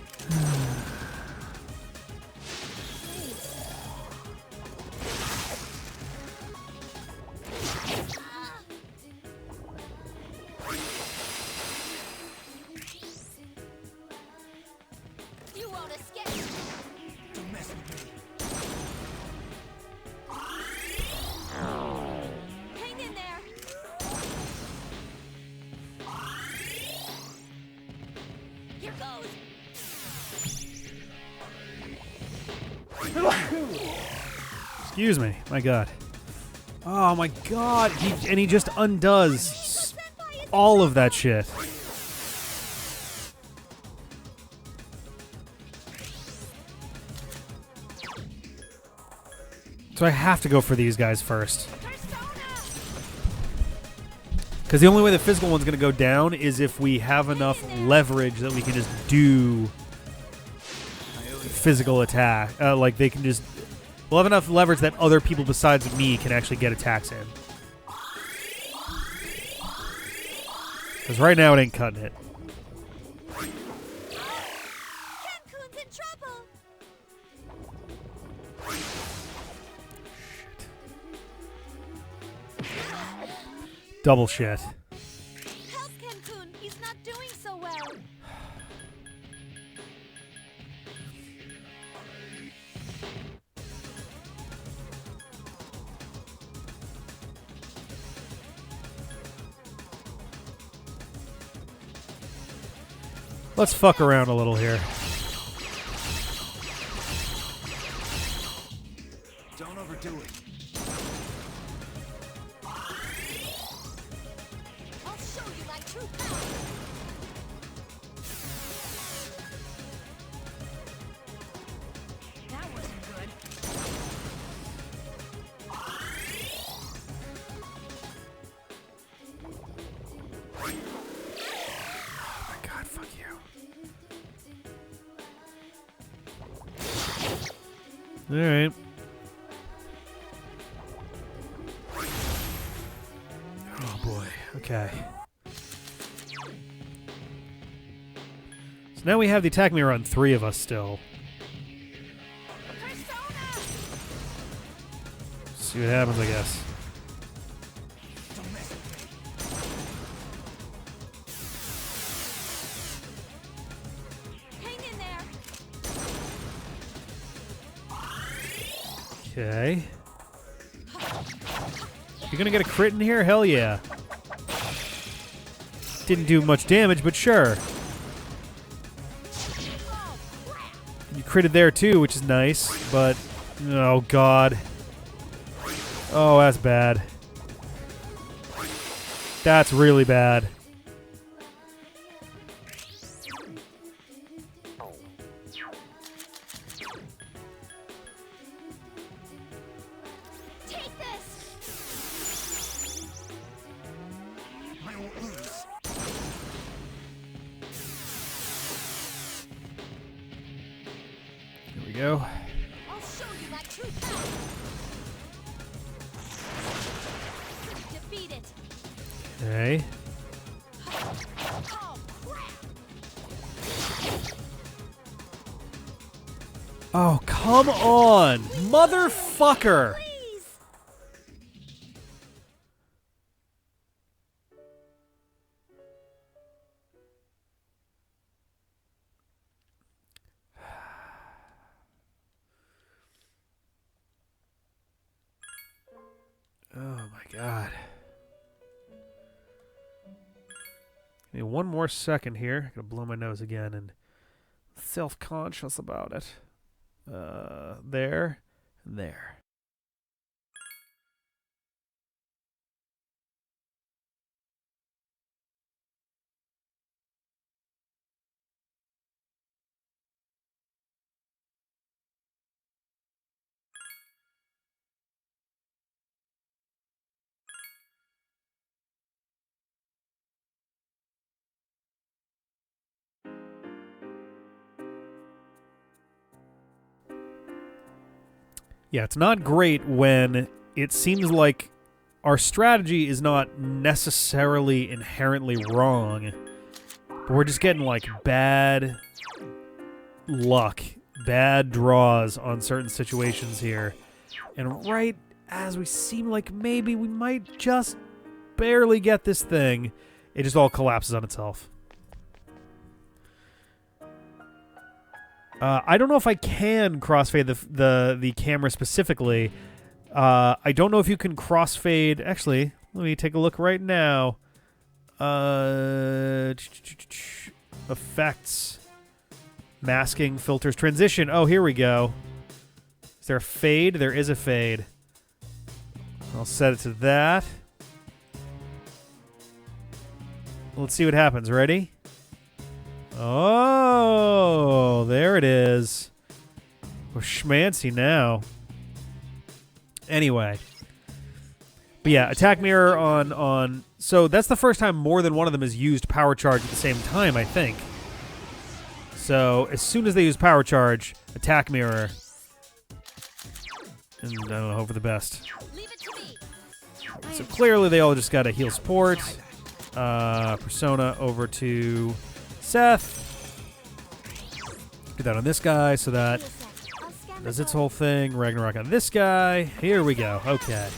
You won't escape. Don't mess with me. Hang in there. Here goes. Excuse me. My god. Oh my god. He just undoes all of that shit. So I have to go for these guys first. Because the only way the physical one's going to go down is if we have enough leverage that we can just do physical attack. Like, they can just... We'll have enough leverage that other people besides me can actually get attacks in. Because right now it ain't cutting it. Kenkun's in trouble. Double shit. Help Kenkun. He's not doing so well. Let's fuck around a little here. Don't overdo it. I'll show you my true power. That wasn't good. Oh my god, fuck you. Alright. Oh boy, okay. So now we have the attack mirror on 3 of us still. Persona. See what happens, I guess. Don't mess with me. Hang in there. Okay. You're gonna get a crit in here? Hell yeah. Didn't do much damage, but sure. You critted there too, which is nice, but oh god. Oh, that's bad. That's really bad. Take this. I won't lose. Here we go. I'll show you my true power. Defeat it. Okay. Oh, crap. Oh, come on. Motherfucker. Please. Oh my god. Give me one more second here. I'm gonna blow my nose again and self-conscious about it. There, and there. Yeah, it's not great when it seems like our strategy is not necessarily inherently wrong, but we're just getting like bad luck, bad draws on certain situations here. And right as we seem like maybe we might just barely get this thing, it just all collapses on itself. I don't know if I can crossfade the camera specifically. I don't know if you can crossfade. Actually, let me take a look right now. Effects, masking, filters, transition. Oh, here we go. Is there a fade? There is a fade. I'll set it to that. Let's see what happens. Ready? Oh, there it is. We're schmancy now. Anyway. But yeah, attack mirror on... So that's the first time more than one of them has used power charge at the same time, I think. So as soon as they use power charge, attack mirror. And I don't know, hope for the best. Leave it to me. So clearly they all just got to heal support. Persona over to... Seth. Do that on this guy so that does its whole thing. Ragnarok on this guy. Here we go. Okay.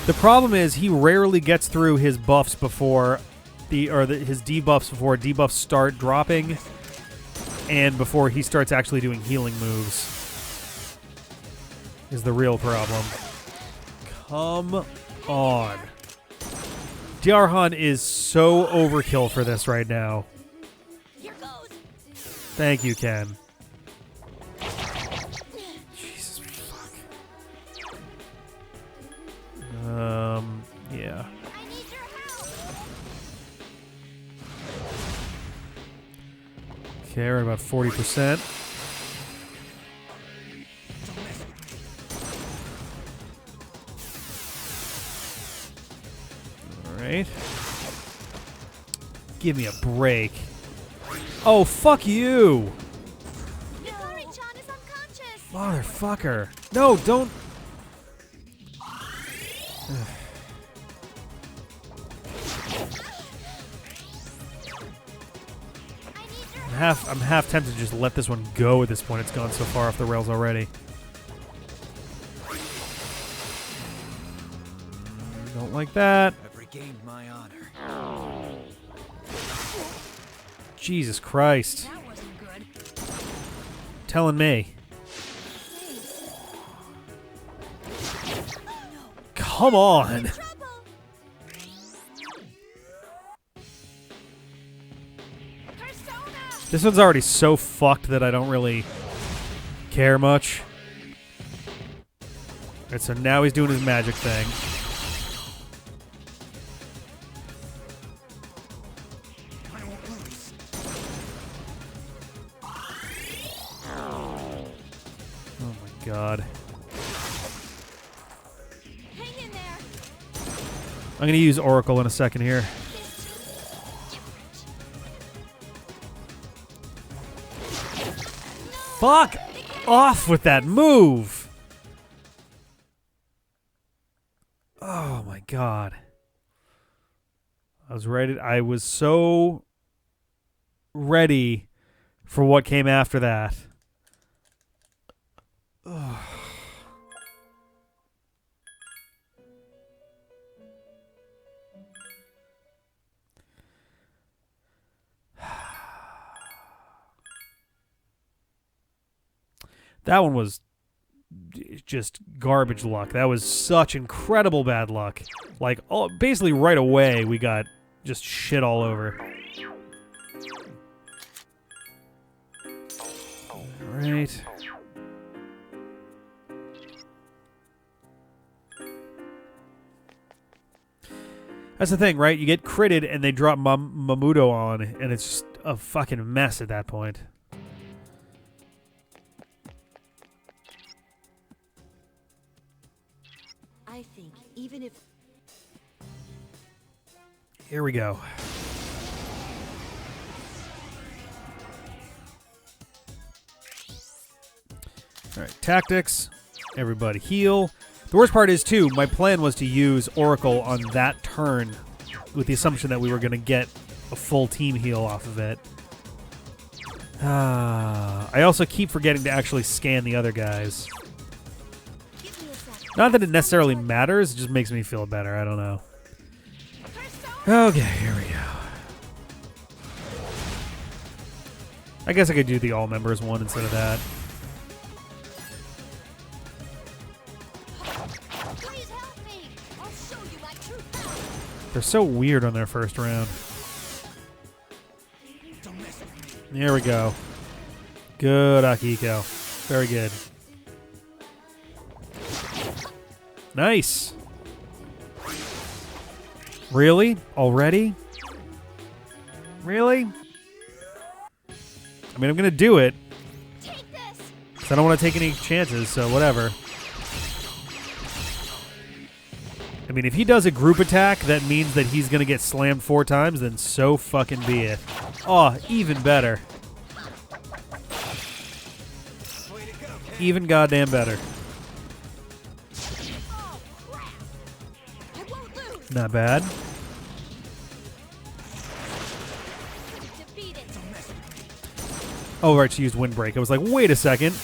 The problem is he rarely gets through his buffs before his debuffs before debuffs start dropping and before he starts actually doing healing moves is the real problem. Come on. Diarhan is so overkill for this right now. Here goes. Thank you, Ken. Jesus fuck. Yeah. I need your help. Okay, we're at about 40%. Alright. Give me a break. Oh, fuck you! Hikari-chan is unconscious. Motherfucker. No, don't... I'm half tempted to just let this one go at this point. It's gone so far off the rails already. Don't like that. I've regained my honor. Jesus Christ. That wasn't good. Telling me. come on. Trouble. Persona. This one's already so fucked that I don't really care much. Alright, so now he's doing his magic thing. Oh my god. Hang in there. I'm gonna use Oracle in a second here. Fuck off with that move! Oh my god. I was ready. I was so ready for what came after that. Ugh. That one was just garbage luck. That was such incredible bad luck. Like, basically right away, we got just shit all over. Alright. That's the thing, right? You get critted and they drop Mamuto on, and it's just a fucking mess at that point. I think even if Here we go. Alright, tactics. Everybody heal. The worst part is, too, my plan was to use Oracle on that turn with the assumption that we were going to get a full team heal off of it. I also keep forgetting to actually scan the other guys. give me a second. Not that it necessarily matters, it just makes me feel better. I don't know. Persona. Okay, here we go. I guess I could do the all members one instead of that. Please help me. I'll show you my true power. They're so weird on their first round. Don't mess with me. There we go. Good, Akiko. Very good. Nice. Really? Already? Really? I mean, I'm going to do it. Take this. 'Cause I don't want to take any chances, so whatever. I mean, if he does a group attack, that means that he's going to get slammed 4 times, then so fucking be it. Oh, even better. Way to go, kid. Even goddamn better. Oh crap. I won't lose. Not bad. Defeat it. Don't mess with me. Oh, right, she used Windbreak. I was like, wait a second.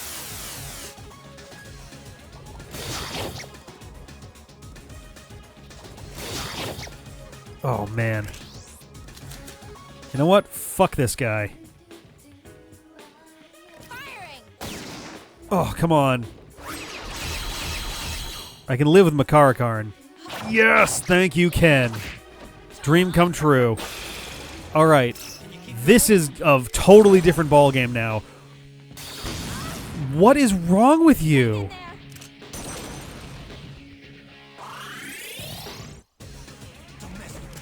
Oh, man. You know what? Fuck this guy. Firing. Oh, come on. I can live with Makarakarn. Yes! Thank you, Ken. Dream come true. All right. This is a totally different ballgame now. What is wrong with you? There. Don't mess with me.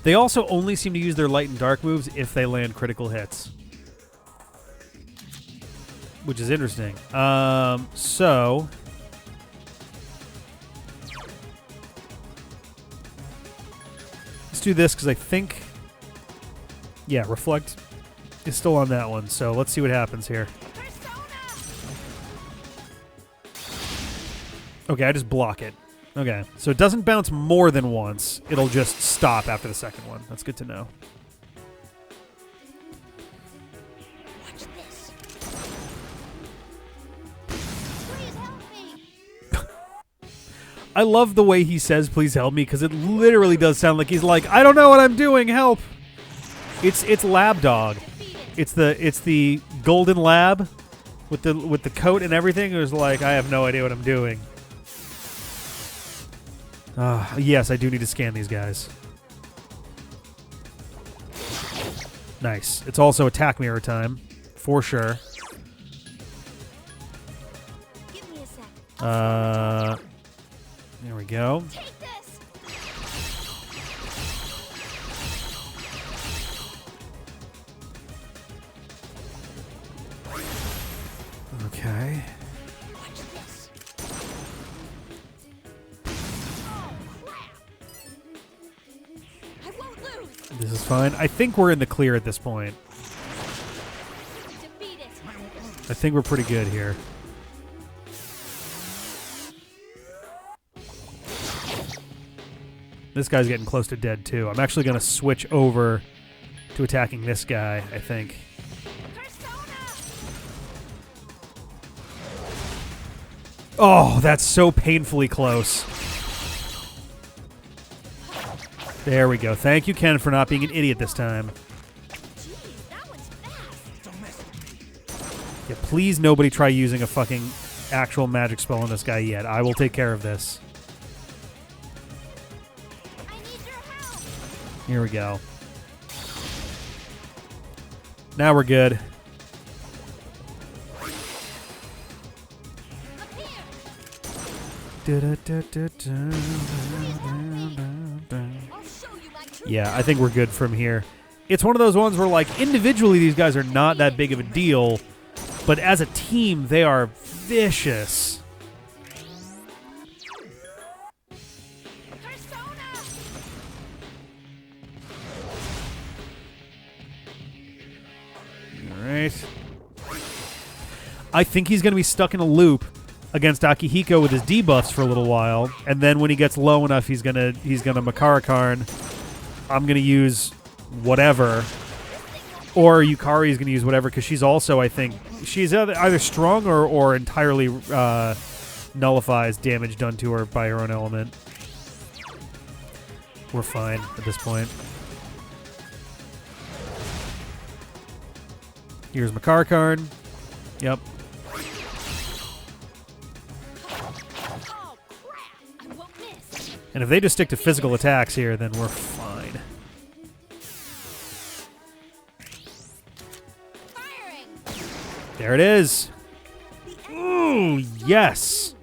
They also only seem to use their light and dark moves if they land critical hits. Which is interesting. So... let's do this, because I think... yeah, Reflect is still on that one, so let's see what happens here. Persona. Okay, I just block it. Okay, so it doesn't bounce more than once. It'll just stop after the second one. That's good to know. Watch this. Please help me. I love the way he says, please help me, because it literally does sound like he's like, I don't know what I'm doing, help! It's Lab Dog. It's the golden lab with the coat and everything. It was like, I have no idea what I'm doing. Yes, I do need to scan these guys. Nice. It's also attack mirror time, for sure. Give me a sec. There we go. Take this. Okay. Watch this. I won't lose. This is fine. I think we're in the clear at this point. Defeat it. I think we're pretty good here. This guy's getting close to dead, too. I'm actually going to switch over to attacking this guy, I think. Oh, that's so painfully close. There we go. Thank you, Ken, for not being an idiot this time. Jeez, that one's fast. Don't mess with me. Yeah, please nobody try using a fucking actual magic spell on this guy yet. I will take care of this. I need your help. Here we go. Now we're good. Up here. I'll show you my true Yeah, I think we're good from here. It's one of those ones where, like, individually these guys are not that big of a deal, but as a team, they are vicious. persona. All right. I think he's going to be stuck in a loop against Akihiko with his debuffs for a little while, and then when he gets low enough, he's gonna Makarakarn. I'm gonna use whatever, or Yukari's gonna use whatever because she's also, I think, she's either strong or entirely nullifies damage done to her by her own element. We're fine at this point. Here's Makarakarn. Yep. Oh crap! I won't miss. And if they just stick to physical attacks here, then we're fine. Firing. There it is. Ooh, yes.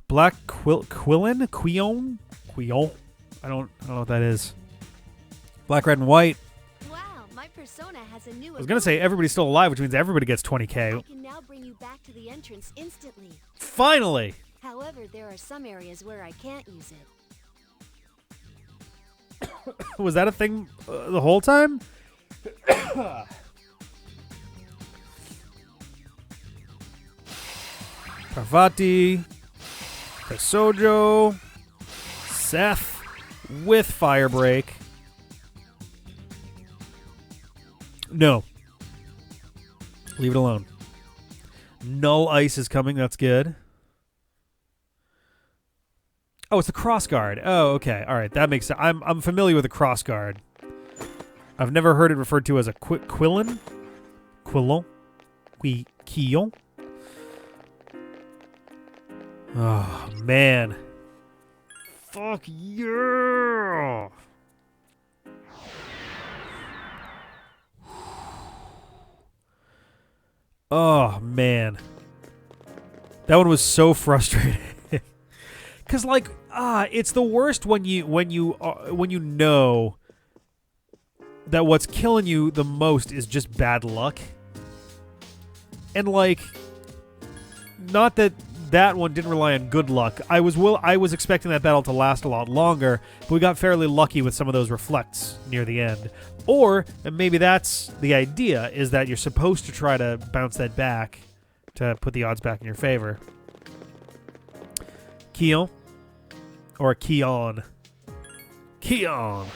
Black Quillon? Quion? I don't know what that is. Black, red, and white. Wow, my persona has a new. I was gonna say everybody's still alive, which means everybody gets 20k. I can now bring you back to the entrance instantly. Finally! However, there are some areas where I can't use it. Was that a thing the whole time? Parvati, Pesojo, Seth with Firebreak. No. Leave it alone. Null Ice is coming. That's good. Oh, it's the crossguard. Oh, okay. All right. That makes sense. I'm familiar with the crossguard. I've never heard it referred to as a Quillon. Quillon. Quillon. Oh, man. Fuck yeah. Oh, man. That one was so frustrating. Cause like it's the worst when you know that what's killing you the most is just bad luck, and like, not that one didn't rely on good luck. I was expecting that battle to last a lot longer, but we got fairly lucky with some of those reflects near the end. Or and maybe that's the idea, is that you're supposed to try to bounce that back to put the odds back in your favor. Keon. Or Keon. Keon.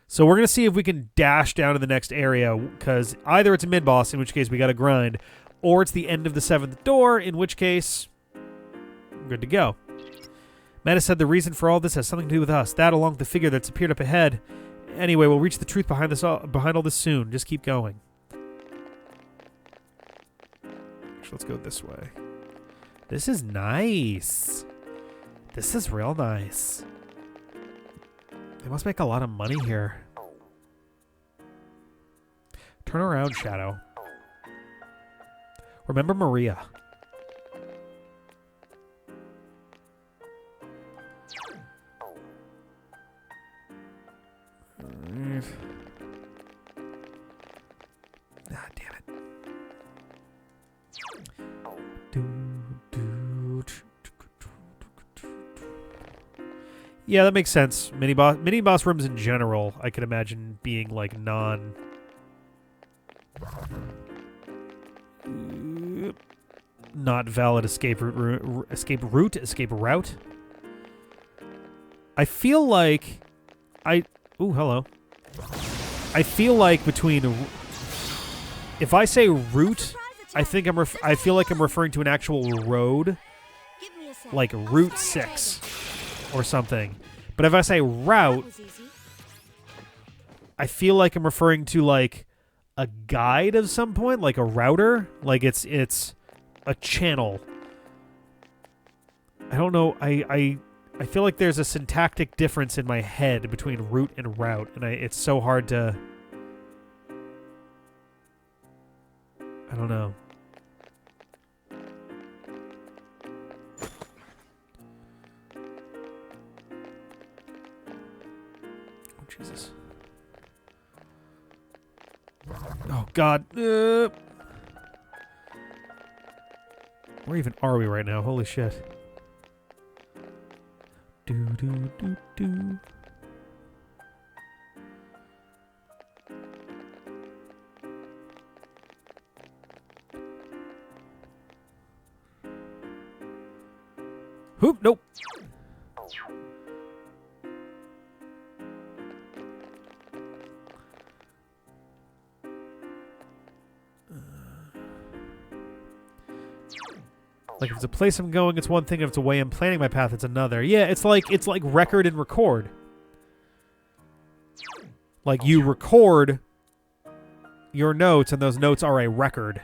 So we're going to see if we can dash down to the next area, because either it's a mid-boss, in which case we got to grind, or it's the end of the 7th door, in which case we're good to go. Meta said the reason for all this has something to do with us. That along with the figure that's appeared up ahead. Anyway, we'll reach the truth behind all this soon. Just keep going. Actually, let's go this way. This is nice. This is real nice. They must make a lot of money here. Turn around, Shadow. Remember Maria. Ah, damn it. Yeah, that makes sense. Mini boss rooms in general, I could imagine being like not valid escape route. I feel like ooh, hello. I feel like between if I say route, I feel like I'm referring to an actual road, like Route 6 or something. But if I say route, I feel like I'm referring to like a guide of some point, like a router, like it's a channel. I don't know. I feel like there's a syntactic difference in my head between route and route, and it's so hard to. I don't know. Oh, Jesus. Oh, God. Where even are we right now? Holy shit. Do, do, do, do. Hoop, nope. Like if it's a place I'm going, it's one thing. If it's a way I'm planning my path, it's another. Yeah, it's like record and record. Like you record your notes, and those notes are a record.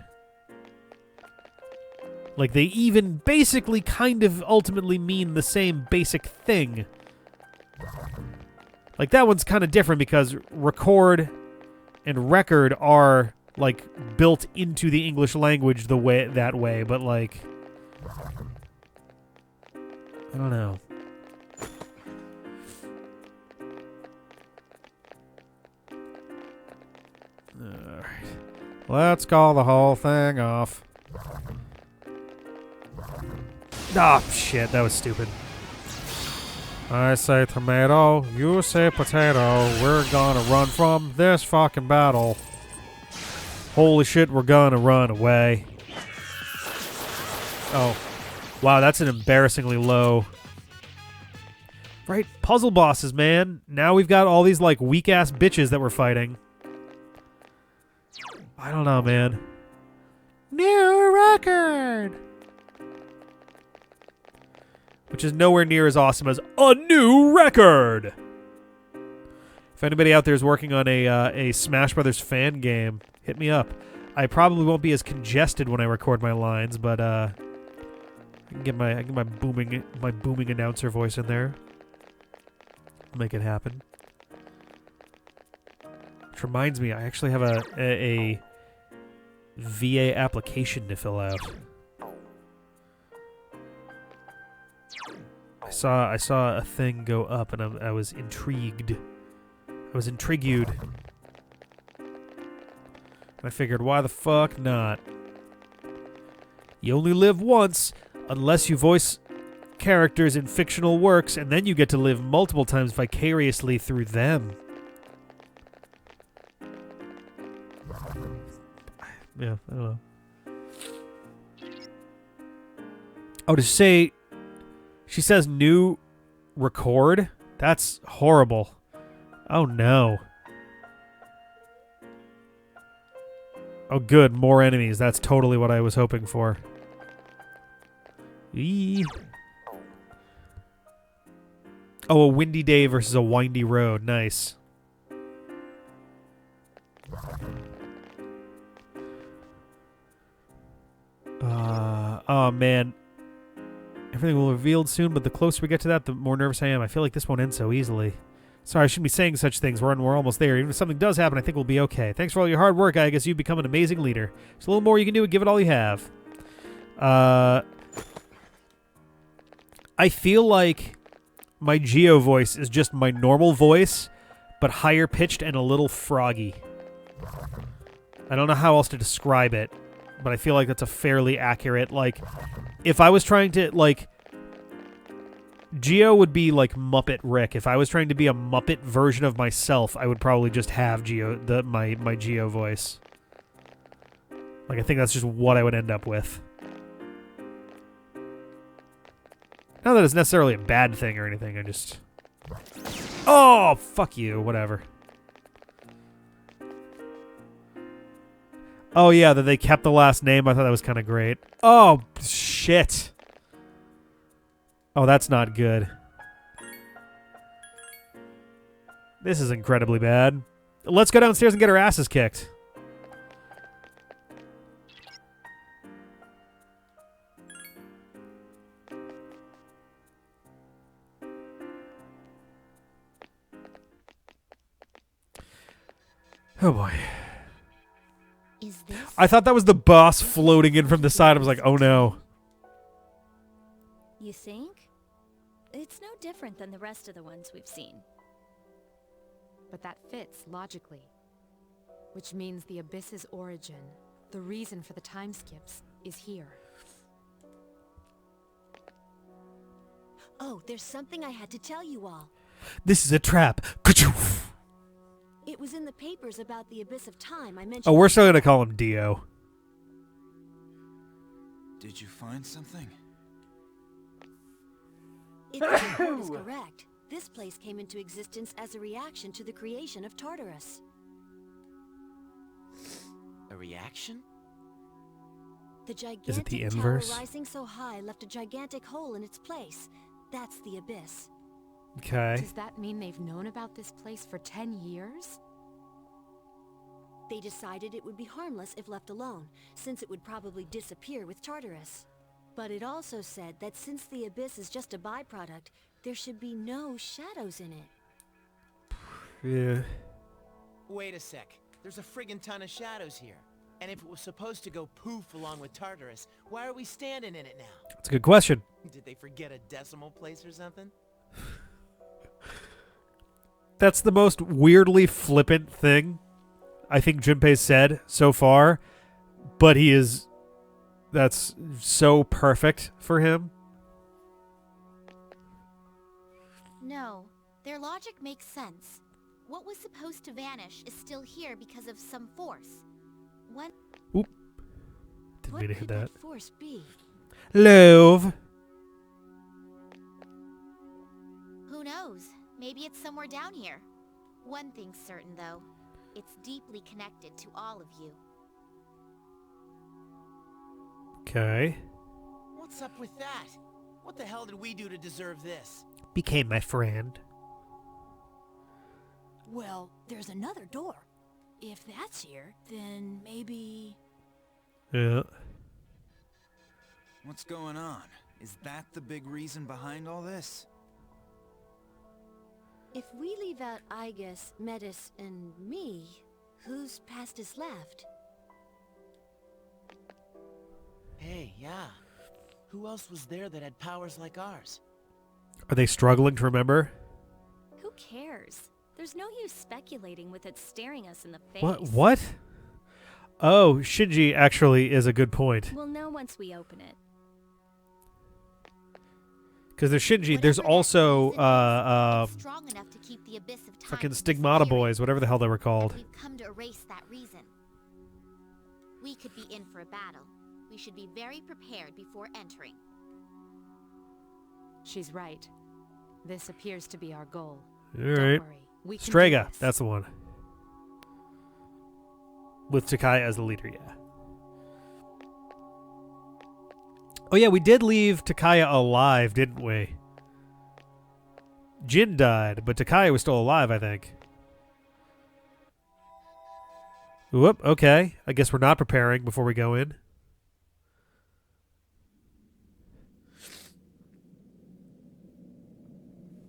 Like they even basically kind of ultimately mean the same basic thing. Like that one's kind of different because record and record are like built into the English language that way, but like I don't know. Alright. Let's call the whole thing off. Ah, shit, that was stupid. I say tomato, you say potato. We're gonna run from this fucking battle. Holy shit, we're gonna run away. Oh. Wow, that's an embarrassingly low. Right, puzzle bosses, man. Now we've got all these, like, weak-ass bitches that we're fighting. I don't know, man. New record! Which is nowhere near as awesome as a new record! If anybody out there is working on a Smash Brothers fan game, hit me up. I probably won't be as congested when I record my lines, but I can get my booming announcer voice in there. Make it happen. Which reminds me, I actually have a VA application to fill out. I saw a thing go up, and I was intrigued. I was intrigued. I figured, why the fuck not? You only live once, unless you voice characters in fictional works, and then you get to live multiple times vicariously through them. Yeah, I don't know. Oh, to say... She says new record? That's horrible. Oh, no. Oh, good. More enemies. That's totally what I was hoping for. Eee. Oh, a windy day versus a windy road. Nice. Oh, man. Everything will be revealed soon, but the closer we get to that, the more nervous I am. I feel like this won't end so easily. Sorry, I shouldn't be saying such things. We're almost there. Even if something does happen, I think we'll be okay. Thanks for all your hard work. I guess you've become an amazing leader. There's a little more you can do. Give it all you have. I feel like my Geo voice is just my normal voice, but higher pitched and a little froggy. I don't know how else to describe it, but I feel like that's a fairly accurate, like, if I was trying to, like, Geo would be like Muppet Rick. If I was trying to be a Muppet version of myself, I would probably just have my Geo voice. Like, I think that's just what I would end up with. Not that it's necessarily a bad thing or anything, I just... Oh, fuck you, whatever. Oh, yeah, that they kept the last name. I thought that was kind of great. Oh, shit. Oh, that's not good. This is incredibly bad. Let's go downstairs and get our asses kicked. Oh, boy. Is this? I thought that was the boss floating in from the side. I was like, oh, no. You think? It's no different than the rest of the ones we've seen. But that fits logically. Which means the Abyss's origin, the reason for the time skips, is here. Oh, there's something I had to tell you all. This is a trap. It was in the papers about the Abyss of Time I mentioned. Oh, we're still going to call him Dio. Did you find something? If the report is correct, this place came into existence as a reaction to the creation of Tartarus. A reaction? The Is it gigantic the tower inverse? rising so high left a gigantic hole in its place. That's the Abyss. Okay. Does that mean they've known about this place for 10 years? They decided it would be harmless if left alone, since it would probably disappear with Tartarus. But it also said that since the Abyss is just a byproduct, there should be no shadows in it. Yeah. Wait a sec. There's a friggin' ton of shadows here. And if it was supposed to go poof along with Tartarus, why are we standing in it now? That's a good question. Did they forget a decimal place or something? That's the most weirdly flippant thing I think Junpei's said so far, but that's so perfect for him. No, their logic makes sense. What was supposed to vanish is still here because of some force. When Oop. Didn't What mean to could hit that. force be? Love. who knows? Maybe it's somewhere down here. One thing's certain though. It's deeply connected to all of you. Okay. What's up with that? What the hell did we do to deserve this? Became my friend. Well, there's another door. If that's here, then maybe... Yeah. What's going on? Is that the big reason behind all this? If we leave out Igus, Metis, and me, whose past is left? Hey, yeah. Who else was there that had powers like ours? Are they struggling to remember? Who cares? There's no use speculating with it staring us in the face. What? Oh, Shinji actually is a good point. We'll know once we open it. Because there's Shinji, Whatever there's that also reason is, it's strong enough to keep the abyss of time fucking from Stigmata disappearing. Boys, whatever the hell they were called. We've come to erase that reason. We could be in for a battle. We should be very prepared before entering. She's right. This appears to be our goal. All Don't right. worry. We can do Strega, this. that's the one. With Takaya as the leader, yeah. Oh yeah, we did leave Takaya alive, didn't we? Jin died, but Takaya was still alive, I think. Whoop, okay. I guess we're not preparing before we go in.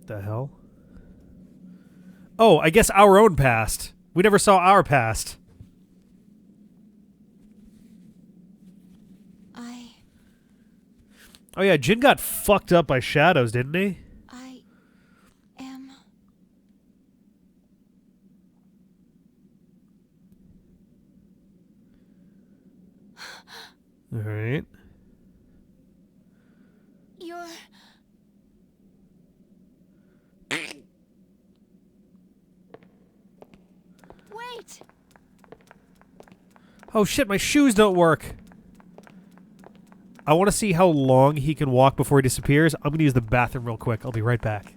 The hell? Oh, I guess our own past. We never saw our past. Oh yeah, Jin got fucked up by shadows, didn't he? I am... Alright. You're... Wait! Oh shit, my shoes don't work. I want to see how long he can walk before he disappears. I'm going to use the bathroom real quick. I'll be right back.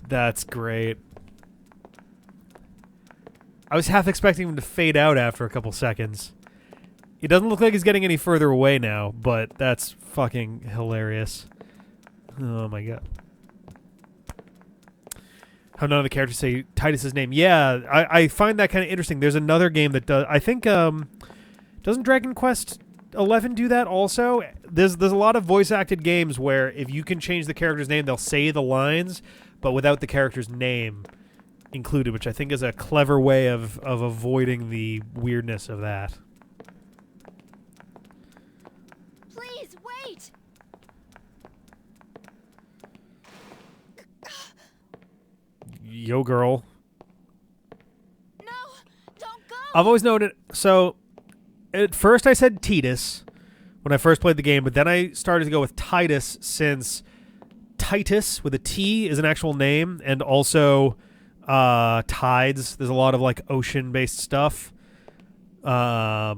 That's great. I was half expecting him to fade out after a couple seconds. It doesn't look like he's getting any further away now, but that's fucking hilarious. Oh my god. How none of the characters say Titus's name. Yeah, I find that kind of interesting. There's another game that does... I think, doesn't Dragon Quest 11 do that also? There's a lot of voice-acted games where if you can change the character's name, they'll say the lines, but without the character's name included, which I think is a clever way of avoiding the weirdness of that. Please, wait! Yo, girl. No! Don't go! I've always known it. So, at first I said Titus when I first played the game, but then I started to go with Titus since Titus with a T is an actual name, and also tides. There's a lot of like ocean-based stuff. But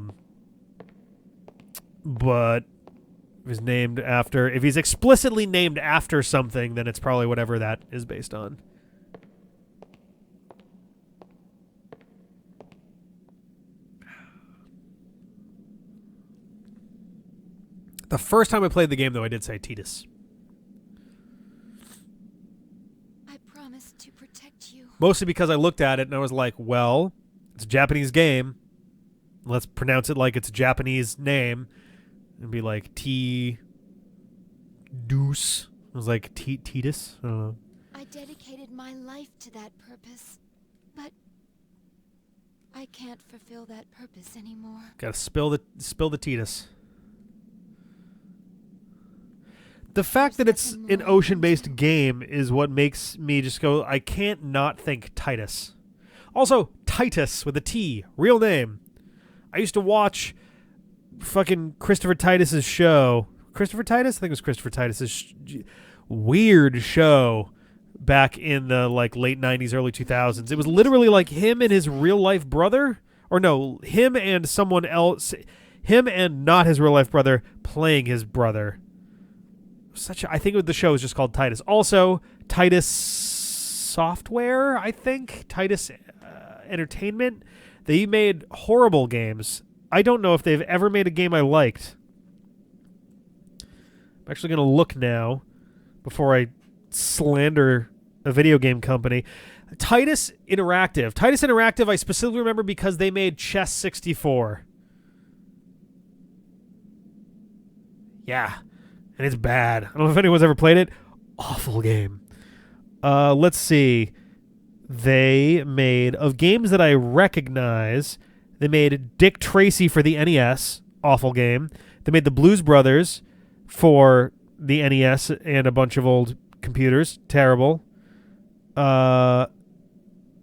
if he's named after, if he's explicitly named after something, then it's probably whatever that is based on. The first time I played the game, though, I did say Titus. I promise to protect you. Mostly because I looked at it and I was like, well, it's a Japanese game. Let's pronounce it like it's a Japanese name. And be like T-Deuce. I was like Titus? I don't know. I dedicated my life to that purpose, but I can't fulfill that purpose anymore. Gotta spill the Titus. The fact that it's an ocean-based game is what makes me just go, I can't not think Titus. Also, Titus with a T, real name. I used to watch fucking Christopher Titus's show. Christopher Titus? I think it was Christopher Titus's weird show back in the like late 90s, early 2000s. It was literally like him and his real-life brother. Or no, him and someone else. Him and not his real-life brother playing his brother. I think the show is just called Titus. Also, Titus Software, I think. Titus Entertainment. They made horrible games. I don't know if they've ever made a game I liked. I'm actually going to look now before I slander a video game company. Titus Interactive. Titus Interactive I specifically remember because they made Chess 64. Yeah. And it's bad. I don't know if anyone's ever played it. Awful game. Let's see. They made, of games that I recognize, they made Dick Tracy for the NES. Awful game. They made the Blues Brothers for the NES and a bunch of old computers. Terrible.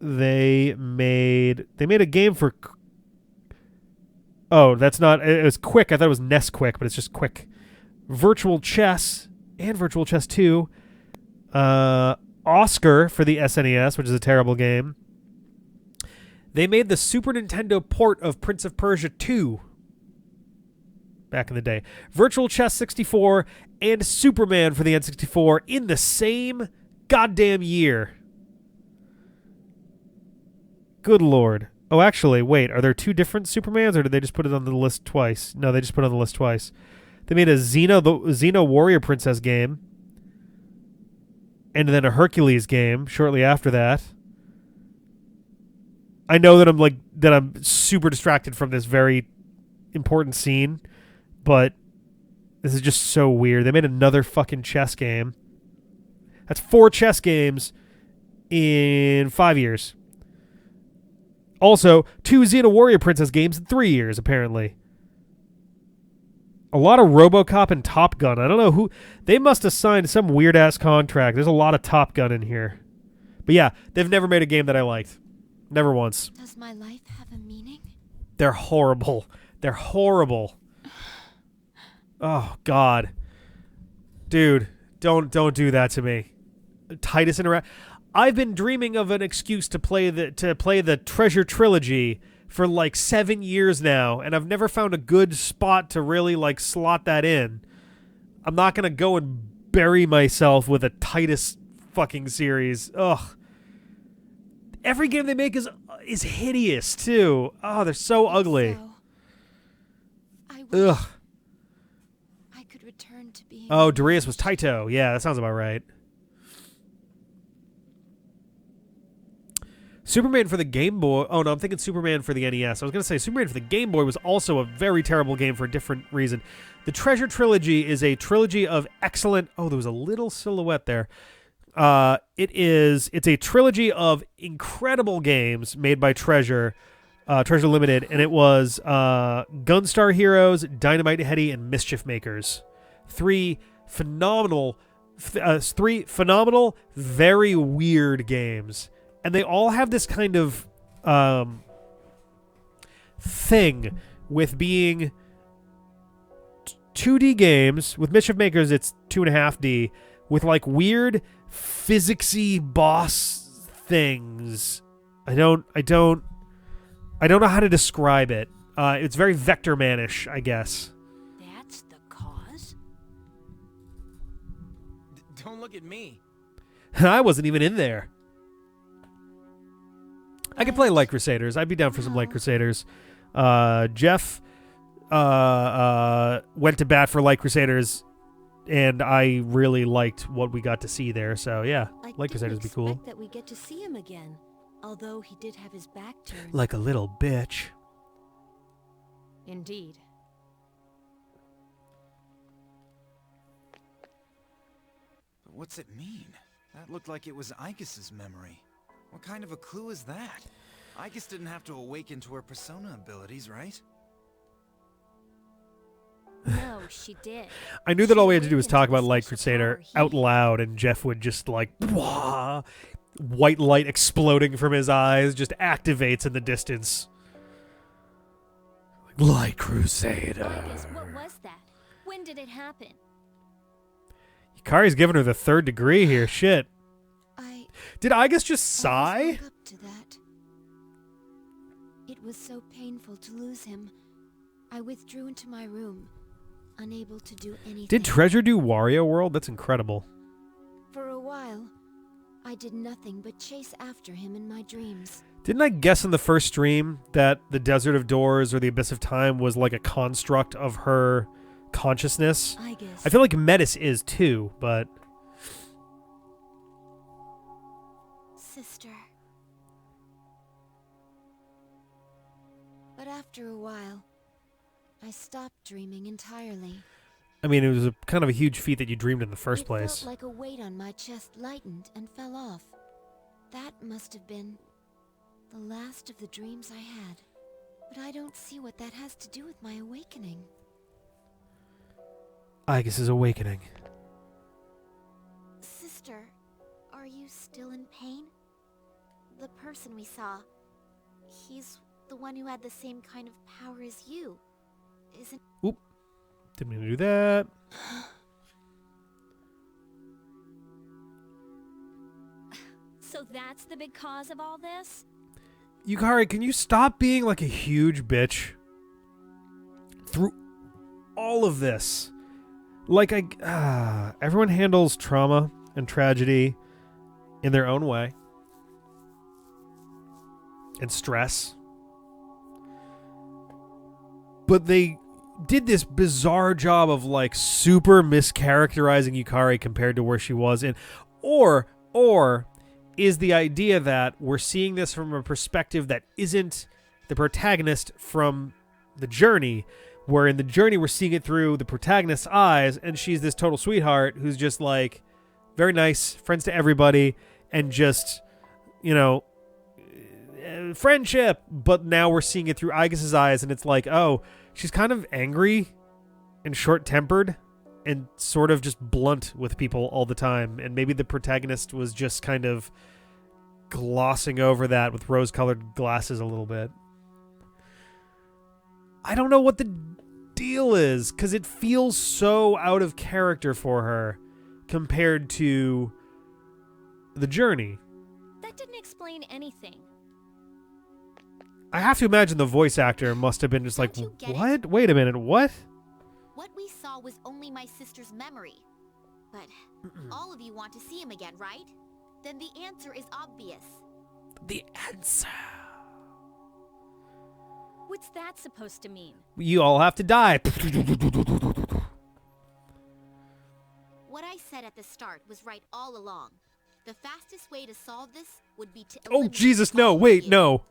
They made a game for... Oh, that's not... It was Quick. I thought it was Nesquik, but it's just Quick. Virtual Chess and Virtual Chess 2. Oscar for the SNES, which is a terrible game. They made the Super Nintendo port of Prince of Persia 2 back in the day. Virtual Chess 64 and Superman for the N64 in the same goddamn year. Good lord. Oh, actually, wait. Are there two different Supermans, or did they just put it on the list twice? No, they just put it on the list twice. They made a Xena Warrior Princess game. And then a Hercules game shortly after that. I know that I'm super distracted from this very important scene, but this is just so weird. They made another fucking chess game. That's 4 chess games in 5 years. Also, 2 Xena Warrior Princess games in 3 years, apparently. A lot of RoboCop and Top Gun. I don't know who... They must have signed some weird-ass contract. There's a lot of Top Gun in here. But yeah, they've never made a game that I liked. Never once. Does my life have a meaning? They're horrible. They're horrible. Oh, God. Dude, don't do that to me. Titus Interact... I've been dreaming of an excuse to play the Treasure Trilogy for like 7 years now, and I've never found a good spot to really like slot that in. I'm not gonna go and bury myself with a Titus fucking series. Ugh. Every game they make is hideous too. Oh, they're so ugly. So, I wish Ugh. I could return to being... Oh, Darius was Taito. Yeah, that sounds about right. Superman for the Game Boy... Oh, no, I'm thinking Superman for the NES. I was going to say Superman for the Game Boy was also a very terrible game for a different reason. The Treasure Trilogy is a trilogy of excellent... Oh, there was a little silhouette there. It's a trilogy of incredible games made by Treasure Limited, and it was Gunstar Heroes, Dynamite Headdy, and Mischief Makers. Three phenomenal, very weird games. And they all have this kind of thing with being 2D games. With Mischief Makers, it's 2.5D with like weird physicsy boss things. I don't know how to describe it. It's very Vector Man-ish, I guess. That's the cause? Don't look at me. I wasn't even in there. I could play Light Crusaders. I'd be down for some Light Crusaders. Jeff went to bat for Light Crusaders, and I really liked what we got to see there. So yeah, Light Crusaders would be cool. That we get to see him again, although he did have his back turned. Like a little bitch. Indeed. But what's it mean? That looked like it was Icus's memory. What kind of a clue is that? Icus didn't have to awaken to her persona abilities, right? No, she did. I knew that all we had to do was talk about Light Crusader out loud, and Jeff would just like, wah, white light exploding from his eyes just activates in the distance. Light Crusader. Icus, what was that? When did it happen? Yukari's giving her the 3rd degree here. Shit. Did Igus just I sigh? was up to that. It was so painful to lose him. I withdrew into my room. unable to do anything. Did Treasure do Wario World? That's incredible. For a while, I did nothing but chase after him in my dreams. Didn't I guess in the first stream that the Desert of Doors or the Abyss of Time was like a construct of her consciousness? I guess. I feel like Metis is too, but... Sister. But after a while, I stopped dreaming entirely. I mean, it was a kind of a huge feat that you dreamed in the first place. It felt like a weight on my chest lightened and fell off. That must have been the last of the dreams I had. But I don't see what that has to do with my awakening. Aigis' awakening. Sister, are you still in pain? The person we saw, he's the one who had the same kind of power as you, isn't... Oop. Didn't mean to do that. So that's the big cause of all this? Yukari, can you stop being like a huge bitch? Through all of this. Like, everyone handles trauma and tragedy in their own way. And stress. But they did this bizarre job of like super mischaracterizing Yukari compared to where she was in. Or is the idea that we're seeing this from a perspective that isn't the protagonist from the journey, where in the journey we're seeing it through the protagonist's eyes, and she's this total sweetheart who's just like very nice, friends to everybody, and just, you know, friendship. But now we're seeing it through Aigis' eyes, and it's like, oh, she's kind of angry and short-tempered and sort of just blunt with people all the time. And maybe the protagonist was just kind of glossing over that with rose-colored glasses a little bit. I don't know what the deal is, because it feels so out of character for her compared to the journey. That didn't explain anything. I have to imagine the voice actor must have been just like, Don't you get what? Wait a minute, what? What we saw was only my sister's memory. But all of you want to see him again, right? Then the answer is obvious. The answer. What's that supposed to mean? You all have to die. What I said at the start was right all along. The fastest way to solve this would be to Oh, eliminate Jesus, no. all of Wait, you. no.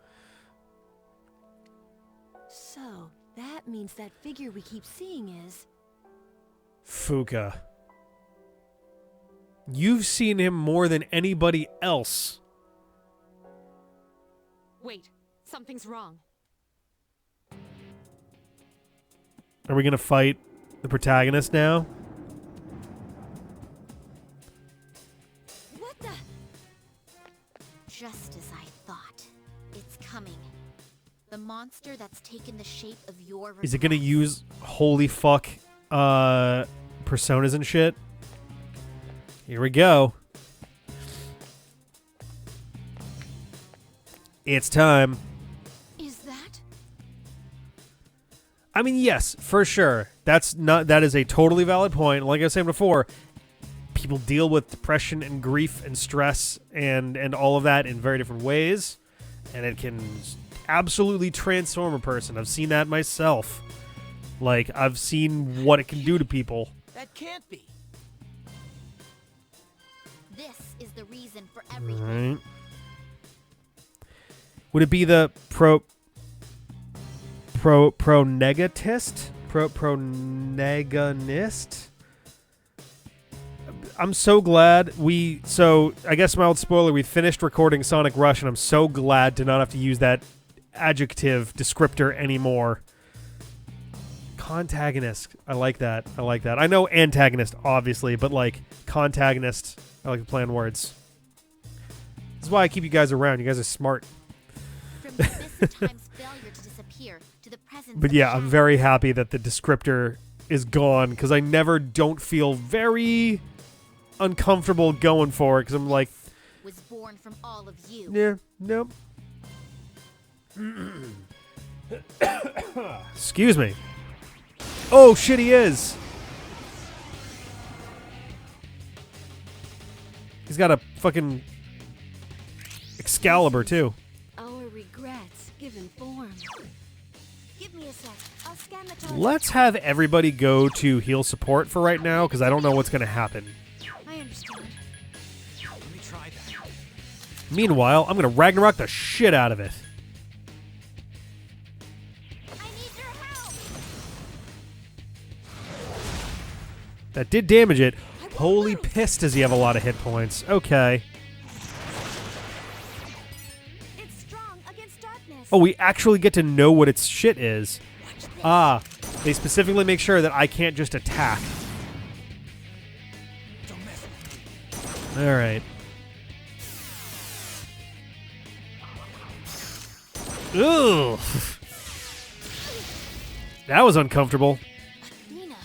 So, that means that figure we keep seeing is... Fuka. You've seen him more than anybody else. Wait, something's wrong. Are we going to fight the protagonist now? What the... Just as I thought. It's coming. The monster that's taken the shape of your Is it going to regrets. use holy fuck personas and shit? Here we go. It's time. Is that... I mean, yes, for sure. That is a totally valid point. Like I was saying before, people deal with depression and grief and stress and all of that in very different ways, and it can absolutely transform a person. I've seen that myself. Like, I've seen what it can do to people. That can't be. This is the reason for everything. Right. Would it be the pronegatist? Proneganist? I'm so glad so I guess mild spoiler, we finished recording Sonic Rush, and I'm so glad to not have to use that adjective descriptor anymore. Contagonist. I like that. I know antagonist, obviously, but like contagonist, I like to play on words. This is why I keep you guys around. You guys are smart. From the abyss of time's failure to disappear to the presence But of yeah, I'm shadow. very happy that the descriptor is gone, because I never don't feel very uncomfortable going for it, because I'm like, was born from all of you. yeah, nope. Excuse me. Oh, shit, he is. He's got a fucking Excalibur, too. Our regrets given form. Give me a sec. I'll scan the target. Let's have everybody go to heal support for right now, because I don't know what's going to happen. I understand. Let me try that. Meanwhile, I'm going to Ragnarok the shit out of it. I need your help. That did damage it. Holy piss, does he have a lot of hit points. Okay. It's strong against darkness. Oh, we actually get to know what its shit is. Ah, they specifically make sure that I can't just attack. Don't mess with me. Alright. Ugh. That was uncomfortable. Nina.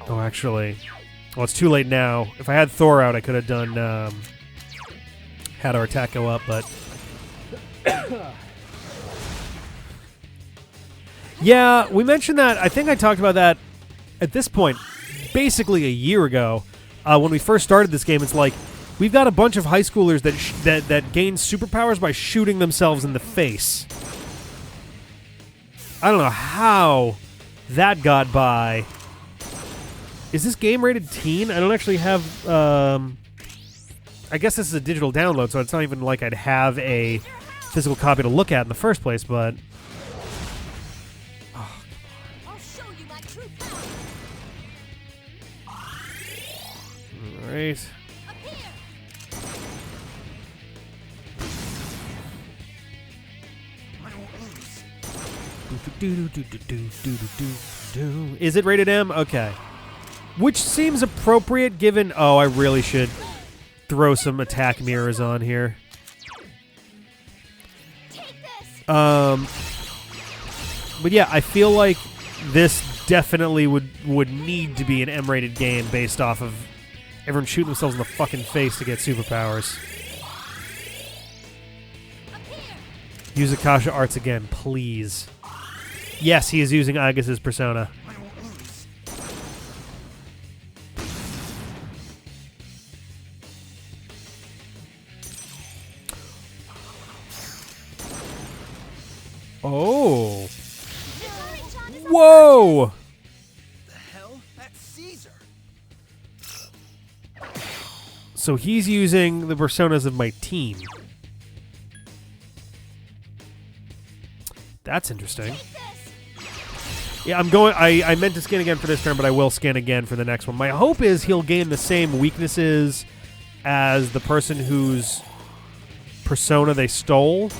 Oh, actually. Well, it's too late now. If I had Thor out, I could have done, had our attack go up, but... Yeah, we mentioned that. I think I talked about that at this point, basically a year ago, when we first started this game. It's like, we've got a bunch of high schoolers that gain superpowers by shooting themselves in the face. I don't know how that got by. Is this game rated teen? I don't actually have... I guess this is a digital download, so it's not even like I'd have a physical copy to look at in the first place, but... I'll show you my true power. Alright. Up here. I won't lose. Is it rated M? Okay. Which seems appropriate given... Oh, I really should throw some attack mirrors on here. Take this. But yeah, I feel like this definitely would need to be an M-rated game based off of everyone shooting themselves in the fucking face to get superpowers. Up here. Use Akasha Arts again, please. Yes, he is using Agus's persona. I won't lose. Oh. Whoa! The hell? That's Caesar. So he's using the personas of my team. That's interesting. Yeah, I'm going... I meant to scan again for this turn, but I will scan again for the next one. My hope is he'll gain the same weaknesses as the person whose persona they stole.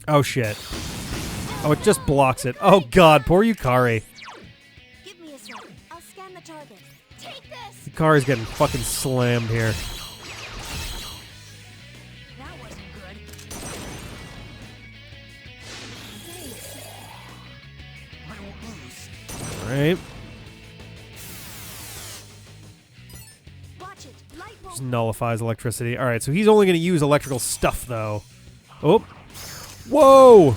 Oh, shit. Oh, it just blocks it. Oh, God. Poor Yukari. Give me a sec. I'll scan the target. Take this. Yukari's getting fucking slammed here. That wasn't good. I won't lose. Alright. Watch it. Light Just won't. nullifies electricity. Alright, so he's only going to use electrical stuff, though. Oh. Whoa!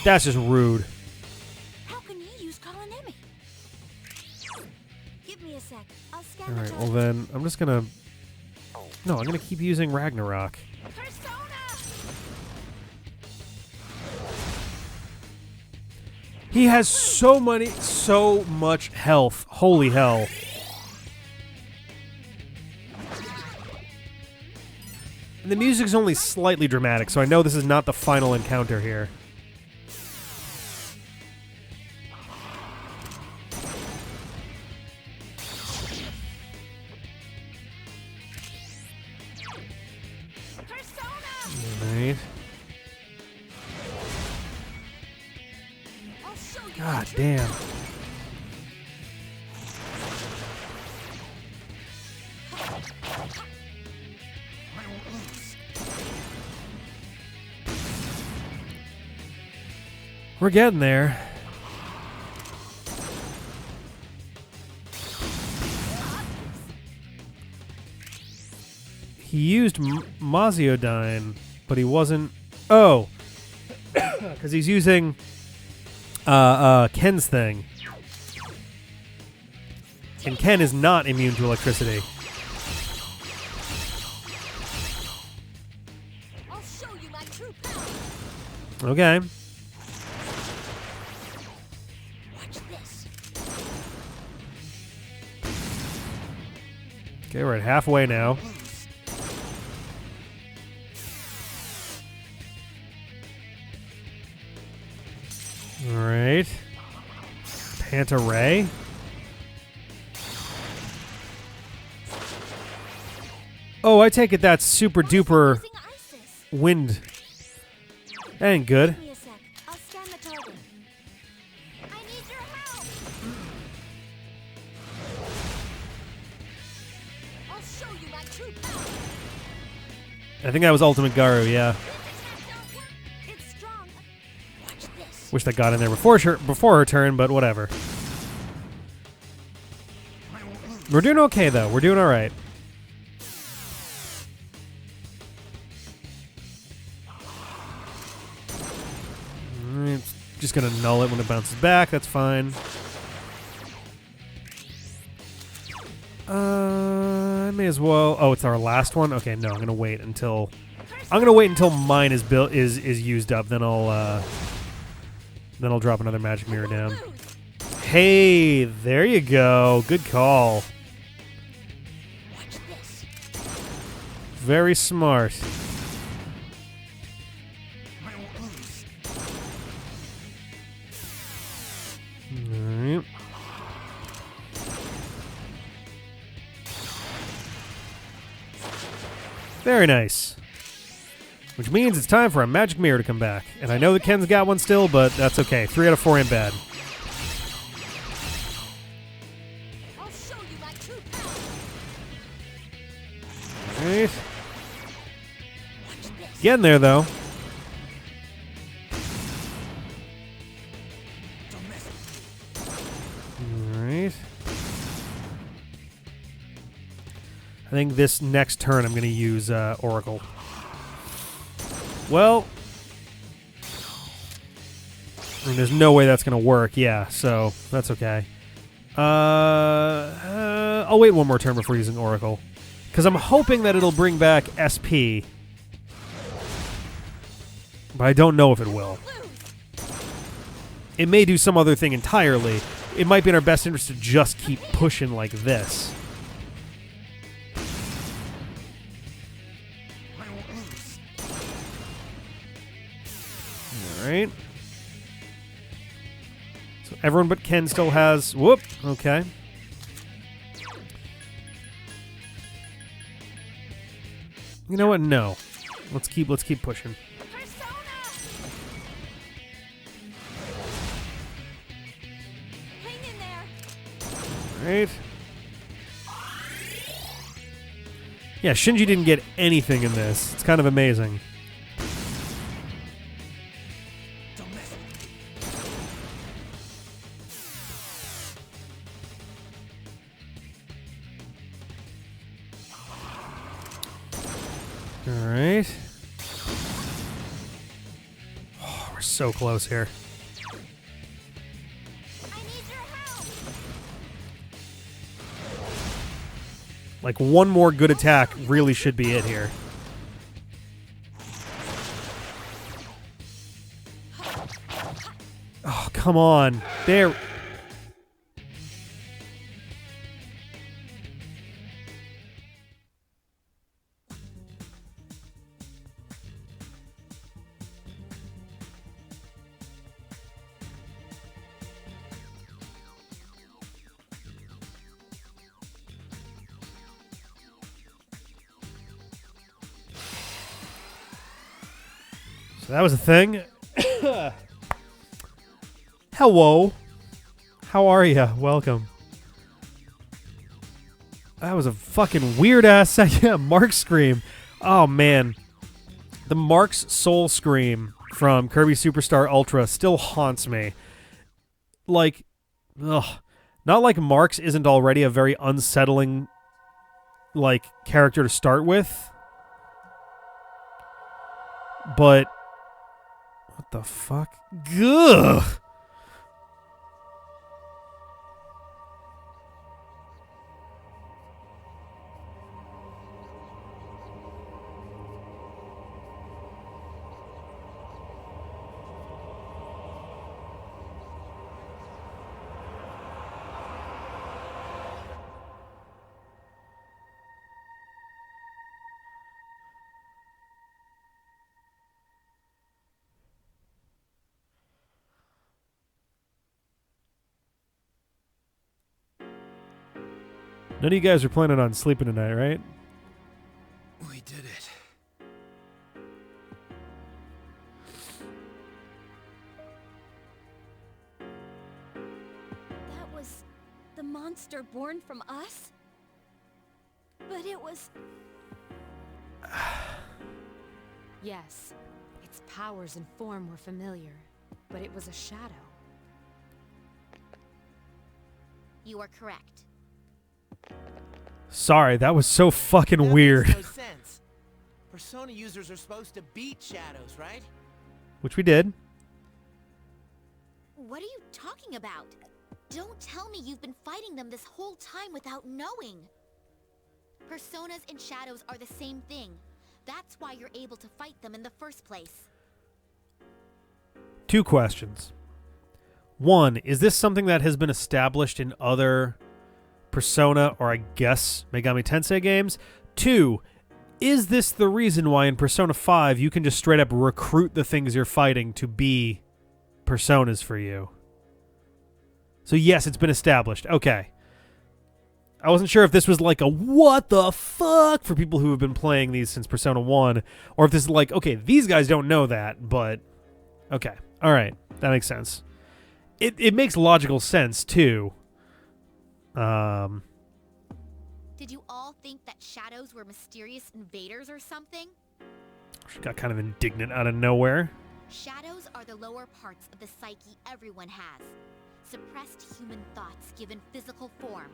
That's just rude. How can you use Colonemi? Give me a sec. I'll scan the Alright, target. well then, I'm just going to... No, I'm going to keep using Ragnarok. Persona. He has so much health. Holy hell. And the music's only slightly dramatic, so I know this is not the final encounter here. Alright. I'll show you. God damn. I won't lose. We're getting there. He used Maziodyne, but he wasn't... Oh! Because he's using Ken's thing. And Ken is not immune to electricity. I'll show you my true power. Okay. Watch this. Okay, we're at halfway now. Alright. Panta Ray. Oh, I take it that's super duper Using Isis. wind. That ain't good. Give me a sec. I'll scan the target. I need your help. I'll show you my true power. I think that was Ultimate Garu, yeah. This attack don't work. It's strong. Watch this. Wish that got in there before her turn, but whatever. We're doing okay, though. We're doing alright. Just gonna null it when it bounces back. That's fine. I may as well. Oh, it's our last one. Okay, no, I'm gonna wait until. I'm gonna wait until mine is built is used up. Then I'll drop another magic mirror down. Hey, there you go. Good call. Watch this. Very smart. Alright. Very nice. Which means it's time for a magic mirror to come back. And I know that Ken's got one still, but that's okay. 3 out of 4 ain't bad. I'll show you my true power. Alright. Watch this. Getting there, though. Alright. I think this next turn I'm going to use Oracle. Well, I mean, there's no way that's going to work. Yeah, so that's okay. I'll wait one more turn before using Oracle. Because I'm hoping that it'll bring back SP. But I don't know if it will. It may do some other thing entirely. It might be in our best interest to just keep pushing like this. Alright. So everyone but Ken still has... Whoop! Okay. You know what? No. Let's keep pushing. Persona. Hang in there. Alright. Yeah, Shinji didn't get anything in this. It's kind of amazing. Alright. Oh, we're so close here. I need your help. Like, one more good attack really should be it here. Oh, come on. There. So that was a thing. Hello. How are ya? Welcome. That was a fucking weird-ass yeah, Mark Scream. Oh, man. The Mark's Soul Scream from Kirby Superstar Ultra still haunts me. Like, ugh. Not like Mark's isn't already a very unsettling, like, character to start with. But what the fuck? Gugh! None of you guys are planning on sleeping tonight, right? We did it. That was the monster born from us? But it was... Yes, its powers and form were familiar, but it was a shadow. You are correct. Sorry, that was so fucking That weird. makes no sense. Persona users are supposed to beat shadows, right? Which we did. What are you talking about? Don't tell me you've been fighting them this whole time without knowing. Personas and shadows are the same thing. That's why you're able to fight them in the first place. 2 questions. 1, is this something that has been established in other Persona or I guess Megami Tensei games? 2, is this the reason why in Persona 5 you can just straight up recruit the things you're fighting to be personas for you? So yes, it's been established. Okay. I wasn't sure if this was like a what the fuck for people who have been playing these since Persona 1, or if this is like, okay, these guys don't know that, but okay. All right. That makes sense. It makes logical sense too. Did you all think that shadows were mysterious invaders or something? She got kind of indignant out of nowhere. Shadows are the lower parts of the psyche everyone has. Suppressed human thoughts given physical form.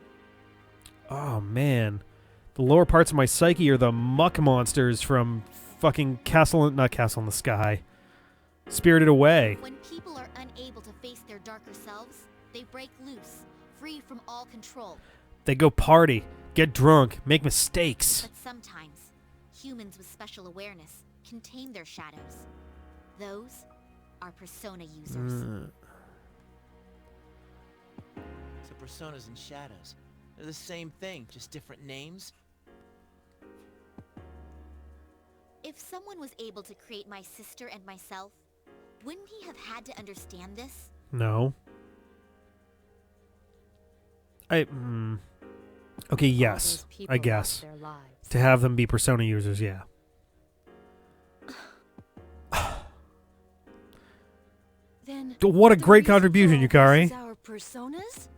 Oh man, the lower parts of my psyche are the muck monsters from fucking not Castle in the Sky, Spirited Away. When people are unable to face their darker selves, they break loose, free from all control. They go party, get drunk, make mistakes. But sometimes, humans with special awareness can tame their shadows. Those are persona users. So personas and shadows. They're the same thing, just different names? If someone was able to create my sister and myself, wouldn't he have had to understand this? No. Okay, All yes, those people I lost guess. their lives. To have them be persona users, yeah. Then What a the great reason contribution, for all this Yukari. is our personas?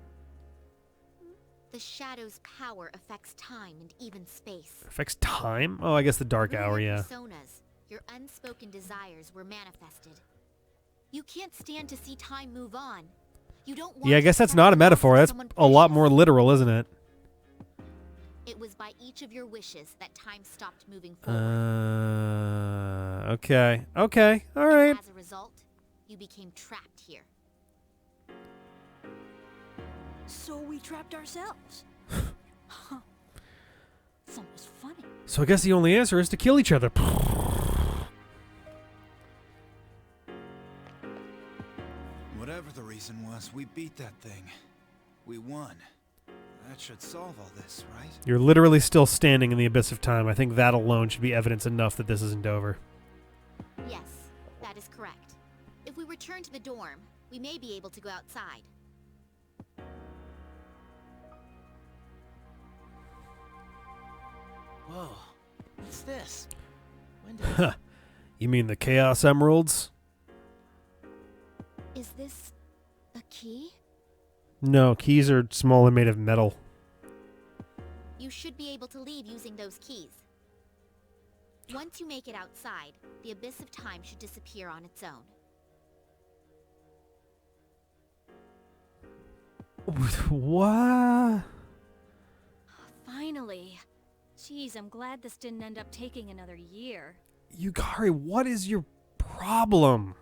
The shadow's power affects time and even space. Affects time? Oh, I guess the dark Through hour, your yeah. Personas, your unspoken desires were manifested. You can't stand to see time move on. You don't want Yeah, I to guess that's suffer not a the loss metaphor. of That's someone a lot precious. more literal, isn't it? It was by each of your wishes that time stopped moving forward. Okay. Okay, And alright. as a result, you became trapped here. So we trapped ourselves. Huh. It's almost funny. So I guess the only answer is to kill each other. Whatever the reason was, we beat that thing. We won. That should solve all this, right? You're literally still standing in the abyss of time. I think that alone should be evidence enough that this isn't over. Yes, that is correct. If we return to the dorm, we may be able to go outside. Whoa, what's this? When did You mean the Chaos Emeralds? Is this a key? No, keys are small and made of metal. You should be able to leave using those keys. Once you make it outside, the abyss of time should disappear on its own. What? Finally. Jeez, I'm glad this didn't end up taking another year. Yukari, what is your problem?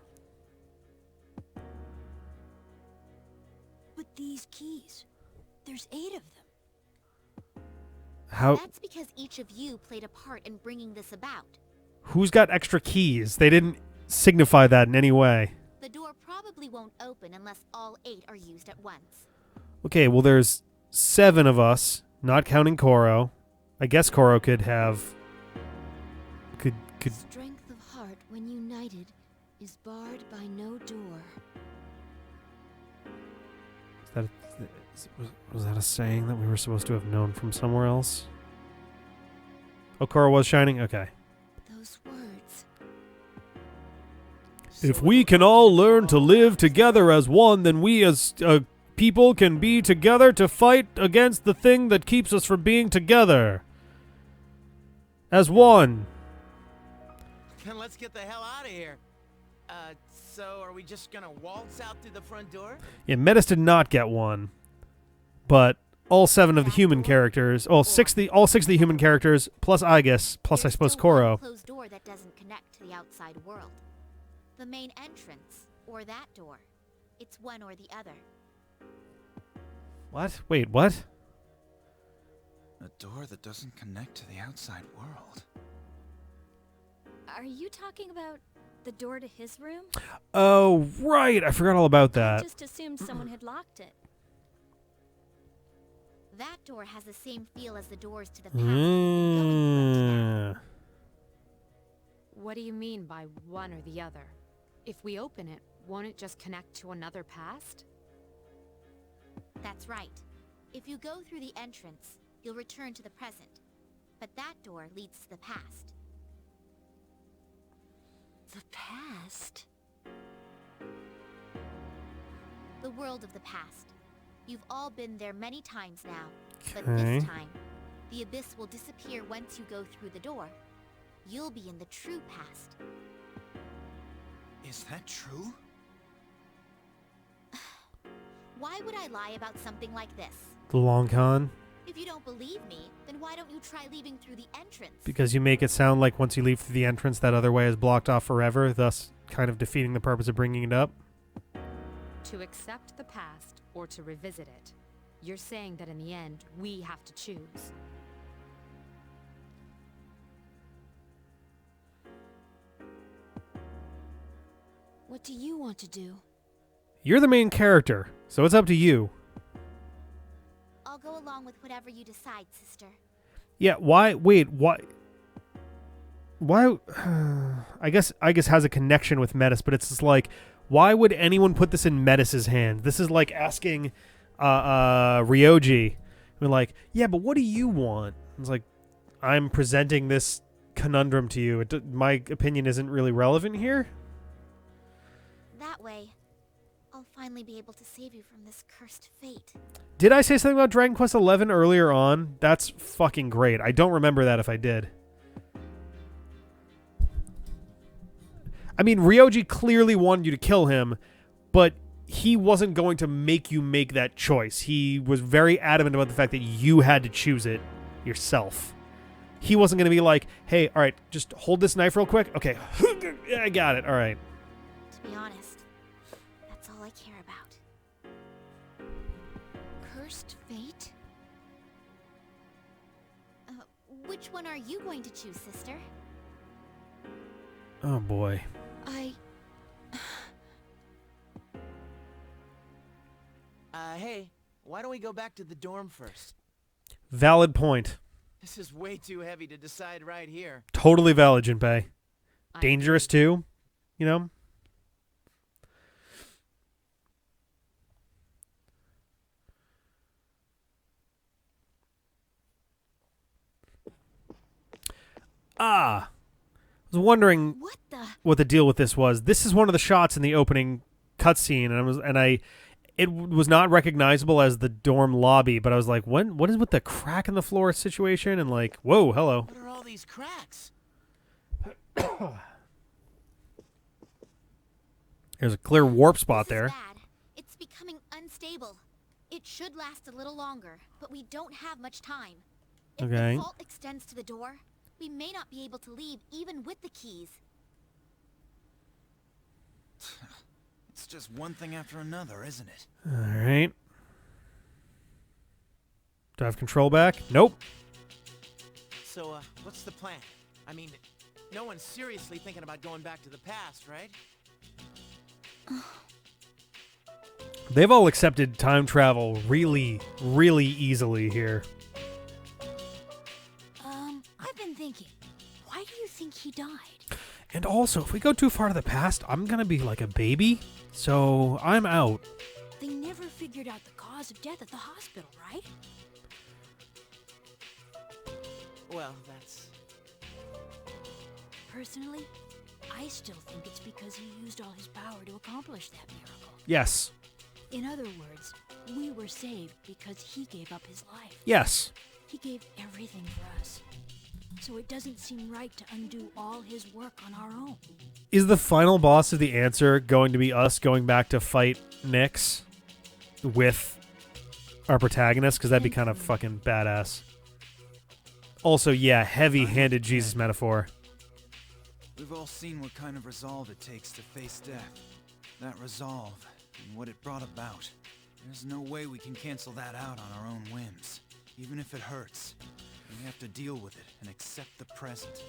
But these keys, there's 8 of them. How? That's because each of you played a part in bringing this about. Who's got extra keys? They didn't signify that in any way. The door probably won't open unless all 8 are used at once. Okay, well, there's 7 of us, not counting Koro. I guess Koro could have... Could... Strength of heart when united is barred by no door. Was that a saying that we were supposed to have known from somewhere else? Oh, Koro was shining? Okay. Those words. If we can all learn to live together as one, then we as people can be together to fight against the thing that keeps us from being together. As one. Then let's get the hell out of here. So are we just gonna waltz out through the front door? Yeah, Metis did not get one. But all 7 of the human characters, all 6 of the human characters, plus Aigis, plus I There's suppose still Koro. one closed door that doesn't connect to the outside world. The main entrance, or that door. It's one or the other. What? Wait, what? A door that doesn't connect to the outside world. Are you talking about the door to his room? Oh, right. I forgot all about I that. just assumed someone had locked it. That door has the same feel as the doors to the past. We've been going through up to now. What do you mean by one or the other? If we open it, won't it just connect to another past? That's right. If you go through the entrance, you'll return to the present. But that door leads to the past. The past? The world of the past. You've all been there many times now. But Okay. this time, the abyss will disappear once you go through the door. You'll be in the true past. Is that true? Why would I lie about something like this? The long con. If you don't believe me, then why don't you try leaving through the entrance? Because you make it sound like once you leave through the entrance, that other way is blocked off forever, thus kind of defeating the purpose of bringing it up. To accept the past or to revisit it. You're saying that in the end, we have to choose. What do you want to do? You're the main character, so it's up to you. I'll go along with whatever you decide, sister. Yeah, why? Wait, why? Why? I guess has a connection with Metis, but it's just like, why would anyone put this in Metis's hand? This is like asking Ryoji. We're like, yeah, but what do you want? It's like, I'm presenting this conundrum to you. My opinion isn't really relevant here. That way, I'll finally be able to save you from this cursed fate. Did I say something about Dragon Quest XI earlier on? That's fucking great. I don't remember that if I did. I mean, Ryoji clearly wanted you to kill him, but he wasn't going to make you make that choice. He was very adamant about the fact that you had to choose it yourself. He wasn't going to be like, hey, all right, just hold this knife real quick. Okay, yeah, I got it. All right. To be honest, that's all I care about. Cursed fate? Which one are you going to choose, sister? Oh, boy. Hey, why don't we go back to the dorm first? Valid point. This is way too heavy to decide right here. Totally valid, Junpei. I Dangerous, too, you know? I was wondering What the? what the deal with this was. This is one of the shots in the opening cutscene, it was not recognizable as the dorm lobby, but I was like, what is with the crack in the floor situation? And like, whoa, hello. What are all these cracks? There's a clear warp spot This is there. bad. It's becoming unstable. It should last a little longer, but we don't have much time. If Okay. the fault extends to the door, We may not be able to leave even with the keys. It's just one thing after another, isn't it? All right. Do I have control back? Nope. So, what's the plan? I mean, no one's seriously thinking about going back to the past, right? They've all accepted time travel really, really easily here. I've been thinking, why do you think he died? And also, if we go too far to the past, I'm gonna be like a baby. So I'm out. They never figured out the cause of death at the hospital, right? Well, that's... Personally, I still think it's because he used all his power to accomplish that miracle. Yes. In other words, we were saved because he gave up his life. Yes. He gave everything for us. So it doesn't seem right to undo all his work on our own. Is the final boss of the answer going to be us going back to fight Nyx with our protagonist? Because that'd be kind of fucking badass. Also, yeah, heavy-handed Jesus metaphor. We've all seen what kind of resolve it takes to face death. That resolve, and what it brought about. There's no way we can cancel that out on our own whims. Even if it hurts, we have to deal with it and accept the present.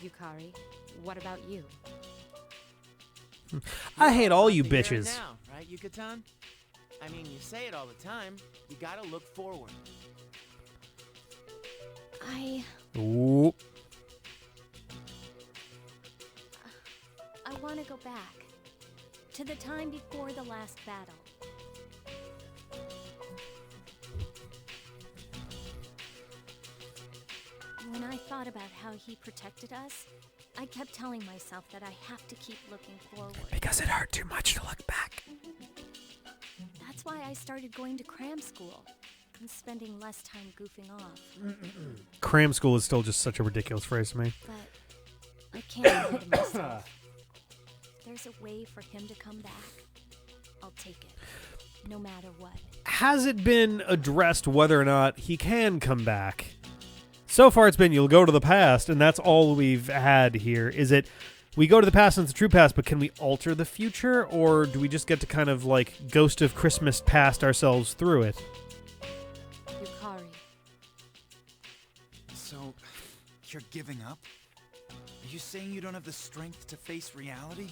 Yukari, what about you? I hate all you You're here bitches. now, right, Yucatan? I mean, you say it all the time. You gotta look forward. Ooh. I want to go back to the time before the last battle. When I thought about how he protected us, I kept telling myself that I have to keep looking forward. Because it hurt too much to look back. That's why I started going to cram school and spending less time goofing off. Cram school is still just such a ridiculous phrase to me. But I can't lie to myself. If there's a way for him to come back, I'll take it, no matter what. Has it been addressed whether or not he can come back? So far it's been you'll go to the past, and that's all we've had here. Is it we go to the past and it's the true past, but can we alter the future? Or do we just get to kind of like Ghost of Christmas past ourselves through it? Yukari. So, you're giving up? Are you saying you don't have the strength to face reality?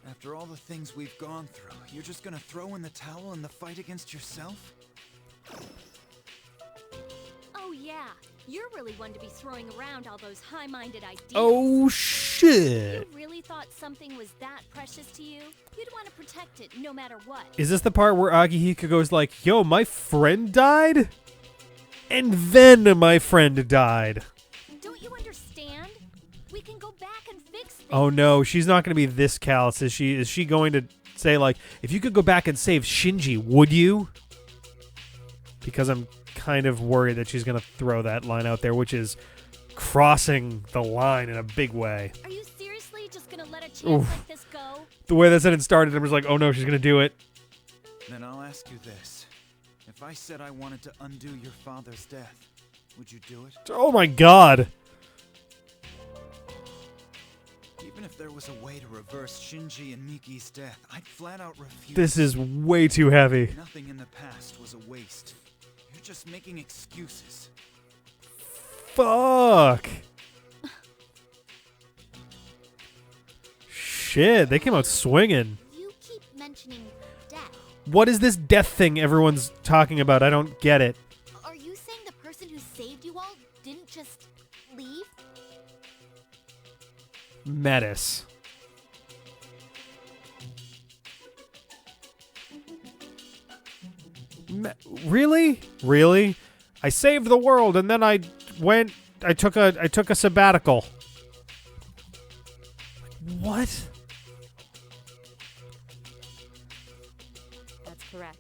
After all the things we've gone through, you're just gonna throw in the towel in the fight against yourself? Oh yeah, you're really one to be throwing around all those high-minded ideas. Oh shit. You really thought something was that precious to you? You'd want to protect it no matter what. Is this the part where Agihiko goes like, yo, my friend died? And then my friend died. Don't you understand? We can go back and fix things. Oh no, she's not going to be this callous. Is she? Is she going to say like, if you could go back and save Shinji, would you? Because I'm kind of worried that she's going to throw that line out there, which is crossing the line in a big way. Are you seriously just gonna let a chance Oof. like this go? The way that sentence started, I was like, oh no, she's going to do it. Then I'll ask you this. If I said I wanted to undo your father's death, would you do it? Oh my god. Even if there was a way to reverse Shinji and Miki's death, I'd flat out refuse. This is way too heavy. Nothing in the past was a waste. You're just making excuses. Fuck. Shit, they came out swinging. You keep mentioning death. What is this death thing everyone's talking about? I don't get it. Are you saying the person who saved you all didn't just leave? Metis. Really? Really? I saved the world and then I took a sabbatical. What? That's correct.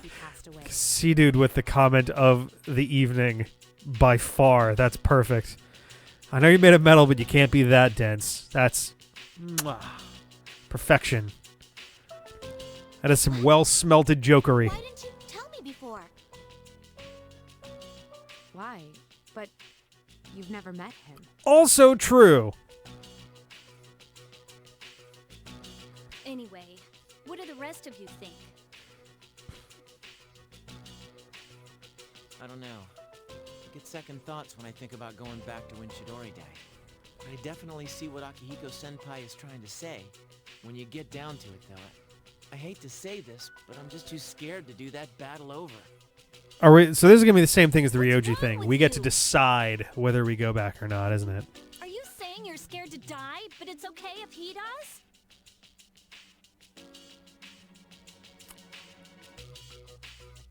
He passed away. Sea Dude with the comment of the evening. By far, that's perfect. I know you made of metal, but you can't be that dense. That's perfection. That is some well-smelted jokery. Why didn't you tell me before? Why Why? But you've never met him. Also true. Anyway, what do the rest of you think? I don't know. I get second thoughts when I think about going back to when Chidori died. But I definitely see what Akihiko-senpai is trying to say. When you get down to it, though, I hate to say this, but I'm just too scared to do that battle over. Are we, so this is going to be the same thing as the Ryoji wrong thing. with We get to you? decide whether we go back or not, isn't it? Are you saying you're scared to die, but it's okay if he does?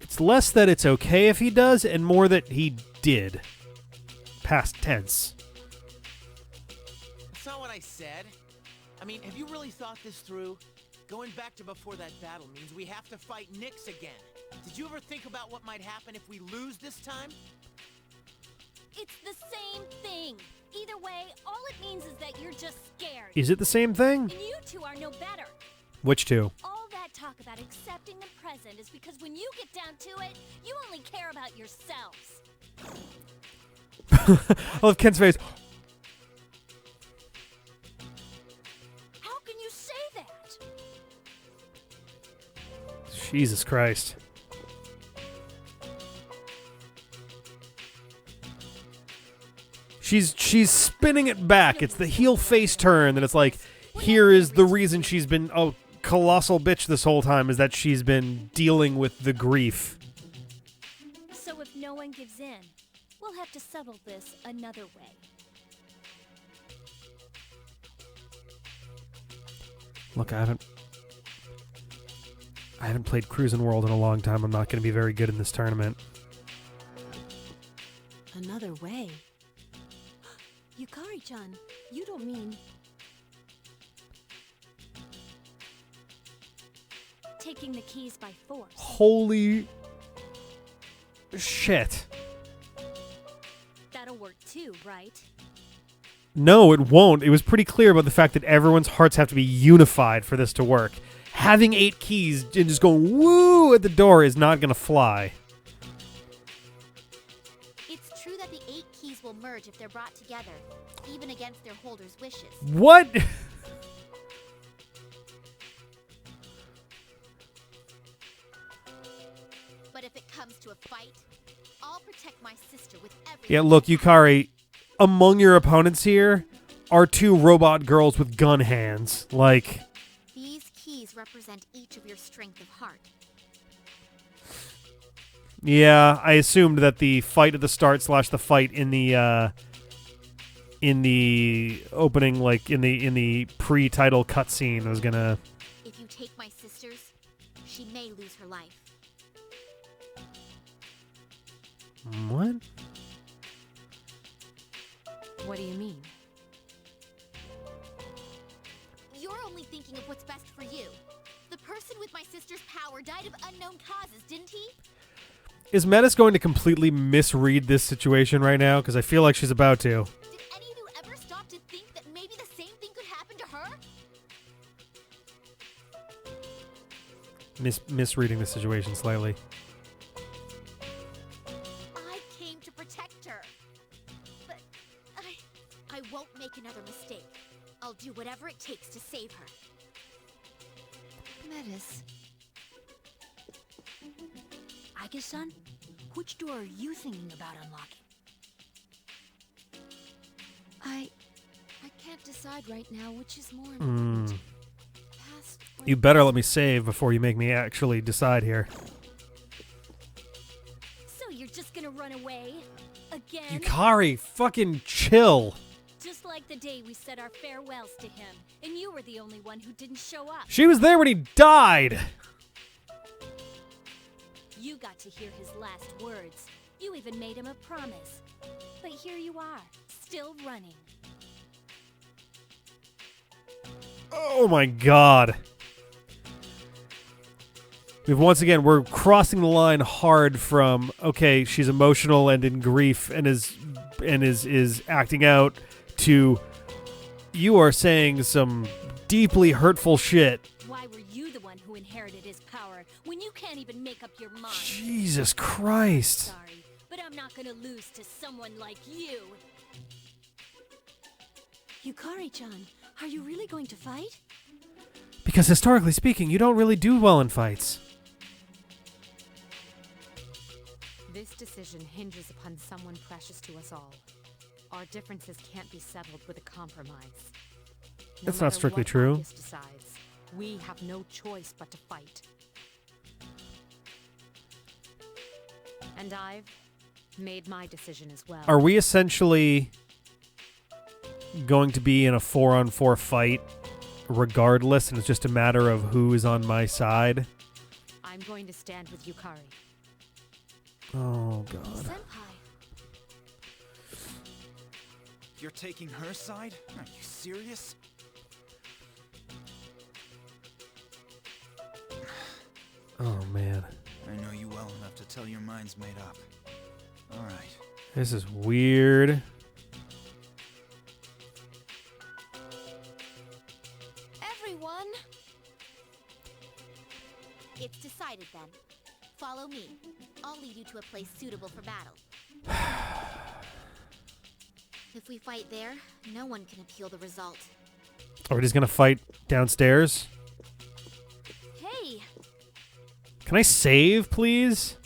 It's less that it's okay if he does and more that he did. Past tense. That's not what I said. I mean, have you really thought this through? Going back to before that battle means we have to fight Nyx again. Did you ever think about what might happen if we lose this time? It's the same thing. Either way, all it means is that you're just scared. Is it the same thing? And you two are no better. Which two? All that talk about accepting the present is because when you get down to it, you only care about yourselves. I love Ken's face. How can you say that? Jesus Christ. She's spinning it back. It's the heel face turn that it's like, here is the reason she's been a colossal bitch this whole time, is that she's been dealing with the grief. So if no one gives in, we'll have to settle this another way. Look, I haven't played Cruisin' World in a long time. I'm not going to be very good in this tournament. Another way? Yukari-chan, you don't mean... taking the keys by force. Holy shit. That'll work too, right? No, it won't. It was pretty clear about the fact that everyone's hearts have to be unified for this to work. Having 8 keys and just going woo at the door is not going to fly. It's true that the 8 keys will merge if they're brought together, even against their holder's wishes. What? But if it comes to a fight, I'll protect my sister with everything. Yeah, look, Yukari, among your opponents here are 2 robot girls with gun hands. Like, These keys represent each of your strength of heart. yeah, I assumed that the fight at the start / the fight in the opening, like in the pre-title cutscene was gonna. If you take my sister's, she may lose her life. What? What do you mean? You're only thinking of what's best for you. The person with my sister's power died of unknown causes, didn't he? Is Metis going to completely misread this situation right now? Because I feel like she's about to. Did any of you ever stop to think that maybe the same thing could happen to her? Misreading the situation slightly. I came to protect her. But I won't make another mistake. I'll do whatever it takes to save her. Metis. Aige-san, which door are you thinking about unlocking? I can't decide right now which is more important. Past or You better let me save before you make me actually decide here. So you're just gonna run away? Again? Yukari, fucking chill. Just like the day we said our farewells to him, and you were the only one who didn't show up. She was there when he died. You got to hear his last words. You even made him a promise. But here you are, still running. Oh my god. We're crossing the line hard from, okay, she's emotional and in grief and is acting out, to you are saying some deeply hurtful shit. Why were you the one who inherited his power when you can't even make up your mind? Jesus Christ. Sorry, but I'm not gonna lose to someone like you. Yukari-chan, are you really going to fight? Because historically speaking, you don't really do well in fights. This decision hinges upon someone precious to us all. Our differences can't be settled with a compromise. No That's not matter strictly what true. August decides, we have no choice but to fight. And I've made my decision as well. Are we essentially going to be in a 4-on-4 fight regardless, and it's just a matter of who is on my side? I'm going to stand with Yukari. Oh, God. Senpai. You're taking her side? Are you serious? Oh, man. I know you well enough to tell your mind's made up. All right. This is weird. Everyone! It's decided then. Follow me. I'll lead you to a place suitable for battle. If we fight there, no one can appeal the result. Are we just going to fight downstairs? Hey! Can I save, please?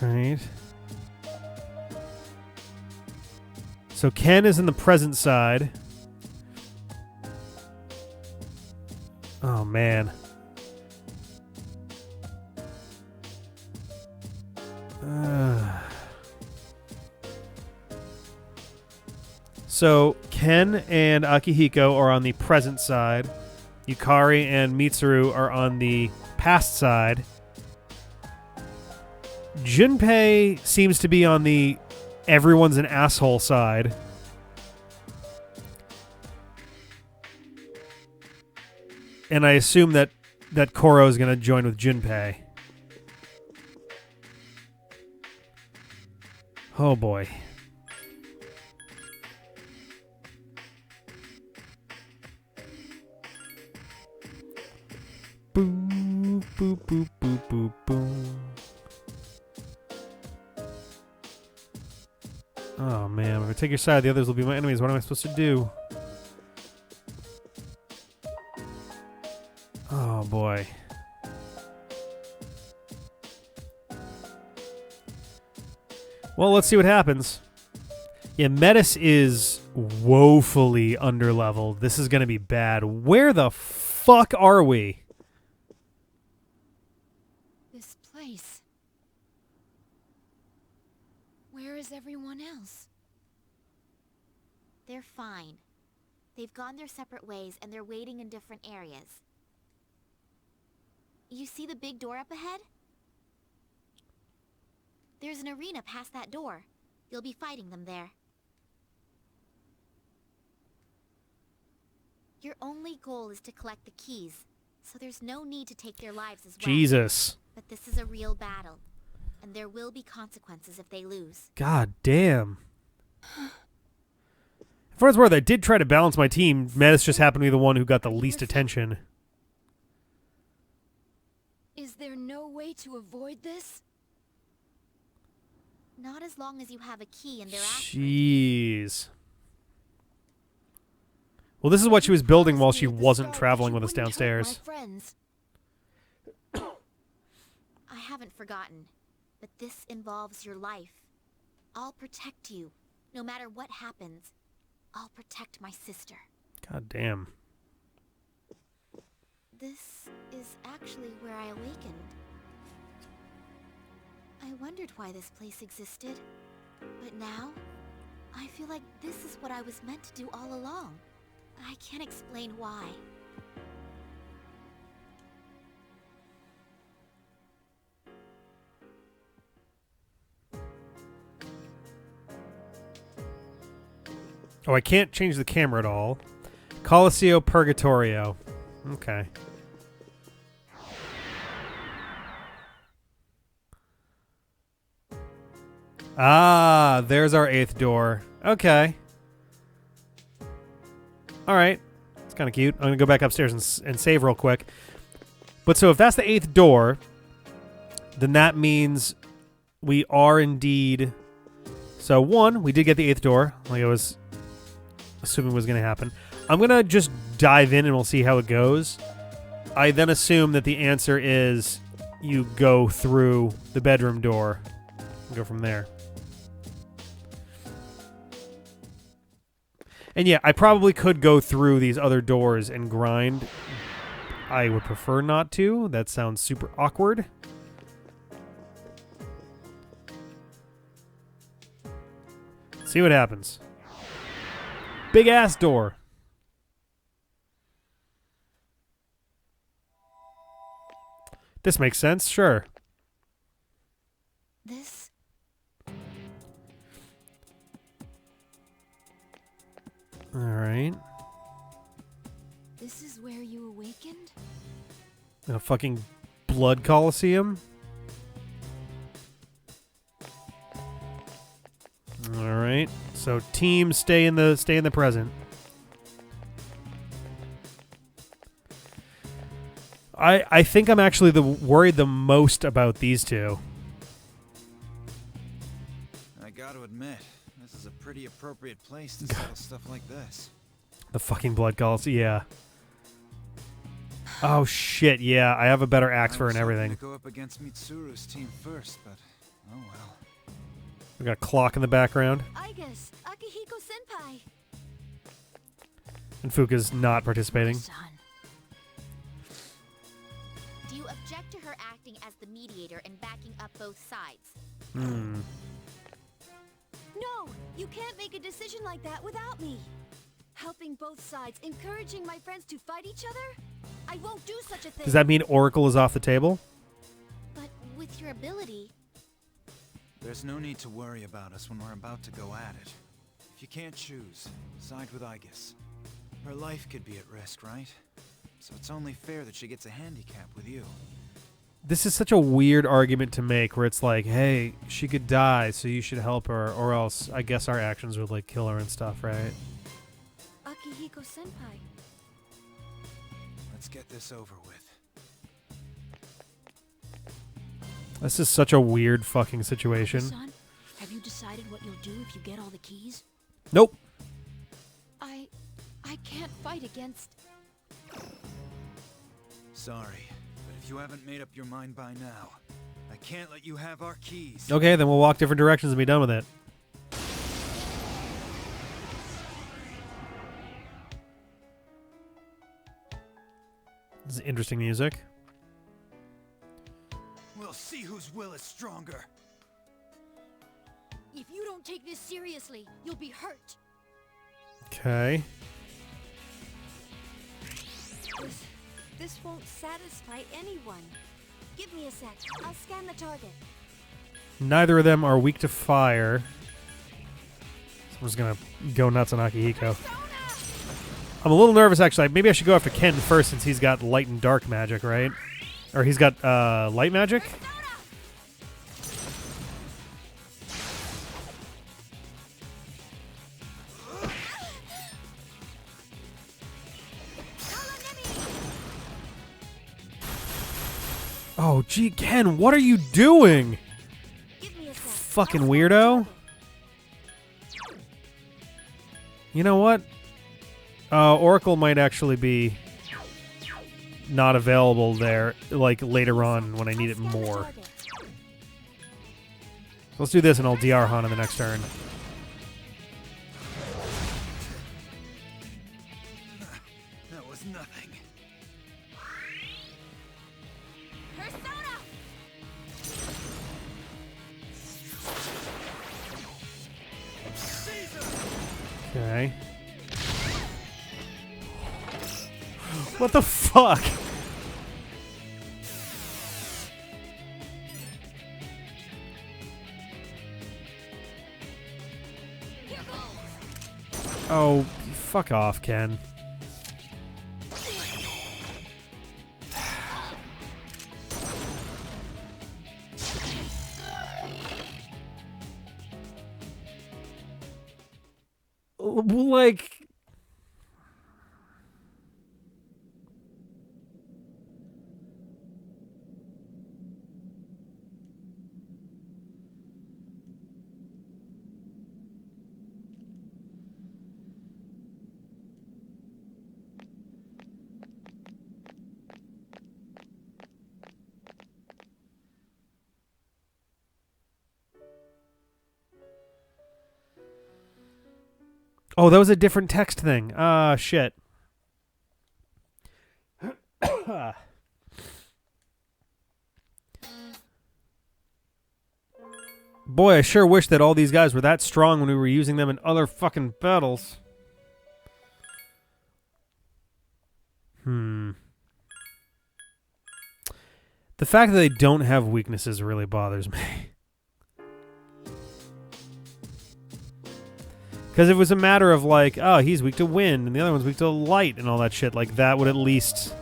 Right. So Ken is in the present side. Oh, man. So Ken and Akihiko are on the present side. Yukari and Mitsuru are on the past side. Junpei seems to be on the everyone's an asshole side. And I assume that Koro is going to join with Junpei. Oh boy. Boop, boop, boop, boop, boop, boop. Oh man, if I take your side, the others will be my enemies. What am I supposed to do? Oh boy. Well, let's see what happens. Yeah, Metis is woefully underleveled. This is going to be bad. Where the fuck are we? This place. Where is everyone else? They're fine. They've gone their separate ways and they're waiting in different areas. You see the big door up ahead? There's an arena past that door. You'll be fighting them there. Your only goal is to collect the keys, so there's no need to take their lives as well. Jesus. But this is a real battle, and there will be consequences if they lose. God damn. For what it's worth, I did try to balance my team. Metis just happened to be the one who got the least attention. Is there no way to avoid this? Not as long as you have a key and they're after it. Jeez. Well, this is what she was building while she wasn't traveling with us downstairs. My friends. I haven't forgotten, but this involves your life. I'll protect you. No matter what happens, I'll protect my sister. God damn. This is actually where I awakened. I wondered why this place existed, but now, I feel like this is what I was meant to do all along. I can't explain why. Oh, I can't change the camera at all. Coliseo Purgatorio. Okay. Ah, there's our 8th door. Okay. All right. It's kind of cute. I'm going to go back upstairs and save real quick. But so if that's the 8th door, then that means we are indeed... So 1, we did get the 8th door, like I was assuming was going to happen. I'm going to just dive in and we'll see how it goes. I then assume that the answer is you go through the bedroom door and go from there. And yeah, I probably could go through these other doors and grind. I would prefer not to. That sounds super awkward. See what happens. Big ass door. This makes sense, sure. This... All right. This is where you awakened? A fucking blood coliseum. All right. So teams stay in the present. I think I'm actually worried the most about these two. I gotta admit, this is a pretty appropriate place to settle stuff like this. The fucking blood coliseum. Yeah. Oh shit, yeah, I have a better axe for it and everything. To go up against Mitsuru's team first, but oh well. We got a clock in the background. I guess Akihiko-senpai. And Fuka's not participating. Son. Do you object to her acting as the mediator and backing up both sides? Hmm. No, you can't make a decision like that without me. Helping both sides, encouraging my friends to fight each other? I won't do such a thing. Does that mean Oracle is off the table? But with your ability... There's no need to worry about us when we're about to go at it. If you can't choose, side with Aigis. Her life could be at risk, right? So it's only fair that she gets a handicap with you. This is such a weird argument to make where it's like, hey, she could die, so you should help her, or else I guess our actions would like kill her and stuff, right? Akihiko-senpai. Let's get this over with. This is such a weird fucking situation. Son, have you decided what you'll do if you get all the keys? Nope. I can't fight against... Sorry, but if you haven't made up your mind by now, I can't let you have our keys. Okay, then we'll walk different directions and be done with it. This is interesting music. We'll see whose will is stronger. If you don't take this seriously, you'll be hurt. Okay. This won't satisfy anyone. Give me a sec. I'll scan the target. Neither of them are weak to fire. So I'm just gonna go nuts on Akihiko. I'm a little nervous, actually. Maybe I should go after Ken first since he's got light and dark magic, right? Or he's got light magic? Oh, gee, Ken, what are you doing? Give me a sec. Fucking I'll scan the weirdo. target. You know what? Oracle might actually be not available there, like, later on when I need it I'll scan the more. target. Let's do this and I'll DR Han in the next turn. That was nothing. Persona! Okay. What the fuck? Oh, fuck off, Ken. like... Oh, that was a different text thing. Ah, shit. Boy, I sure wish that all these guys were that strong when we were using them in other fucking battles. The fact that they don't have weaknesses really bothers me. Because if it was a matter of like, oh, he's weak to wind and the other one's weak to light and all that shit, like that would at least...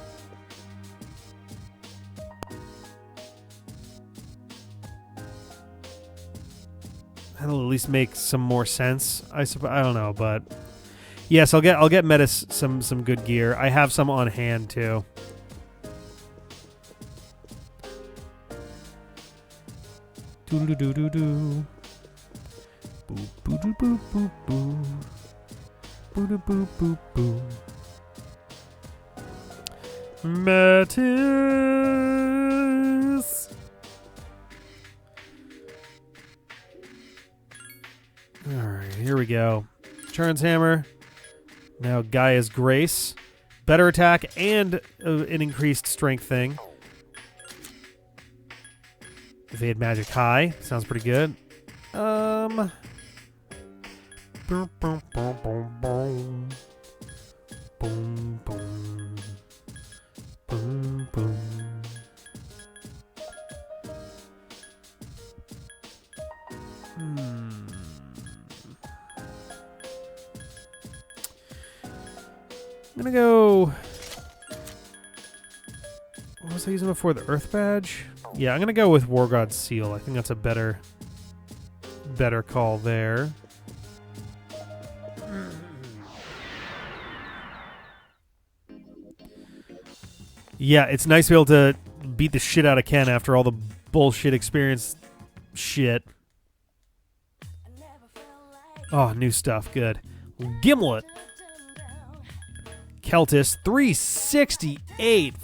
That'll at least make some more sense. I suppose. I don't know, but yes, I'll get Metis some good gear. I have some on hand too. Doo doo doo doo doo. Boop boop boop boop boop boop. Boop boop boop boop. Metis. Alright, here we go. Churn's Hammer. Now Gaia's Grace. Better attack and an increased strength thing. Evade Magic High. Sounds pretty good. Boom, boom, boom, boom, boom. Boom, boom. Boom, boom. I'm gonna go... What was I using before? The Earth Badge? Yeah, I'm gonna go with War God's Seal. I think that's a better call there. Yeah, it's nice to be able to beat the shit out of Ken after all the bullshit experience shit. Oh, new stuff. Good. Gimlet. Keltis. 368.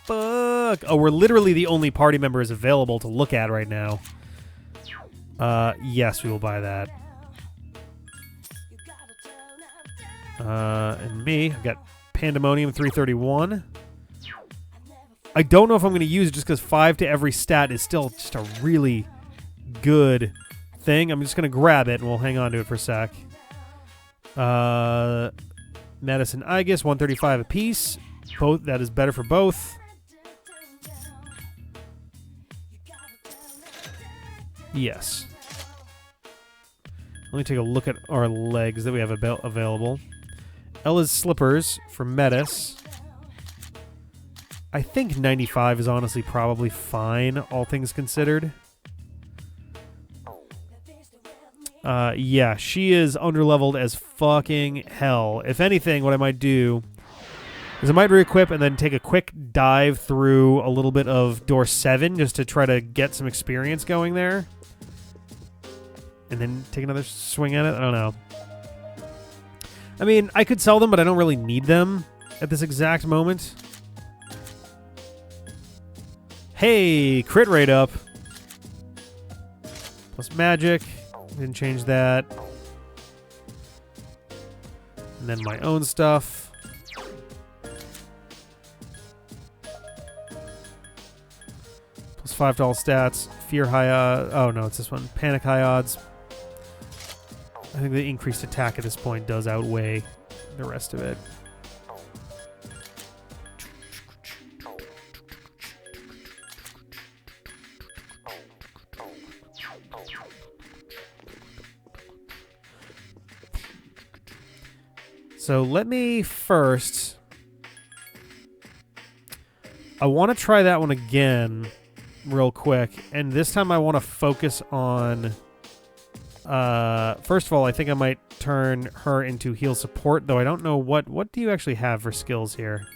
Fuck. Oh, we're literally the only party members available to look at right now. Yes, we will buy that. And me, I've got Pandemonium 331. I don't know if I'm going to use it just because 5 to every stat is still just a really good thing. I'm just going to grab it and we'll hang on to it for a sec. Medicine Aegis, 135 apiece. Both, that is better for both. Yes. Let me take a look at our legs that we have available. Ella's Slippers for Metis. I think 95 is honestly probably fine, all things considered. Yeah, she is underleveled as fucking hell. If anything, what I might do is I might re-equip and then take a quick dive through a little bit of Door 7 just to try to get some experience going there. And then take another swing at it. I don't know. I mean, I could sell them, but I don't really need them at this exact moment. Hey, crit rate up. Plus magic. Didn't change that. And then my own stuff. Plus 5 to all stats. Fear high odds. Oh, no, it's this one. Panic high odds. I think the increased attack at this point does outweigh the rest of it. So let me first... I want to try that one again real quick. And this time I want to focus on... first of all, I think I might turn her into heal support, though I don't know what do you actually have for skills here?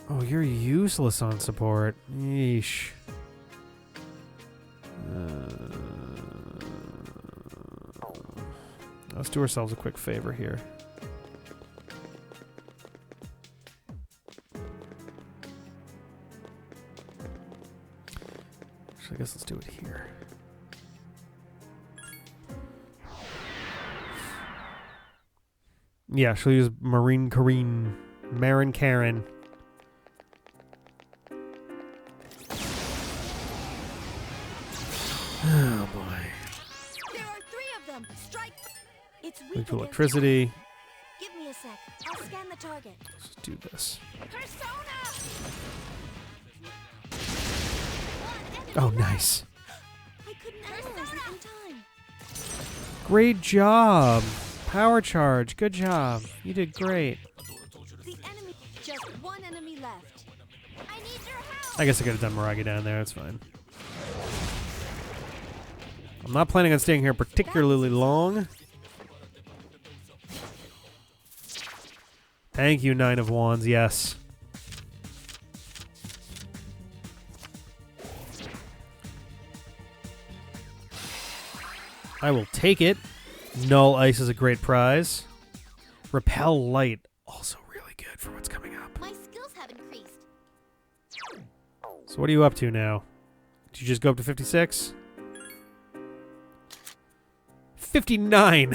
Oh, you're useless on support. Yeesh. Let's do ourselves a quick favor here. Actually, I guess let's do it here. Yeah, she'll use Marin Karen. Oh boy. There are 3 of them. Strike. It's weak Weak to against electricity. Give me a sec. I'll scan the target. Let's just do this. Persona! Oh, nice. I couldn't analyze it in time. Great job. Power charge. Good job. You did great. The enemy. Just 1 enemy left. I need your help. I guess I could have done Miragi down there. It's fine. I'm not planning on staying here particularly long. Thank you, 9 of Wands. Yes. I will take it. Null Ice is a great prize. Repel Light, also really good for what's coming up. My skills have increased. So what are you up to now? Did you just go up to 56? 59.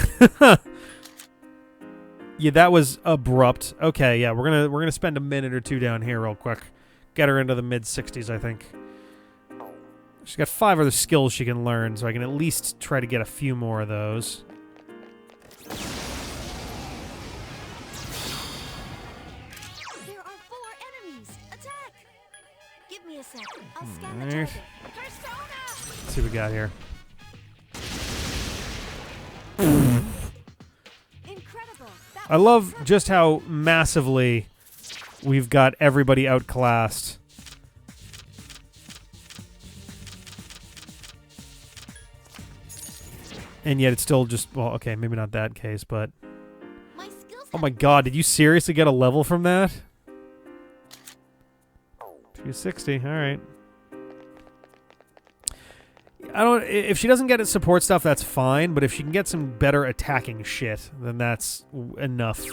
Yeah, that was abrupt. Okay, yeah, we're gonna spend a minute or two down here real quick. Get her into the mid 60s, I think. She's got 5 other skills she can learn, so I can at least try to get a few more of those. There are 4 enemies. Attack. Give me a sec. I'll scan the Alright. target. Persona! Let's see what we got here. Incredible. That I was love incredible. just how massively we've got everybody outclassed. And yet it's still just, well, okay, maybe not that case, but... My skills Oh have my god, did you seriously get a level from that? 260, alright. If she doesn't get it support stuff, that's fine, but if she can get some better attacking shit, then that's enough.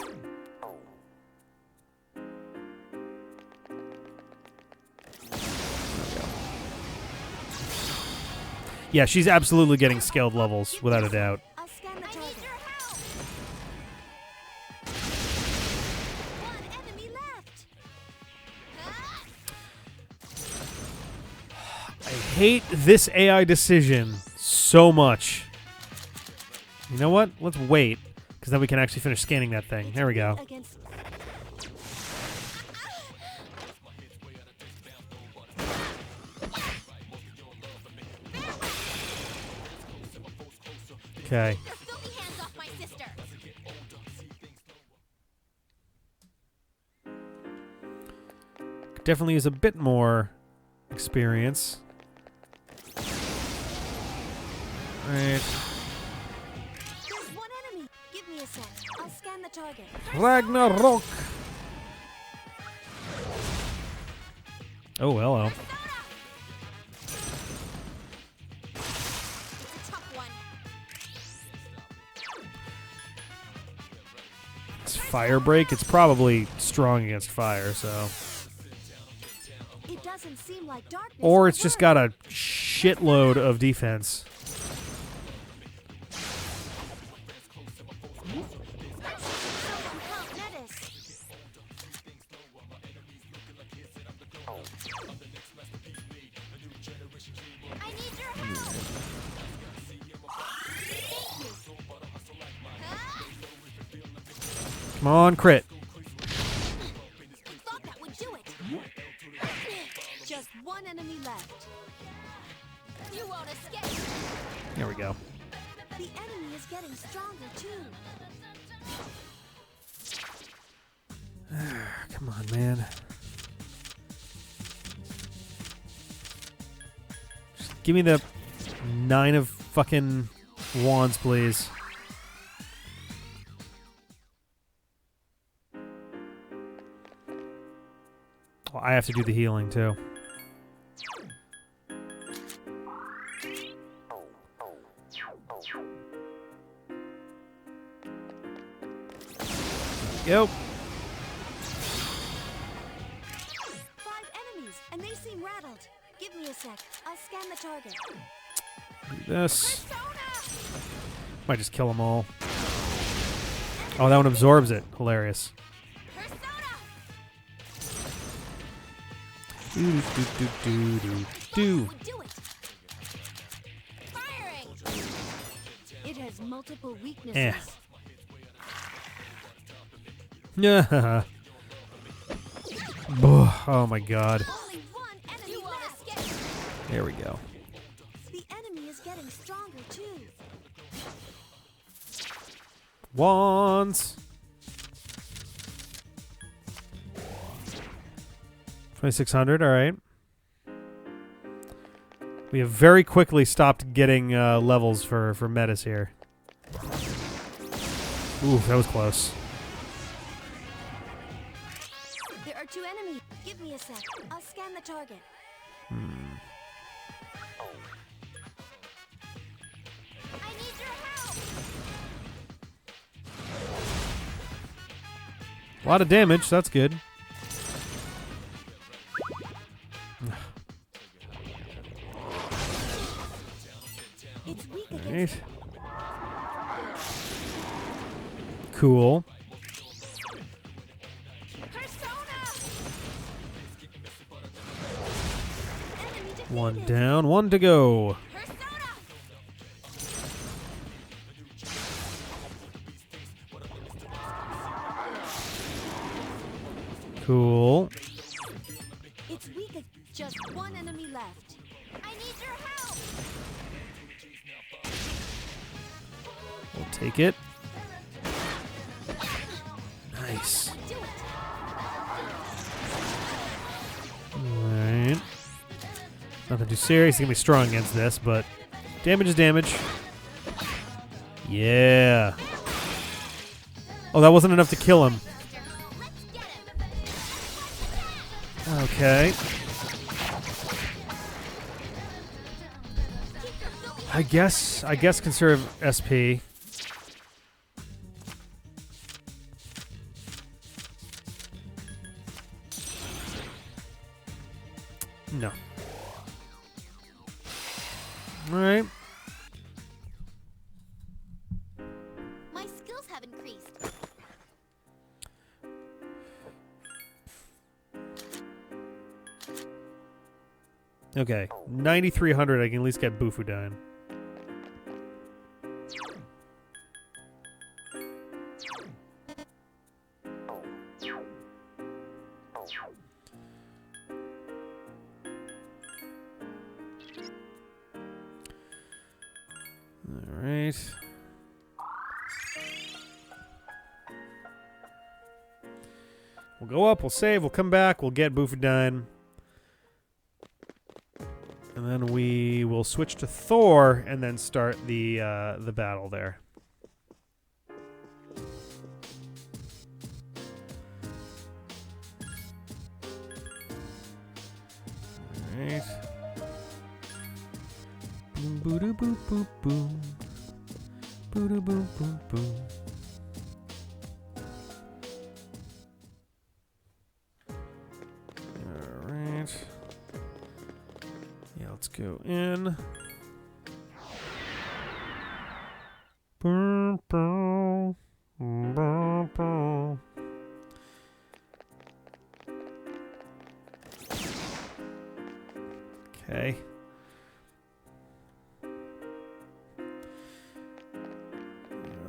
Yeah, she's absolutely getting skilled levels, without a doubt. I'll scan the I target. need your help. 1 enemy left. I hate this AI decision so much. You know what? Let's wait, because then we can actually finish scanning that thing. There we go. Against Okay. Your filthy hands off my sister. Definitely use a bit more experience. Alright. There's 1 enemy. Give me a sec. I'll scan the target. Ragnarok! Oh, hello. It's a tough one. It's fire break. It's probably strong against fire, so. It doesn't seem like darkness. Or will it's just work. got a shitload of defense. Someone help Metis. I need your help. Come on, crit. I thought that would do it. Just 1 enemy left. You won't escape. There we go. The enemy is getting stronger too. Come on, man. Give me the 9 of fucking wands, please. Oh, I have to do the healing, too. Go. 5 enemies, and they seem rattled. Give me a sec. I'll scan the target. Do this. Might just kill them all. Oh, that one absorbs it. Hilarious. Do do do do do do. Do it. Firing. It has multiple weaknesses. Eh. Yeah. Oh my god. Only one enemy left. There we go. The enemy is getting stronger too. Wands. 2600, all right. We have very quickly stopped getting levels for metas here. Ooh, that was close. There are 2 enemies. Give me a sec. I'll scan the target. I need your help. A lot of damage, that's good. It's weak Right. against Cool. One down, one to go. Cool. It's weak. Just 1 enemy left. I need your help. We'll take it. Nice. Do it. Alright. Nothing too serious. He's gonna be strong against this, but damage is damage. Yeah. Oh, that wasn't enough to kill him. Okay. I guess conserve SP. No. All right. My skills have increased. Okay. 9,300. I can at least get Bufudan. Alright. We'll go up, we'll save, we'll come back, we'll get Bufudan. And then we will switch to Thor and then start the battle there. Alright. Boom boo doo boop boop boom. Boo doo boom boom boom. Alright. Yeah, let's go in. Boom boom. Boom boom. Okay.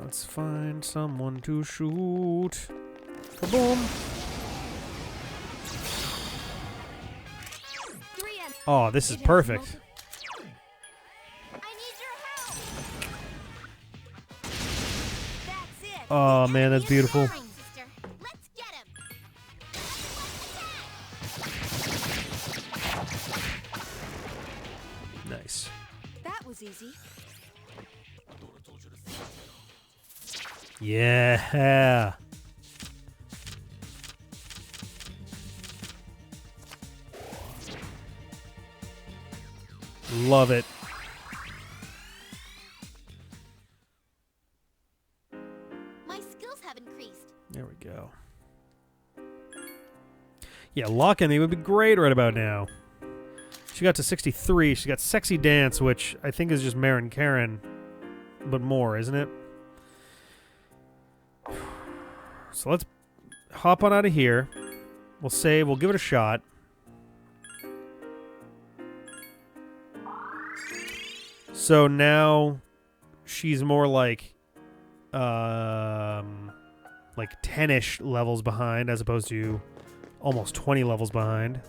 Let's find someone to shoot. Kaboom! Oh, this is perfect. I need your help. That's it. Oh man, that's beautiful. Firing, sister. Let's get him. Nice. was easy. Yeah. Love it. My skills have increased. There we go. Yeah, Lock-in would be great right about now. She got to 63. She got Sexy Dance, which I think is just Marin Karen, but more, isn't it? So let's hop on out of here. We'll save. We'll give it a shot. So now she's more like 10-ish levels behind as opposed to almost 20 levels behind.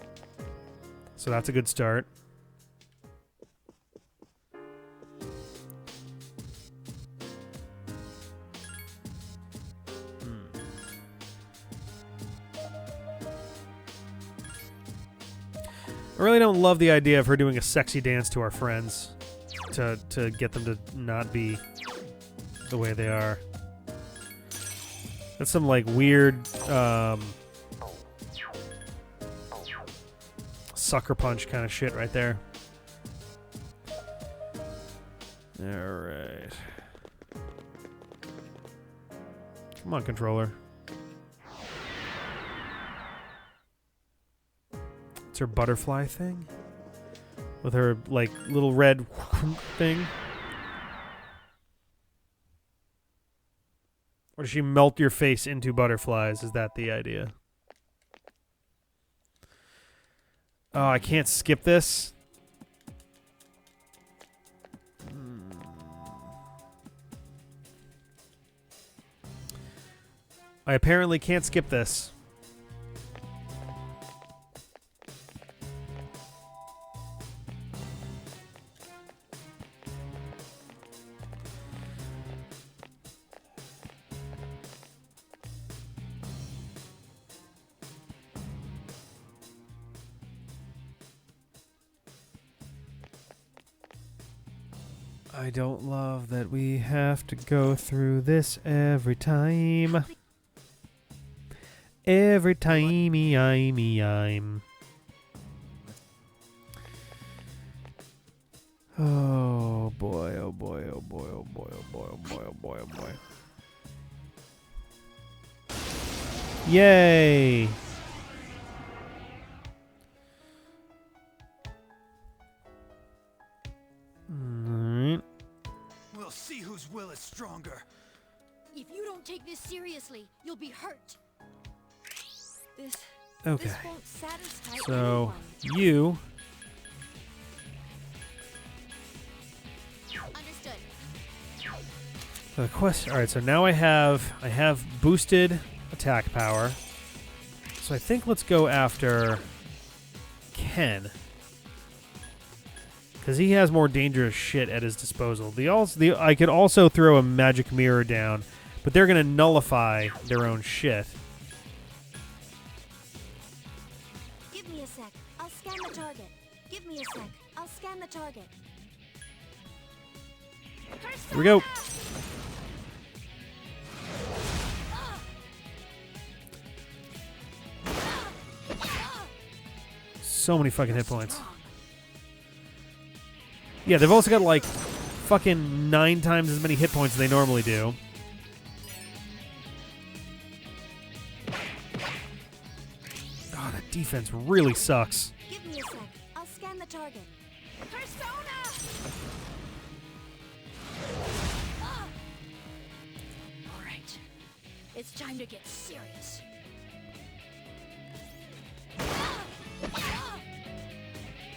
So that's a good start. I really don't love the idea of her doing a sexy dance to our friends to get them to not be the way they are. That's some like weird sucker punch kind of shit right there. Alright. Come on, controller. It's her butterfly thing? With her, like, little red thing? Or does she melt your face into butterflies? Is that the idea? Oh, I can't skip this? I apparently can't skip this. I don't love that we have to go through this every time. Every timey, I'm. Oh boy, oh boy, oh boy, oh boy, oh boy, oh boy, oh boy, oh boy. Yay! We'll see whose will is stronger. If you don't take this seriously, you'll be hurt. This Okay. won't satisfy So, anyone. you... Understood. The question. All right, so now I have boosted attack power. So I think let's go after Ken, because he has more dangerous shit at his disposal. I could also throw a magic mirror down, but they're gonna nullify their own shit. Give me a sec. I'll scan the target. Give me a sec. I'll scan the target. Here we go. So many fucking hit points. Yeah, they've also got like fucking 9 times as many hit points as they normally do. Oh, that defense really sucks. Give me a sec. I'll scan the target. Persona! All right. It's time to get serious.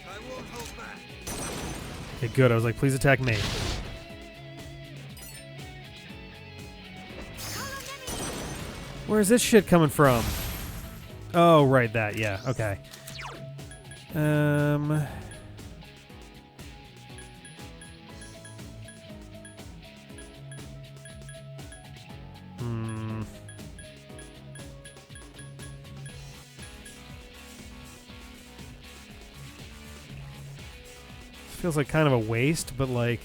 I won't hold back. Okay, good. I was like, please attack me. Where's this shit coming from? Oh, right, that. Yeah, okay. Feels like kind of a waste, but like...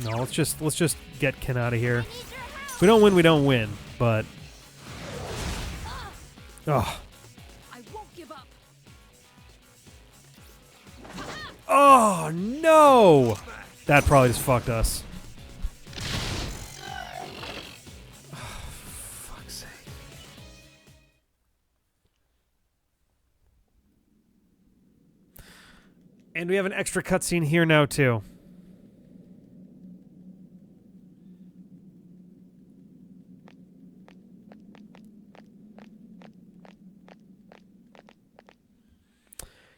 No, let's just get Ken out of here. If we don't win, we don't win, but... Oh. I won't give up. Oh, no! That probably just fucked us. Oh, fuck's sake. And we have an extra cutscene here now, too.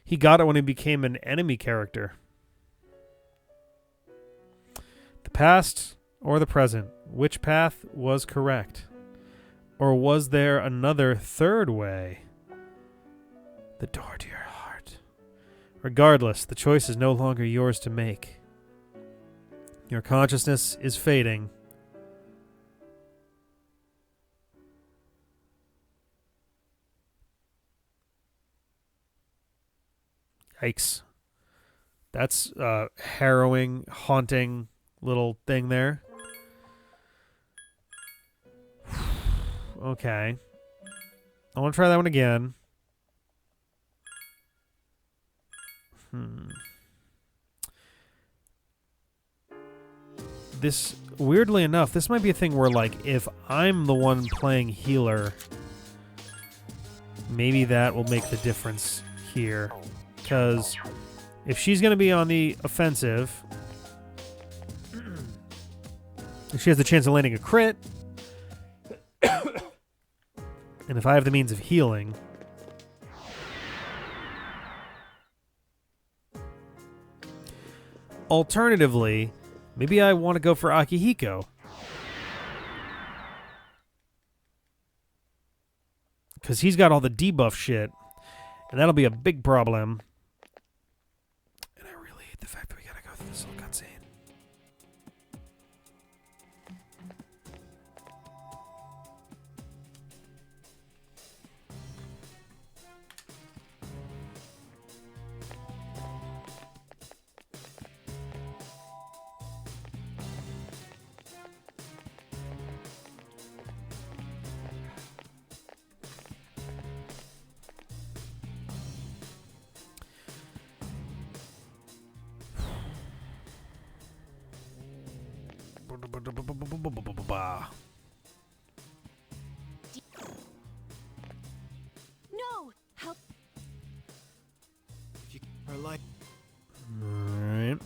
He got it when he became an enemy character. The past or the present? Which path was correct? Or was there another third way? The door to your heart. Regardless, the choice is no longer yours to make. Your consciousness is fading. Yikes. That's a harrowing, haunting little thing there. Okay. I want to try that one again. This, weirdly enough, this might be a thing where, like, if I'm the one playing healer, maybe that will make the difference here. Because if she's going to be on the offensive, if she has the chance of landing a crit, and if I have the means of healing, alternatively, maybe I want to go for Akihiko. Because he's got all the debuff shit, and that'll be a big problem. And I really hate the fact that we gotta go through this little cutscene. No! Help! If you are like Alright.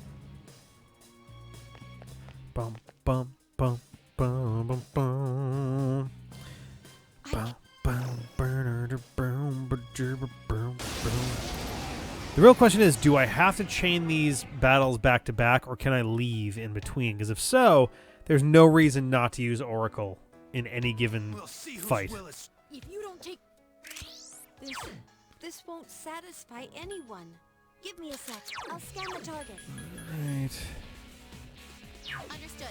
Bum bum bum bum bum bum. Bum bum burner boom boom boom. The real question is, do I have to chain these battles back to back, or can I leave in between? Because if so, there's no reason not to use Oracle in any given we'll see whose fight. will is If you don't take... This won't satisfy anyone. Give me a sec. I'll scan the target. Right. Understood.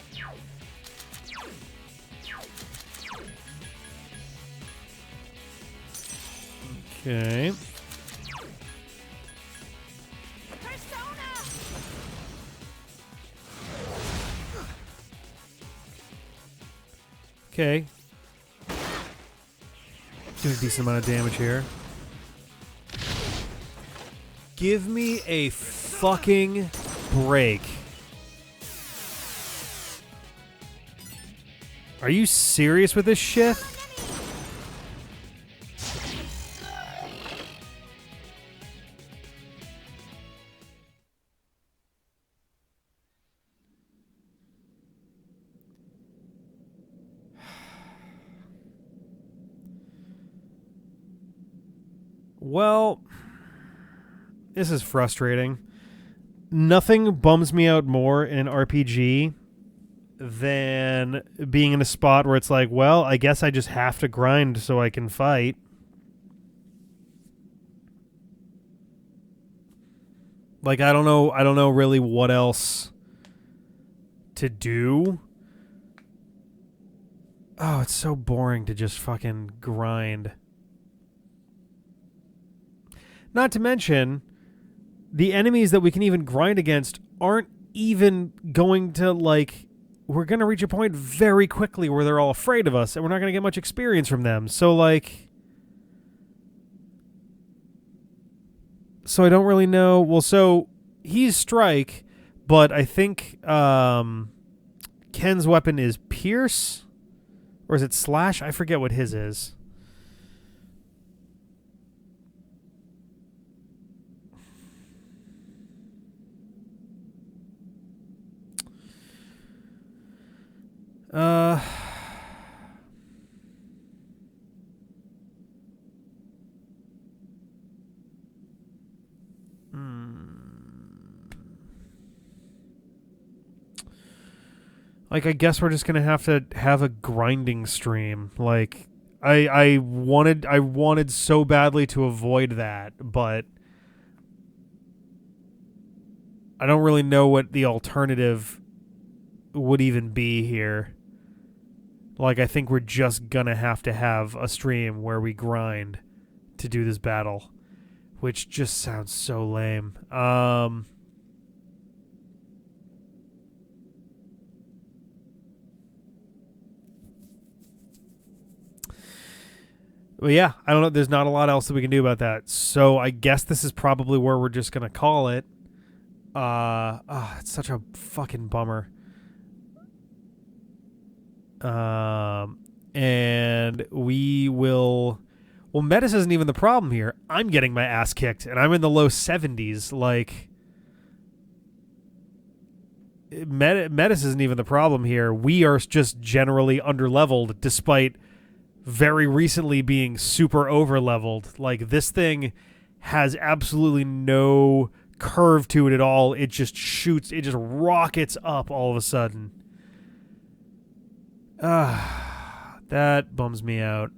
Okay. Persona! Okay. Doing a decent amount of damage here. Give me a fucking break. Are you serious with this shit? Well, this is frustrating. Nothing bums me out more in an RPG than being in a spot where it's like, well, I guess I just have to grind so I can fight. Like, I don't know really what else to do. Oh, it's so boring to just fucking grind. Not to mention, the enemies that we can even grind against aren't even going to, like... We're going to reach a point very quickly where they're all afraid of us, and we're not going to get much experience from them. So, like... So I don't really know. Well, so he's Strike, but I think Ken's weapon is Pierce? Or is it Slash? I forget what his is. Like, I guess we're just gonna have to have a grinding stream. Like, I wanted so badly to avoid that, but I don't really know what the alternative would even be here. Like, I think we're just gonna have to have a stream where we grind to do this battle, which just sounds so lame. Well, yeah, I don't know. There's not a lot else that we can do about that. So I guess this is probably where we're just going to call it. It's such a fucking bummer. And we will... Well, Metis isn't even the problem here. I'm getting my ass kicked, and I'm in the low 70s. Like, Metis isn't even the problem here. We are just generally underleveled, despite... very recently being super over-leveled. Like, this thing has absolutely no curve to it at all. It just shoots, it just rockets up all of a sudden. That bums me out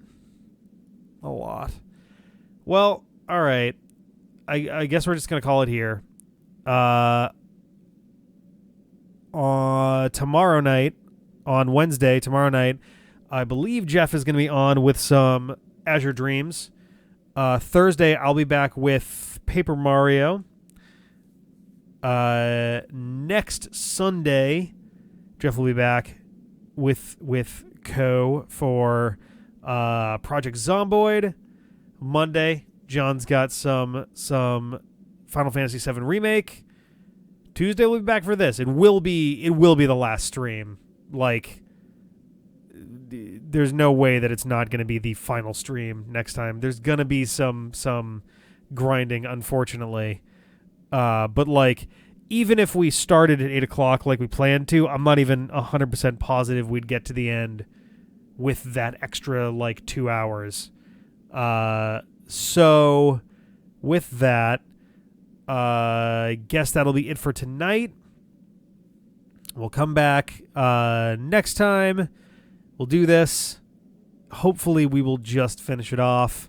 a lot. Well, all right. I guess we're just going to call it here. Tomorrow night, on Wednesday, tomorrow night, I believe Jeff is going to be on with some Azure Dreams. Thursday, I'll be back with Paper Mario. Next Sunday, Jeff will be back with Co for Project Zomboid. Monday, John's got some Final Fantasy VII Remake. Tuesday, we'll be back for this. It will be the last stream. Like, there's no way that it's not going to be the final stream next time. There's going to be some grinding, unfortunately. But, like, even if we started at 8 o'clock like we planned to, I'm not even 100% positive we'd get to the end with that extra, like, 2 hours. So, with that, I guess that'll be it for tonight. We'll come back next time. We'll do this. Hopefully, we will just finish it off.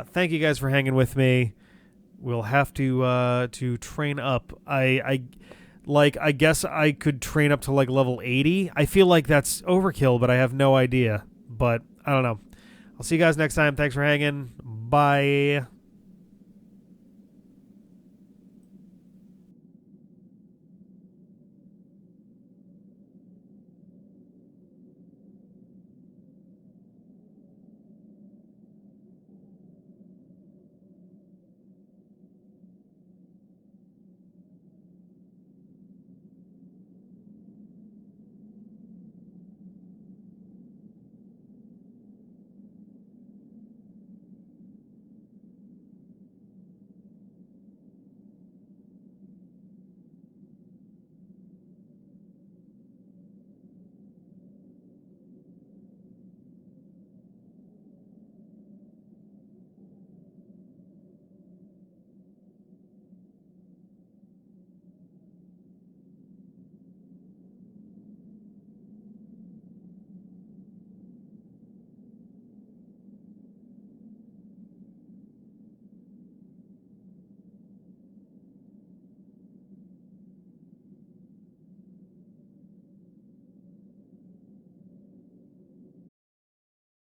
Thank you guys for hanging with me. We'll have to train up. I guess I could train up to like level 80. I feel like that's overkill, but I have no idea. But I don't know. I'll see you guys next time. Thanks for hanging. Bye.